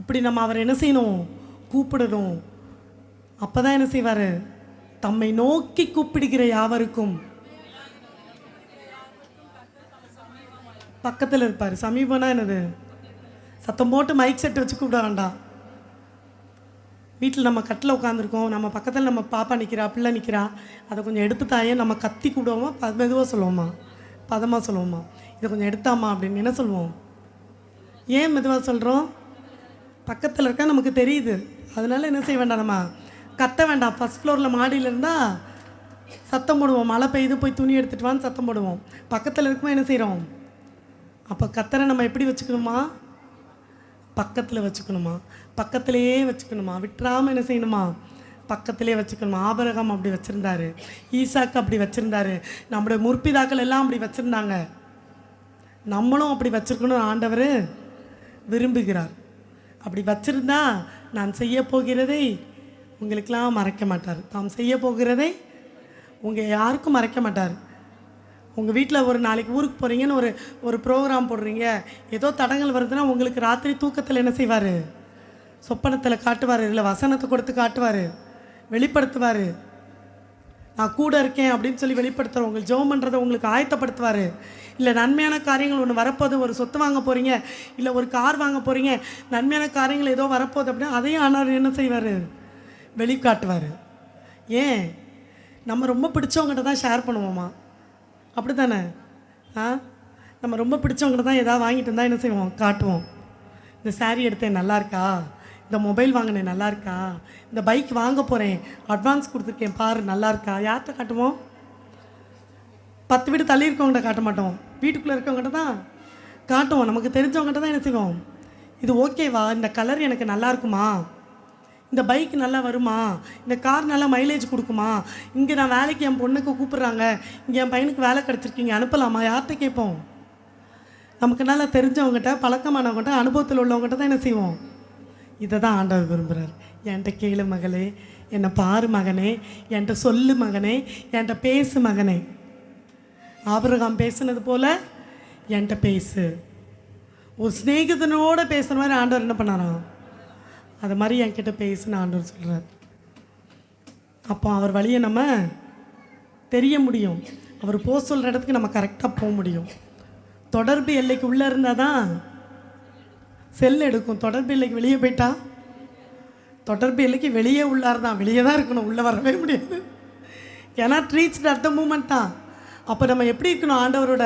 இப்படி நம்ம அவர் என்ன செய்யணும்? கூப்பிடணும். அப்போ தான் என்ன செய்வார்? தம்மை நோக்கி கூப்பிடுகிற யாவருக்கும் பக்கத்தில் இருப்பார். சமீபம்னா என்னது? சத்தம் போட்டு மைக் செட் வச்சு கூப்பிட வேண்டாம். வீட்டில் நம்ம கட்டில் உட்காந்துருக்கோம், நம்ம பக்கத்தில் நம்ம பாப்பா நிற்கிறா, பிள்ளை நிற்கிறா, அதை கொஞ்சம் எடுத்து தாயே நம்ம கத்தி கூடுவோமா, மெதுவாக சொல்லுவோமா, பதமாக சொல்லுவோமா, இதை கொஞ்சம் எடுத்தாமா அப்படின்னு என்ன சொல்லுவோம்? ஏன் மெதுவாக சொல்கிறோம்? பக்கத்தில் இருக்கா நமக்கு தெரியுது, அதனால என்ன செய்ய வேண்டாம், நம்ம கத்த வேண்டாம். ஃபஸ்ட் ஃப்ளோரில் மாடியில் இருந்தால் சத்தம் போடுவோம், மழை பெய்யுது போய் துணி எடுத்துகிட்டு வான்னு சத்தம் போடுவோம். பக்கத்தில் இருக்குமா என்ன செய்கிறோம்? அப்போ கத்தரை நம்ம எப்படி வச்சுக்கணுமா? பக்கத்தில் வச்சுக்கணுமா? பக்கத்திலேயே வச்சுக்கணுமா? விட்டுறாமல் என்ன செய்யணுமா? பக்கத்திலே வச்சுக்கணுமா? ஆபிரகாம் அப்படி வச்சுருந்தாரு, ஈசாக்கு அப்படி வச்சுருந்தாரு, நம்முடைய முற்பிதாக்கள் எல்லாம் அப்படி வச்சுருந்தாங்க. நம்மளும் அப்படி வச்சுருக்கணும் ஆண்டவர் விரும்புகிறார். அப்படி வச்சுருந்தா நான் செய்ய போகிறதை உங்களுக்கெல்லாம் மறைக்க மாட்டார். தாம் செய்ய போகிறதை உங்கள் யாருக்கும் மறைக்க மாட்டார். உங்கள் வீட்டில் ஒரு நாளைக்கு ஊருக்கு போகிறீங்கன்னு ஒரு ப்ரோக்ராம் போடுறீங்க, ஏதோ தடங்கள் வருதுன்னா உங்களுக்கு ராத்திரி தூக்கத்தில் என்ன செய்வார்? சொப்பனத்தில் காட்டுவார், இல்லை வசனத்தை கொடுத்து காட்டுவார், வெளிப்படுத்துவார். நான் கூட இருக்கேன் அப்படின்னு சொல்லி வெளிப்படுத்துகிறோம். உங்களுக்கு ஜெபம் பண்ணுறதை உங்களுக்கு ஆயத்தப்படுத்துவார். இல்லை நன்மையான காரியங்கள் ஒன்று வரப்போது, ஒரு சொத்து வாங்க போகிறீங்க, இல்லை ஒரு கார் வாங்க போகிறீங்க, நன்மையான காரியங்கள் ஏதோ வரப்போகுது அப்படின்னா அதையும் ஆனால் என்ன செய்வார்? வெளிக்காட்டுவார். ஏன்? நம்ம ரொம்ப பிடிச்சவங்ககிட்ட தான் ஷேர் பண்ணுவோமா? அப்படி தானே? நம்ம ரொம்ப பிடிச்சவங்ககிட்ட தான் எதாவது வாங்கிட்டு இருந்தால் என்ன செய்வோம்? காட்டுவோம். இந்த சாரீ எடுத்தேன் நல்லா இருக்கா, இந்த மொபைல் வாங்கினேன் நல்லா இருக்கா, இந்த பைக் வாங்க போகிறேன் அட்வான்ஸ் கொடுத்துருக்கேன் பாரு நல்லா இருக்கா. யார்கிட்ட காட்டுவோம்? 10 வீடு தள்ளி இருக்கவங்ககிட்ட காட்ட மாட்டோம், வீட்டுக்குள்ளே இருக்கவங்ககிட்ட தான் காட்டுவோம். நமக்கு தெரிஞ்சவங்ககிட்ட தான் என்ன செய்வோம்? இது ஓகேவா, இந்த கலர் எனக்கு நல்லா இருக்குமா, இந்த பைக் நல்லா வருமா, இந்த கார் நல்லா மைலேஜ் கொடுக்குமா, இங்கே நான் வேலைக்கு என் பொண்ணுக்கு கூப்பிட்றாங்க, இங்கே என் பையனுக்கு வேலை கிடச்சிருக்கீங்க அனுப்பலாமா, யார்கிட்ட கேட்போம்? நமக்கு நல்லா தெரிஞ்சவங்ககிட்ட, பழக்கமானவங்ககிட்ட, அனுபவத்தில் உள்ளவங்ககிட்ட தான் என்ன செய்வோம்? இதை தான் ஆண்டவர் விரும்புகிறார். என்கிட்ட கேளு மகளே, என்னை பாரு மகனே, என்கிட்ட சொல்லு மகனே, என்கிட்ட பேசு மகனே. ஆபிரகாம் பேசுனது போல் என்கிட்ட பேசு. ஒரு ஸ்நேகிதனோடு பேசுகிற மாதிரி ஆண்டவர் என்ன பண்ணாராம்? அது மாதிரி என்கிட்ட பேசுன்னு ஆண்டவர் சொல்கிறார். அப்போ அவர் வழியை நம்ம தெரிய முடியும். அவர் போக சொல்கிற இடத்துக்கு நம்ம கரெக்டாக போக முடியும். தொடர்பு எல்லைக்கு உள்ளே இருந்தால் தான் செல் எடுக்கும். தொடர்பு எல்லைக்கு வெளியே போயிட்டா, தொடர்பு எல்லைக்கு வெளியே உள்ளார் தான், வெளியே தான் இருக்கணும், உள்ளே வரவே முடியாது. ஏன்னா ரீச் அட் த மூமெண்ட் தான். அப்போ நம்ம எப்படி இருக்கணும்? ஆண்டவரோட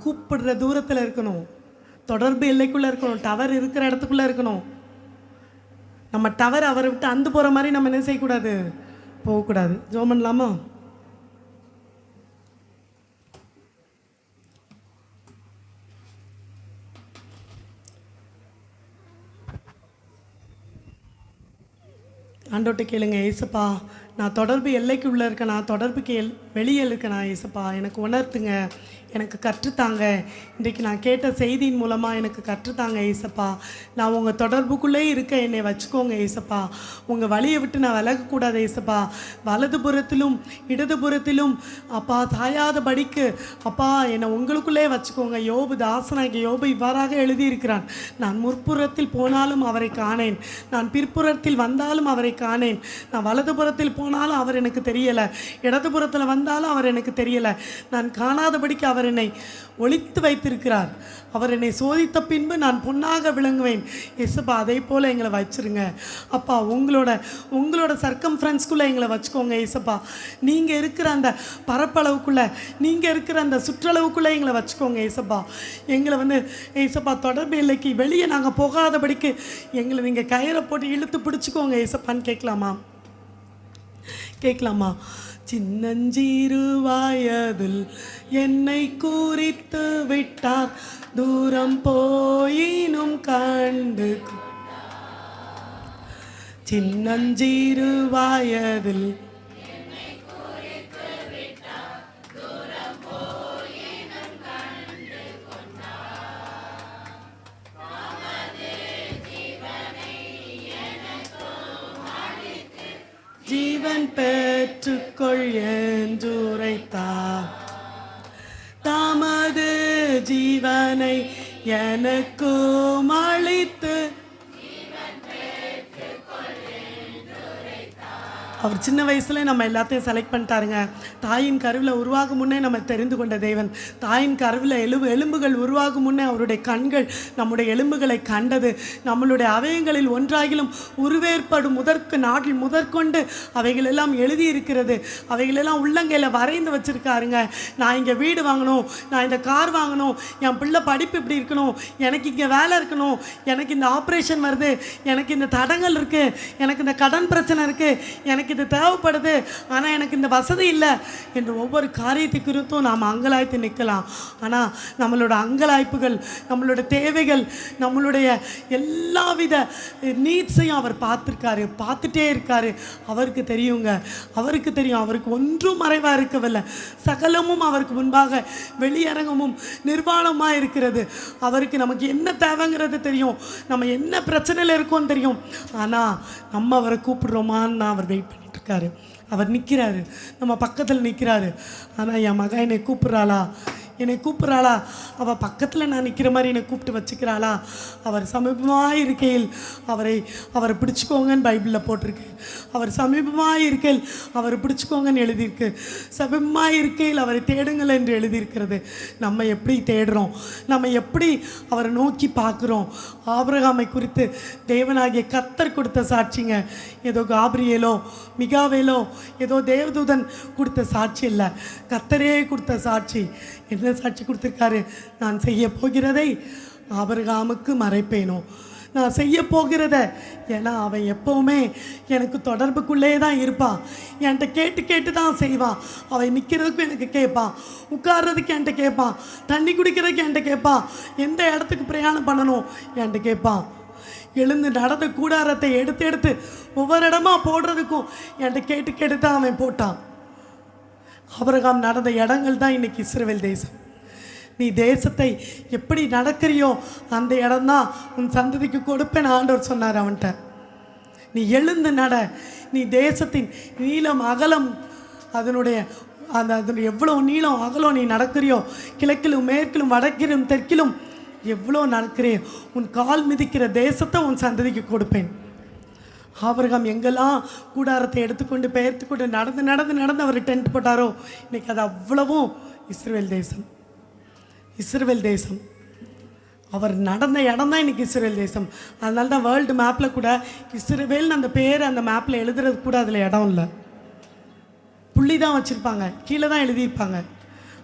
கூப்பிடுற தூரத்தில் இருக்கணும், தொடர்பு எல்லைக்குள்ளே இருக்கணும், டவர் இருக்கிற இடத்துக்குள்ளே இருக்கணும். நம்ம டவர் அவரை விட்டு அந்து போகிற மாதிரி நம்ம என்ன செய்யக்கூடாது? போகக்கூடாது. ஜெபம் பண்ணலாமா? ஆண்டவர்கிட்ட கேளுங்க, ஏசப்பா நான் தொடர்பு எல்லைக்கு உள்ளே இருக்கேன், நான் தொடர்புக்கு வெளியே இருக்கேன். ஏசப்பா எனக்கு உணர்த்துங்க, எனக்கு கற்றுத்தாங்க. இன்றைக்கு நான் கேட்ட செய்தியின் மூலமாக எனக்கு கற்றுத்தாங்க ஏசப்பா. நான் உங்கள் தொடர்புக்குள்ளே இருக்க என்னை வச்சுக்கோங்க ஏசப்பா. உங்கள் வழியை விட்டு நான் விலகக்கூடாது ஏசப்பா. வலதுபுறத்திலும் இடதுபுறத்திலும் அப்பா சாயாதபடிக்கு அப்பா என்னை உங்களுக்குள்ளே வச்சுக்கோங்க. யோபு தாசனாகிய யோபு இவ்வாறாக எழுதியிருக்கிறான், நான் முற்புறத்தில் போனாலும் அவரை காணேன், நான் பிற்புறத்தில் வந்தாலும் அவரை காணேன், நான் வலதுபுறத்தில் போனாலும் அவர் எனக்கு தெரியலை, இடதுபுறத்தில் வந்தாலும் அவர் எனக்கு தெரியலை, நான் காணாதபடிக்கு அவர் என்னை ஒளித்து வைத்திருக்கிறார். அவர் என்னை சோதித்த பின்பு நான் பொன்னாக விளங்குவேன் ஏசப்பா. அதே போல் எங்களை வச்சுருங்க அப்பா. உங்களோட சர்க்கம்ஃபரன்ஸ்குள்ளே எங்களை வச்சுக்கோங்க ஏசப்பா. நீங்கள் இருக்கிற அந்த பரப்பளவுக்குள்ளே, நீங்கள் இருக்கிற அந்த சுற்றளவுக்குள்ளே எங்களை வச்சுக்கோங்க ஏசப்பா. எங்களை ஏசப்பா தொடர்பு எல்லைக்கு வெளியே நாங்கள் போகாதபடிக்கு எங்களை நீங்கள் கயிறை போட்டு இழுத்து பிடிச்சிக்கோங்க ஏசப்பான்னு கேட்கலாமா? சின்னஞ்சிறு வயதில் என்னை குறித்து விட்டார், தூரம் போயினும் கண்டு. சின்னஞ்சிறு வயதில் ஜீவன் பெற்றுக்கொள் என்றுரைத்தார், தமது ஜீவனை எனக்கும் அளித்து. அவர் சின்ன வயசுல நம்ம எல்லாத்தையும் செலக்ட் பண்ணிட்டாருங்க. தாயின் கருவில் உருவாகும் முன்னே நம்ம தெரிந்து கொண்ட தேவன். தாயின் கருவில் எலும்புகள் உருவாகும் முன்னே அவருடைய கண்கள் நம்முடைய எலும்புகளை கண்டது. நம்மளுடைய அவயங்களில் ஒன்றாகிலும் உருவேற்படும் நாட்டில் முதற்கொண்டு அவைகளெல்லாம் எழுதியிருக்கிறது. அவைகளெல்லாம் உள்ளங்கையில் வரைந்து வச்சுருக்காருங்க. நான் இங்கே வீடு வாங்கணும், நான் இந்த கார் வாங்கணும், என் பிள்ளை படிப்பு இப்படி இருக்கணும், எனக்கு இங்கே வேலை இருக்கணும், எனக்கு இந்த ஆப்ரேஷன் வருது, எனக்கு இந்த தடங்கள் இருக்குது, எனக்கு இந்த கடன் பிரச்சனை இருக்குது, எனக்கு இது தேவைப்படுது, ஆனால் எனக்கு இந்த வசதி இல்லை என்று ஒவ்வொரு காரியத்தை குறித்தும் நாம் அங்கலாய்த்து நிற்கலாம். ஆனால் நம்மளோட அங்கலாய்ப்புகள், நம்மளோட தேவைகள், நம்மளுடைய எல்லாவித நீட்ஸையும் அவர் பார்த்துட்டே இருக்காரு. அவருக்கு தெரியுங்க, அவருக்கு தெரியும். அவருக்கு ஒன்றும் மறைவாக இருக்கவில்லை, சகலமும் அவருக்கு முன்பாக வெளியரங்கமும் நிர்வாணமாக இருக்கிறது. அவருக்கு நமக்கு என்ன தேவைங்கிறது தெரியும், நம்ம என்ன பிரச்சனையில் இருக்கோன்னு தெரியும். ஆனால் நம்ம அவரை கூப்பிடுறோமான்னு அவர் வெயிட் பண்ணிட்டு இருக்காரு. அவர் நிற்கிறாரு, நம்ம பக்கத்தில் நிற்கிறாரு. ஆனால் என் மகன் என்னை கூப்பிட்றாளா, அவள் பக்கத்தில் நான் நிற்கிற மாதிரி என்னை கூப்பிட்டு வச்சுக்கிறாளா? அவர் சமீபமாக இருக்கையில் அவரை பிடிச்சிக்கோங்கன்னு பைபிளில் போட்டிருக்கு. அவர் சமீபமாக இருக்கையில் அவரை பிடிச்சிக்கோங்கன்னு எழுதியிருக்கு. சமீபமாக இருக்கையில் அவரை தேடுங்கள் என்று எழுதியிருக்கிறது. நம்ம எப்படி தேடுறோம், நம்ம எப்படி அவரை நோக்கி பார்க்குறோம்? ஆபிரகாமை குறித்து தேவனாகிய கர்த்தர் கொடுத்த சாட்சிங்க. ஏதோ காபிரியேலோ மிகாவேலோ ஏதோ தேவதூதன் கொடுத்த சாட்சி இல்லை, கர்த்தரே கொடுத்த சாட்சி. என்ன சாட்சி கொடுத்துருக்காரு? நான் செய்ய போகிறதை ஆபிரகாமுக்கு மறைப்பேனோ, நான் செய்ய போகிறத. ஏன்னா அவன் எப்போவுமே எனக்கு தொடர்புக்குள்ளே தான் இருப்பான். என்கிட்ட கேட்டு தான் செய்வான். அவன் நிற்கிறதுக்கும் எனக்கு கேட்பான், உட்கார்றதுக்கு என்கிட்ட கேட்பான், தண்ணி குடிக்கிறதுக்கு என்கிட்ட கேட்பான், எந்த இடத்துக்கு பிரயாணம் பண்ணணும் என்கிட்ட கேட்பான். எழுந்து நடந்த கூடாரத்தை எடுத்து ஒவ்வொரு இடமா போடுறதுக்கும் என்கிட்ட கேட்டு தான் அவன் போட்டான். ஆபிரகாம் நடந்த இடங்கள் தான் இன்னைக்கு இஸ்ரவேல் தேசம். நீ தேசத்தை எப்படி நடக்கிறியோ அந்த இடம்தான் உன் சந்ததிக்கு கொடுப்பேன் ஆண்டவர் சொன்னார் அவன்கிட்ட. நீ எழுந்து நட. நீ தேசத்தின் நீளம் அகலம், அதனுடைய எவ்வளோ நீளம் அகலம் நீ நடக்கிறியோ, கிழக்கிலும் மேற்கிலும் வடக்கிலும் தெற்கிலும் எவ்வளோ நடக்கிறே, உன் கால் மிதிக்கிற தேசத்தை உன் சந்ததிக்கு கொடுப்பேன். ஆபிரகாம் எங்கெல்லாம் கூடாரத்தை எடுத்துக்கொண்டு பெயர்த்துக்கொண்டு நடந்து அவர் டென்ட் போட்டாரோ, இன்றைக்கி அது அவ்வளவும் இஸ்ரவேல் தேசம். அவர் நடந்த இடம் தான் இன்றைக்கி இஸ்ரவேல் தேசம். அதனால தான் வேர்ல்டு மேப்பில் கூட இஸ்ரவேல்னு அந்த பேர் அந்த மேப்பில் எழுதுறது கூட அதில் இடம் இல்லை, புள்ளி தான் வச்சுருப்பாங்க, கீழே தான் எழுதியிருப்பாங்க.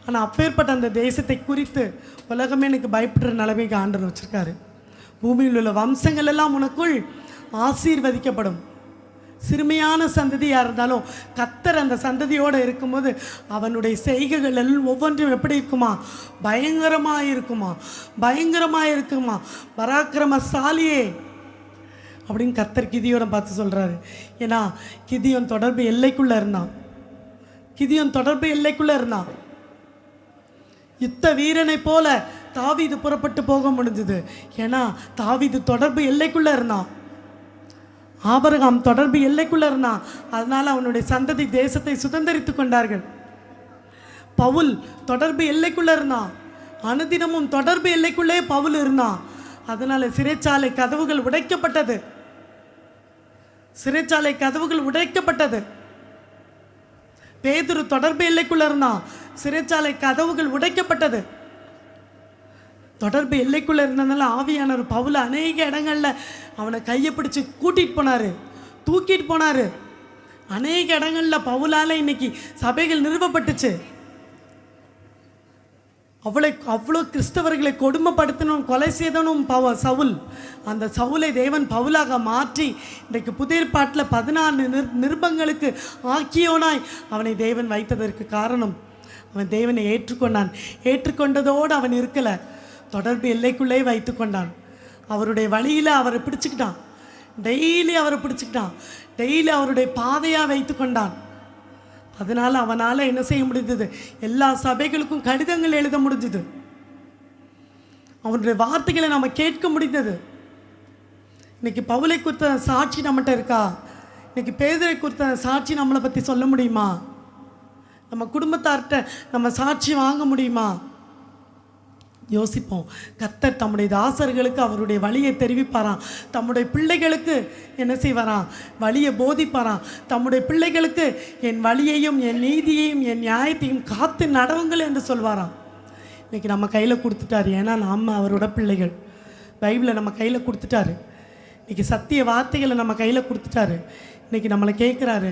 ஆனால் அப்பேற்பட்ட அந்த தேசத்தை குறித்து உலகமே எனக்கு பயப்படுற நிலைமைக்கு ஆண்டவர் வச்சுருக்காரு. பூமியில் உள்ள வம்சங்கள் எல்லாம் உனக்குள் ஆசீர்வதிக்கப்படும். சிறுமையான சந்ததியாக இருந்தாலும் கர்த்தர் அந்த சந்ததியோடு இருக்கும்போது அவனுடைய செய்கைகள் எல்லாம் ஒவ்வொன்றும் எப்படி இருக்குமா? பயங்கரமாக இருக்குமா? பராக்கிரமசாலியே அப்படின்னு கர்த்தர் கிதியோனை பார்த்து சொல்கிறாரு. ஏன்னா கிதியோன் தொடர்பு எல்லைக்குள்ளே இருந்தான். கிதியோன் தொடர்பு எல்லைக்குள்ளே இருந்தான். யுத்த வீரனை போல தாவீது புறப்பட்டு போக முடிஞ்சது. ஏன்னா தாவீது தொடர்பு எல்லைக்குள்ளே இருந்தான். ஆபிரகாம் தொடர்பு எல்லைக்குள்ளே இருந்தான். அதனால் அவனுடைய சந்ததி தேசத்தை சுதந்திரித்து கொண்டார்கள். பவுல் தொடர்பு எல்லைக்குள்ளே இருந்தான். அனுதினமும் தொடர்பு எல்லைக்குள்ளே பவுல் இருந்தான். அதனால் சிறைச்சாலை கதவுகள் உடைக்கப்பட்டது. சிறைச்சாலை கதவுகள் உடைக்கப்பட்டது. பேதுரு தொடர்பு எல்லைக்குள்ளே இருந்தான். சிறைச்சாலை கதவுகள் உடைக்கப்பட்டது. தொடர்பு எல்லைக்குள்ளே இருந்ததுனால ஆவியானவர் பவுல் அநேக இடங்களில் அவனை கையை பிடிச்சி கூட்டிகிட்டு போனார், தூக்கிட்டு போனார். அநேக இடங்களில் பவுலால் இன்னைக்கு சபைகள் நிறுவப்பட்டுச்சு. அவ்வளோ கிறிஸ்தவர்களை கொடுமைப்படுத்தணும், கொலை செய்தனும் சவுல். அந்த சவுலை தேவன் பவுலாக மாற்றி இன்றைக்கு புதிய ஏற்பாட்டில் 14 நிருபங்களுக்கு ஆக்கியோனாய் அவனை தேவன் வைத்ததற்கு காரணம், அவன் தேவனை ஏற்றுக்கொண்டான். ஏற்றுக்கொண்டதோடு அவன் இருக்கலை, தொடர்பு எல்லைக்குள்ளே வைத்து கொண்டான். அவருடைய வழியில் அவரை பிடிச்சிக்கிட்டான். டெய்லி அவரை பிடிச்சிக்கிட்டான். டெய்லி அவருடைய பாதையாக வைத்து கொண்டான். அதனால் அவனால் என்ன செய்ய முடிஞ்சது? எல்லா சபைகளுக்கும் கடிதங்கள் எழுத முடிஞ்சது. அவனுடைய வார்த்தைகளை நம்ம கேட்க முடிந்தது. இன்னைக்கு பவுலை குறித்த சாட்சி நம்மகிட்ட இருக்கா? இன்னைக்கு பேதுரை குறித்த சாட்சி நம்மளை பற்றி சொல்ல முடியுமா? நம்ம குடும்பத்தார்கிட்ட நம்ம சாட்சி வாங்க முடியுமா? யோசிப்போம். கர்த்தர் தம்முடைய தாசர்களுக்கு அவருடைய வழியை தெரிவிப்பாராம். தம்முடைய பிள்ளைகளுக்கு என்ன செய்வாராம்? வழியை போதிப்பாராம். தம்முடைய பிள்ளைகளுக்கு என் வழியையும் என் நீதியையும் என் நியாயத்தையும் காத்து நடவுங்கள் என்று சொல்வாராம். இன்றைக்கி நம்ம கையில் கொடுத்துட்டாரு. ஏன்னா நாம் அவரோட பிள்ளைகள். பைபிளை நம்ம கையில் கொடுத்துட்டாரு. இன்றைக்கி சத்திய வார்த்தைகளை நம்ம கையில் கொடுத்துட்டாரு. இன்றைக்கி நம்மளை கேட்குறாரு,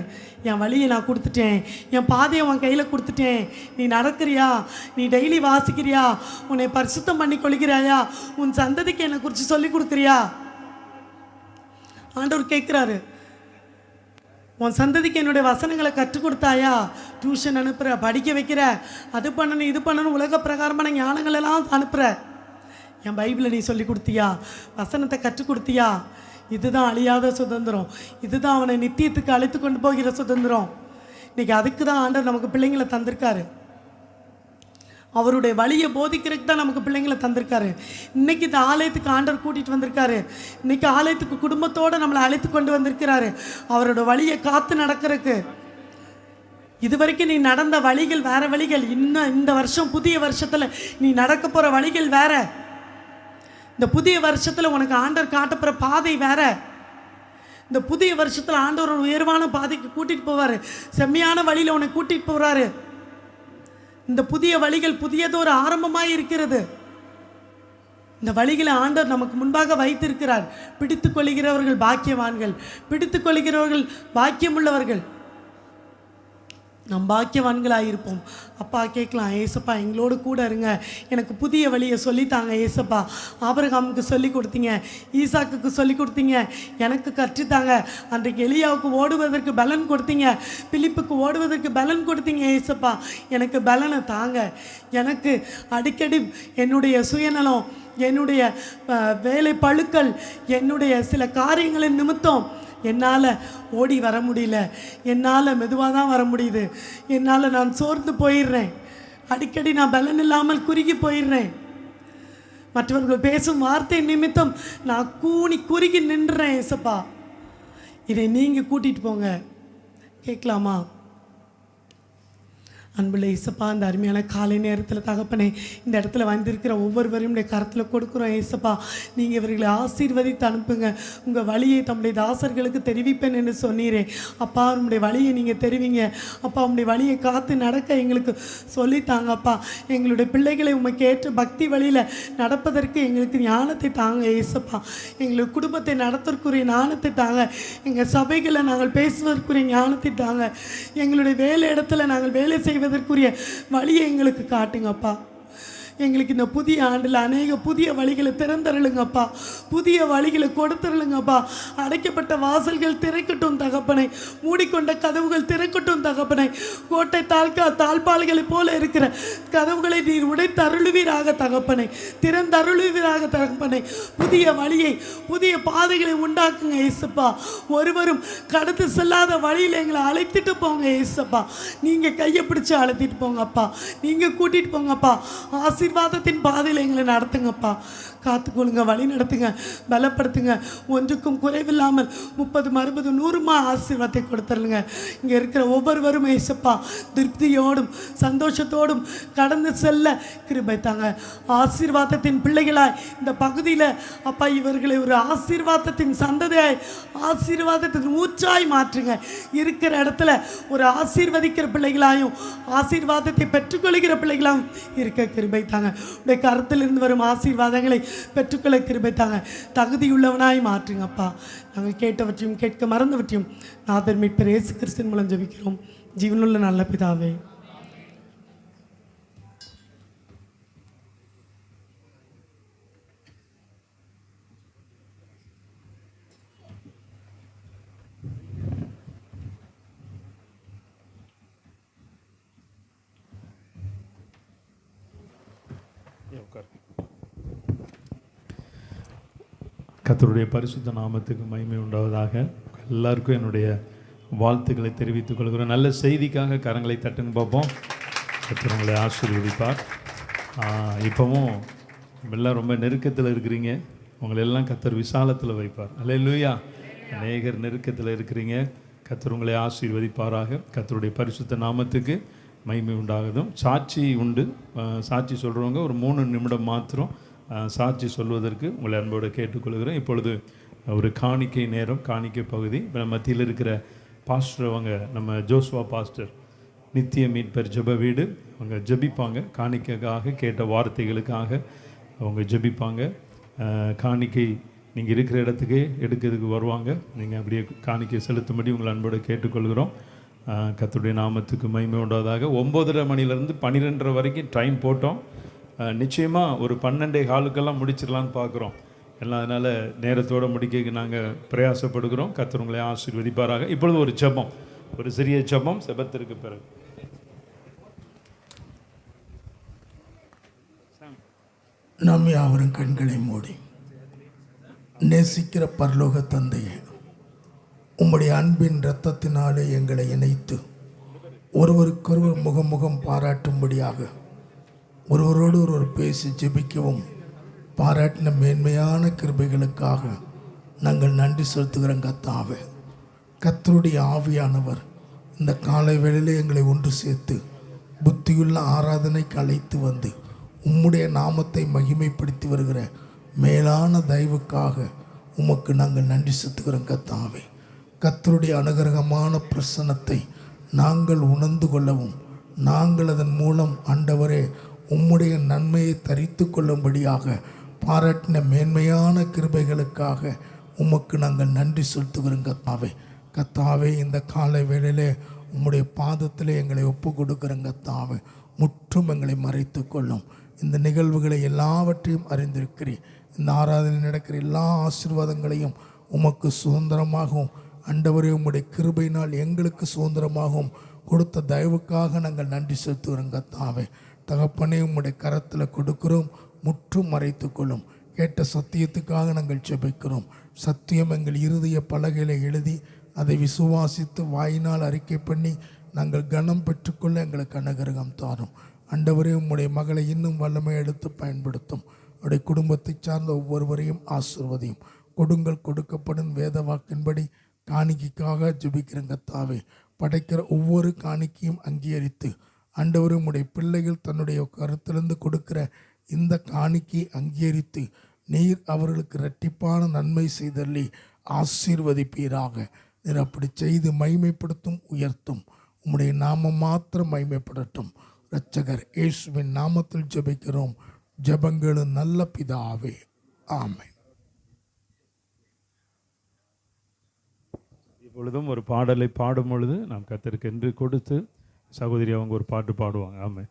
என் வழியை நான் கொடுத்துட்டேன், என் பாதையை உன் கையில் கொடுத்துட்டேன், நீ நடக்கிறியா? நீ டெய்லி வாசிக்கிறியா? உன்னை பரிசுத்தம் பண்ணி கொள்கிறாயா? உன் சந்ததிக்கு என்னை குறித்து சொல்லி கொடுக்குறியா? ஆண்டவர் கேட்குறாரு. உன் சந்ததிக்கு என்னுடைய வசனங்களை கற்றுக் கொடுத்தாயா? டியூஷன் அனுப்புகிற, படிக்க வைக்கிற, அது பண்ணணும் இது பண்ணணும், உலக பிரகாரமான ஞானங்கள் எல்லாம் அனுப்புகிற. என் பைபிளை நீ சொல்லி கொடுத்தியா? வசனத்தை கற்றுக் கொடுத்தியா? இதுதான் அழியாத சுதந்திரம். இதுதான் அவனை நித்தியத்துக்கு அழைத்து கொண்டு போகிற சுதந்திரம். இன்றைக்கி அதுக்கு தான் ஆண்டவர் நமக்கு பிள்ளைங்களை தந்திருக்காரு. அவருடைய வழியை போதிக்கிறதுக்கு தான் நமக்கு பிள்ளைங்களை தந்திருக்காரு. இன்றைக்கி இந்த ஆலயத்துக்கு ஆண்டவர் கூட்டிகிட்டு வந்திருக்காரு. இன்றைக்கி ஆலயத்துக்கு குடும்பத்தோடு நம்மளை அழைத்து கொண்டு வந்திருக்கிறாரு. அவரோட வழியை காத்து நடக்கிறதுக்கு. இது வரைக்கும் நீ நடந்த வழிகள் வேறு வழிகள். இன்னும் இந்த வருஷம் புதிய வருஷத்தில் நீ நடக்க போகிற வழிகள் வேறு. இந்த புதிய வருஷத்தில் உனக்கு ஆண்டவர் காட்டப்படுற பாதை வேற. இந்த புதிய வருஷத்தில் ஆண்டவர் ஒரு உயர்வான பாதைக்கு கூட்டிகிட்டு போவார். செம்மையான வழியில் உன்னை கூட்டிகிட்டு போகிறாரு. இந்த புதிய வழிகள் புதியதொரு ஆரம்பமாக இருக்கிறது. இந்த வழிகளை ஆண்டவர் நமக்கு முன்பாக வைத்திருக்கிறார். பிடித்து கொள்கிறவர்கள் பாக்கியவான்கள், பிடித்து கொள்கிறவர்கள் பாக்கியமுள்ளவர்கள். நம் பாக்கியவான்களாக இருப்போம். அப்பா கேட்கலாம், ஏசப்பா எங்களோடு கூட இருங்க, எனக்கு புதிய வழியை சொல்லித்தாங்க ஏசப்பா. ஆபிரகாமுக்கு சொல்லி கொடுத்தீங்க, ஈசாக்குக்கு சொல்லி கொடுத்தீங்க, எனக்கு கற்றுத்தாங்க. அன்றைக்கு எலியாவுக்கு ஓடுவதற்கு பலன் கொடுத்தீங்க, பிலிப்புக்கு ஓடுவதற்கு பலன் கொடுத்தீங்க ஏசப்பா. எனக்கு பலனை தாங்க. எனக்கு அடிக்கடி என்னுடைய சுயநலம், என்னுடைய வேலை பழுக்கள், என்னுடைய சில காரியங்களின் நிமித்தம் என்னால் ஓடி வர முடியல. என்னால் மெதுவாக தான் வர முடியுது. என்னால் நான் சோர்ந்து போயிடுறேன். அடிக்கடி நான் பலன் இல்லாமல் குறுகி போயிடுறேன். மற்றவர்கள் பேசும் வார்த்தை நிமித்தம் நான் குறுகி நின்றுறேன் ஏசப்பா. இதை நீங்கள் கூட்டிகிட்டு போங்க. கேட்கலாமா? அன்புள்ள ஏசப்பா, இந்த அருமையான காலை நேரத்தில் தகப்பனே, இந்த இடத்துல வந்திருக்கிற ஒவ்வொருவரையும் கரத்தில் கொடுக்குறோம் ஏசப்பா. நீங்கள் இவர்களை ஆசீர்வதித்து அனுப்புங்க. உங்கள் வழியை தம்முடைய தாசர்களுக்கு தெரிவிப்பேன் என்று சொன்னீரே அப்பா. உங்களுடைய வழியை நீங்கள் தெரிவிங்க அப்பா. உங்களுடைய வழியை காத்து நடக்க எங்களுக்கு சொல்லித்தாங்க அப்பா. எங்களுடைய பிள்ளைகளை உமக்கு ஏற்ற பக்தி வழியில் நடப்பதற்கு எங்களுக்கு ஞானத்தை தாங்க ஏசப்பா. எங்களுக்கு குடும்பத்தை நடத்துவதற்குரிய ஞானத்தை தாங்க. எங்கள் சபைகளை நாங்கள் பேசுவதற்குரிய ஞானத்தை தாங்க. எங்களுடைய வேலை இடத்துல நாங்கள் வேலை செய்வதற்குரிய வழியை எங்களுக்கு காட்டுங்கப்பா. எங்களுக்கு இந்த புதிய ஆண்டில் அநேக புதிய வழிகளை திறந்தருளுங்கப்பா, புதிய வழிகளை கொடுத்துருளுங்கப்பா. அடைக்கப்பட்ட வாசல்கள் திறக்கட்டும் தகப்பனை, மூடிக்கொண்ட கதவுகள் திறக்கட்டும் தகப்பனை. கோட்டை தாழ்பால்களைப் போல இருக்கிற கதவுகளை நீர் உடைத்தருளுவீராக தகப்பனை, திறந்தருளுவீராக தகப்பனை. புதிய வழியை, புதிய பாதைகளை உண்டாக்குங்க ஏசப்பா. ஒருவரும் கடந்து செல்லாத வழியில் எங்களை அழைத்துட்டு போங்க ஏசப்பா. நீங்கள் கையை பிடிச்சி அழைத்திட்டு போங்கப்பா, நீங்கள் கூட்டிகிட்டு போங்கப்பா. ஆசீர்வாதத்தின் பாதையில் எங்களை நடத்துங்கப்பா. காத்துக்கொள்ளுங்க, வழி நடத்துங்க, பலப்படுத்துங்க. ஒன்றுக்கும் குறைவில்லாமல் 30, 60, 100 ஆசீர்வாதத்தை கொடுத்துருங்க. இங்கே இருக்கிற ஒவ்வொருவரும் ஏசப்பா திருப்தியோடும் சந்தோஷத்தோடும் கடந்து செல்ல கிருபை தாங்க. ஆசீர்வாதத்தின் பிள்ளைகளாய் இந்த பகுதியில் அப்பா இவர்களை ஒரு ஆசீர்வாதத்தின் சந்ததியாய், ஆசீர்வாதத்தின் ஊற்றாய் மாற்றுங்க. இருக்கிற இடத்துல ஒரு ஆசீர்வதிக்கிற பிள்ளைகளாயும் ஆசீர்வாதத்தை பெற்றுக்கொள்கிற பிள்ளைகளாயும் இருக்க கிருபை தாங்க. உடைய கருத்திலிருந்து வரும் ஆசீர்வாதங்களை பெற்றுக்கொள்ள கிருபை தாங்க. தகுதியுள்ளவனாய் மாற்றுங்கப்பா. நாங்கள் கேட்டவற்றையும் கேட்க மறந்தவற்றையும் நாதர் மீட்பர் இயேசு கிறிஸ்துவின் மூலம் ஜெபிக்கிறோம் ஜீவனுள்ள நல்ல பிதாவே. கர்த்தருடைய பரிசுத்த நாமத்துக்கு மகிமை உண்டாவதாக. எல்லாருக்கும் என்னுடைய வாழ்த்துக்களை தெரிவித்துக் கொள்கிறோம். நல்ல செய்திக்காக கரங்களை தட்டுங்க பார்ப்போம். கர்த்தர் உங்களை ஆசீர்வதிப்பார். இப்போவும் எல்லாம் ரொம்ப நெருக்கத்தில் இருக்கிறீங்க, உங்களை எல்லாம் கர்த்தர் விசாலத்தில் வைப்பார். அல்லேலூயா. அநேகர் நெருக்கத்தில் இருக்கிறீங்க, கர்த்தர் உங்களை ஆசீர்வதிப்பாராக. கர்த்தருடைய பரிசுத்த நாமத்துக்கு மகிமை உண்டாகதும். சாட்சி உண்டு. சாட்சி சொல்கிறவங்க ஒரு 3 நிமிடம் மாத்திரம் சாட்சி சொல்வதற்கு உங்களை அன்போடு கேட்டுக்கொள்கிறேன். இப்பொழுது ஒரு காணிக்கை நேரம், காணிக்கை பகுதி. இப்போ மத்தியில் இருக்கிற பாஸ்டர் அவங்க நம்ம ஜோஸ்வா பாஸ்டர், நித்திய மீட்பர் ஜெப வீடு, அவங்க ஜெபிப்பாங்க. காணிக்கைக்காக கேட்ட வார்த்தைகளுக்காக அவங்க ஜெபிப்பாங்க. காணிக்கை நீங்கள் இருக்கிற இடத்துக்கே எடுக்கிறதுக்கு வருவாங்க. நீங்கள் அப்படியே காணிக்கை செலுத்தும்படி உங்களை அன்போடு கேட்டுக்கொள்கிறோம். கர்த்தருடைய நாமத்துக்கு மகிமை உண்டாவதாக. 9:30 மணிலேருந்து 12:30 வரைக்கும் டைம் போட்டோம். நிச்சயமாக ஒரு 12:15 முடிச்சிடலான்னு பார்க்குறோம் எல்லாம். அதனால் நேரத்தோடு முடிக்க நாங்கள் பிரயாசப்படுகிறோம். கர்த்தர் உங்களை ஆசீர்வதிப்பாராக. இப்பொழுது ஒரு ஜெபம், ஒரு சிறிய ஜெபம். செபத்திற்கு பிறகு நாம் யாவரும் கண்களை மூடி, நேசிக்கிற பரலோக தந்தையே, உம்முடைய அன்பின் இரத்தத்தினாலே எங்களை இணைத்து ஒருவருக்கொருவர் முகமுகம் பாராட்டும்படியாக ஒருவரோடு ஒருவர் பேசி ஜெபிக்கவும் பாராட்டின மேன்மையான கிருபைகளுக்காக நாங்கள் நன்றி செலுத்துகிறோம் கர்த்தாவே. கர்த்தருடைய ஆவியானவர் இந்த காலை வேளையிலே எங்களை ஒன்று சேர்த்து புத்தியுள்ள ஆராதனைக்கு அழைத்து வந்து உம்முடைய நாமத்தை மகிமைப்படுத்தி வருகிற மேலான தயவுக்காக உமக்கு நாங்கள் நன்றி செலுத்துகிறோம் கர்த்தாவே. கர்த்தருடைய அனுகிரகமான பிரசன்னத்தை நாங்கள் உணர்ந்து கொள்ளவும், நாங்கள் அதன் மூலம் ஆண்டவரே உம்முடைய நன்மையை தரித்து கொள்ளும்படியாக பாராட்டின மேன்மையான கிருபைகளுக்காக உமக்கு நாங்கள் நன்றி செலுத்துகிறோம் கர்த்தாவே. கர்த்தாவே, இந்த காலை வேளையிலே உம்முடைய பாதத்திலே எங்களை ஒப்பு கொடுக்குறோம் கர்த்தாவே. முற்றும் எங்களை மறைத்து கொள்ளும். இந்த நிகழ்வுகளை எல்லாவற்றையும் அறிந்திருக்கிறீர். இந்த ஆராதனை நடக்கிற எல்லா ஆசீர்வாதங்களையும் உமக்கு சுதந்திரமாகவும் ஆண்டவரே உம்முடைய கிருபையினால் எங்களுக்கு சுதந்திரமாகவும் கொடுத்த தயவுக்காக நாங்கள் நன்றி செலுத்துகிறோம் கர்த்தாவே. தகப்பனே, உம்முடைய கரத்தில் கொடுக்கிறோம், முற்றும் மறைத்து கொள்ளும். கேட்ட சத்தியத்துக்காக நாங்கள் ஜெபிக்கிறோம். சத்தியம் எங்கள் இருதய பலகையில் எழுதி அதை விசுவாசித்து வாயினால் அறிக்கை பண்ணி நாங்கள் கனம் பெற்றுக்கொள்ள எங்களுக்கு அனுகிரகம் தாரும். ஆண்டவரே, உம்முடைய மகளை இன்னும் வல்லமை எடுத்து பயன்படுத்தும். அவருடைய குடும்பத்தை சார்ந்த ஒவ்வொருவரையும் ஆசீர்வதியும். கொடுங்கள் கொடுக்கப்படும் வேத வாக்கின்படி காணிக்கைக்காக ஜெபிக்கிறேன் கர்த்தாவே. படைக்கிற ஒவ்வொரு காணிக்கையும் அங்கீகரித்து ஆண்டவரே, உம்முடைய பிள்ளைகள் தன்னுடைய கருத்திலிருந்து கொடுக்கிற இந்த காணிக்கை அங்கீகரித்து நீர் அவர்களுக்கு இரட்டிப்பான நன்மை செய்தள்ளி ஆசீர்வதிப்பீராக. நீர் அப்படி செய்து மகிமைப்படுத்தும், உயர்த்தும். உம்முடைய நாமம் மாத்திரம் மகிமைப்படட்டும். இரட்சகர் இயேசுவின் நாமத்தில் ஜெபிக்கிறோம். ஜெபங்களும் நல்ல பிதாவே, ஆமென். இப்பொழுதும் ஒரு பாடலை பாடும் பொழுது நாம் கர்த்தருக்கு என்று கொடுத்து சகோதரி அவங்க ஒரு பாட்டு பாடுவாங்க. ஆமென்.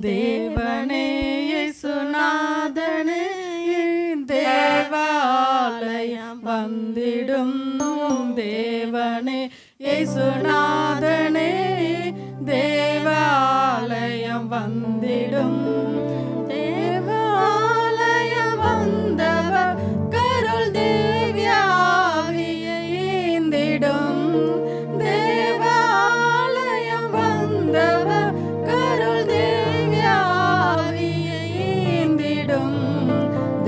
தேவனே இயேசுநாதனே தேவாலயம் வந்திடும் தேவனே இயேசுநாதனே தேவாலயம் வந்திடும் தேவாலயம் வந்தவர் கருள் தேவியாவியை ஈந்திடும் தேவாலயம் வந்தவர் கருள் தேவியாவியை ஈந்திடும்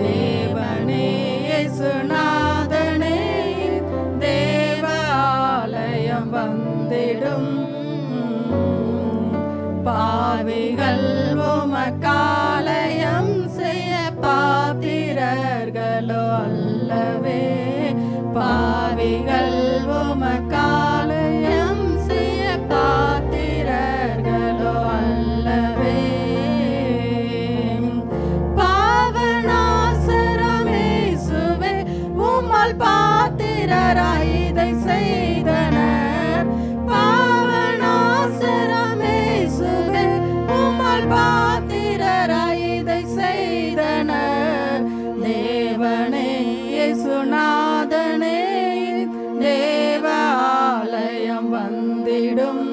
தேவனே இயேசுநாதனே தேவாலயம் வந்திடும் பாவிகள் உமக்காலயம் செய்ய பாத்திரர்களோ அல்லவே பாவிகள் உமக்காலயம் செய்ய பாத்திரர்களோ அல்லவே பாவநாசரமேசுவே உம்மால் பாத்திரராய் இதை செய்தனர் பாவநாசரமேசுவே உம்மால் பாத்திரராய் இதை செய்தனர் தேவனே இயேசுநாதனே தேவாலயம் வந்திடும்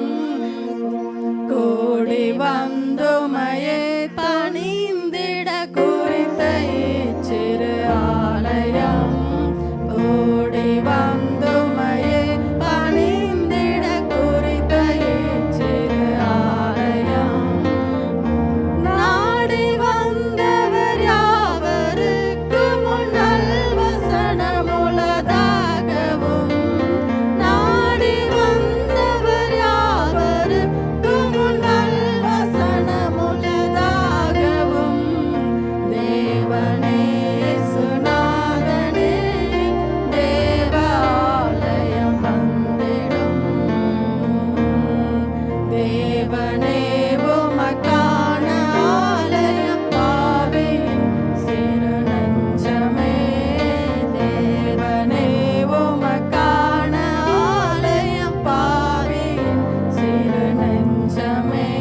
கூடி வந்துமையே பணிந்திட குறித்த இச்சிறு ஆலயம் கூடி வந்துமையே பணிந்திட குறித்த இச்சிறு ஆலயம் நாடி வந்தவர் யாவருக்கு முன்னல் வசனமுள்ளதாகவும் நாடி வந்தவர் யாவருக்கு முன்னல் வசனமுள்ளதாகவும் தேவனே இயேசுநாதனே தேவாலயம் வந்திடும் தேவனே உமக்கான ஆலயம் பாவியின் சிறு நெஞ்சமே தேவனே உமக்கான ஆலயம் பாவியின் சிறு நெஞ்சமே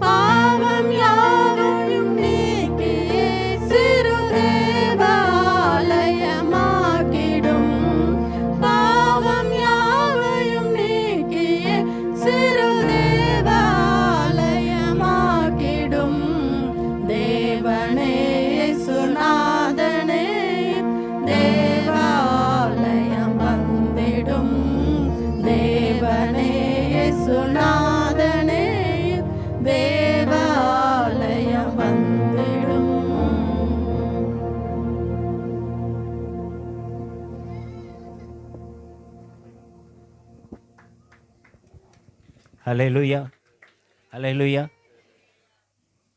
பாவம் யாவையும் நீக்கியே சிறு தேவாலயமாக்கிடும் பாவம் யாவையும் நீக்கியே சிறு தேவாலயமாக்கிடும் தேவனே இயேசுநாதனே தேவாலயம் வந்திடும் தேவனே இயேசுநாதனே தேவாலயம் வந்திடும் ஹல்லேலூயா ஹல்லேலூயா.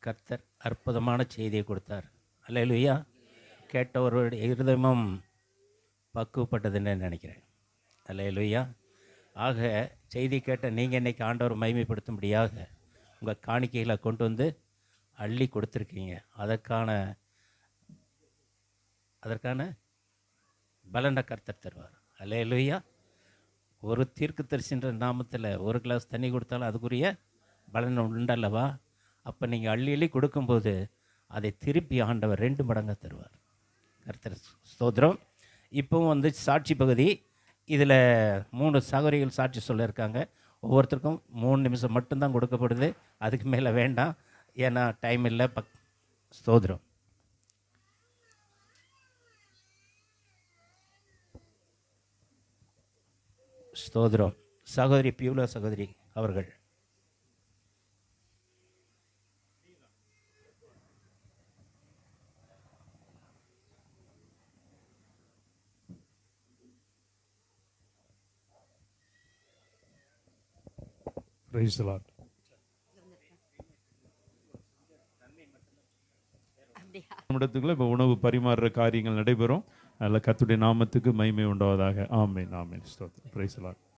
கர்த்தர் அற்புதமான செய்தியை கொடுத்தார். ஹல்லேலூயா. கேட்டவருடைய இருதயமும் பக்குவப்பட்டதுன்னு நினைக்கிறேன். ஹல்லேலூயா. ஆக செய்தி கேட்ட நீங்கள் இன்றைக்கி ஆண்டவர் மகிமைப்படுத்தும்படியாக உங்கள் காணிக்கைகளை கொண்டு வந்து அள்ளி கொடுத்துருக்கீங்க. அதற்கான பலனை கர்த்தர் தருவார். ஹல்லேலூயா. ஒரு தீர்க்கதரிசின்ற நாமத்தில் ஒரு கிளாஸ் தண்ணி கொடுத்தாலும் அதுக்குரிய பலன் உண்டல்லவா? அப்போ நீங்கள் அள்ளி அள்ளி கொடுக்கும்போது அதை திருப்பி ஆண்டவர் 2 மடங்காக தருவார். கர்த்தர் ஸ்தோத்திரம். இப்போவும் வந்து சாட்சி பகுதி. இதில் 3 சகோதரிகள் சாட்சி சொல்லியிருக்காங்க. ஒவ்வொருத்தருக்கும் 3 நிமிஷம் மட்டும்தான் கொடுக்கப்படுது. அதுக்கு மேலே வேண்டாம், ஏன்னா டைம் இல்லை. ஸ்தோத்திரம். ஸ்தோத்திரம். சகோதரி பியூலா சகோதரி அவர்கள். Praise the Lord. நம்மிடத்துக்குள்ள இப்போ உணவு பரிமாறுற காரியங்கள் நடைபெறும். அதில் கர்த்தருடைய நாமத்துக்கு மகிமை உண்டாவதாக. ஆமென் ஆமென். ஸ்தோத்திரம். Praise the Lord.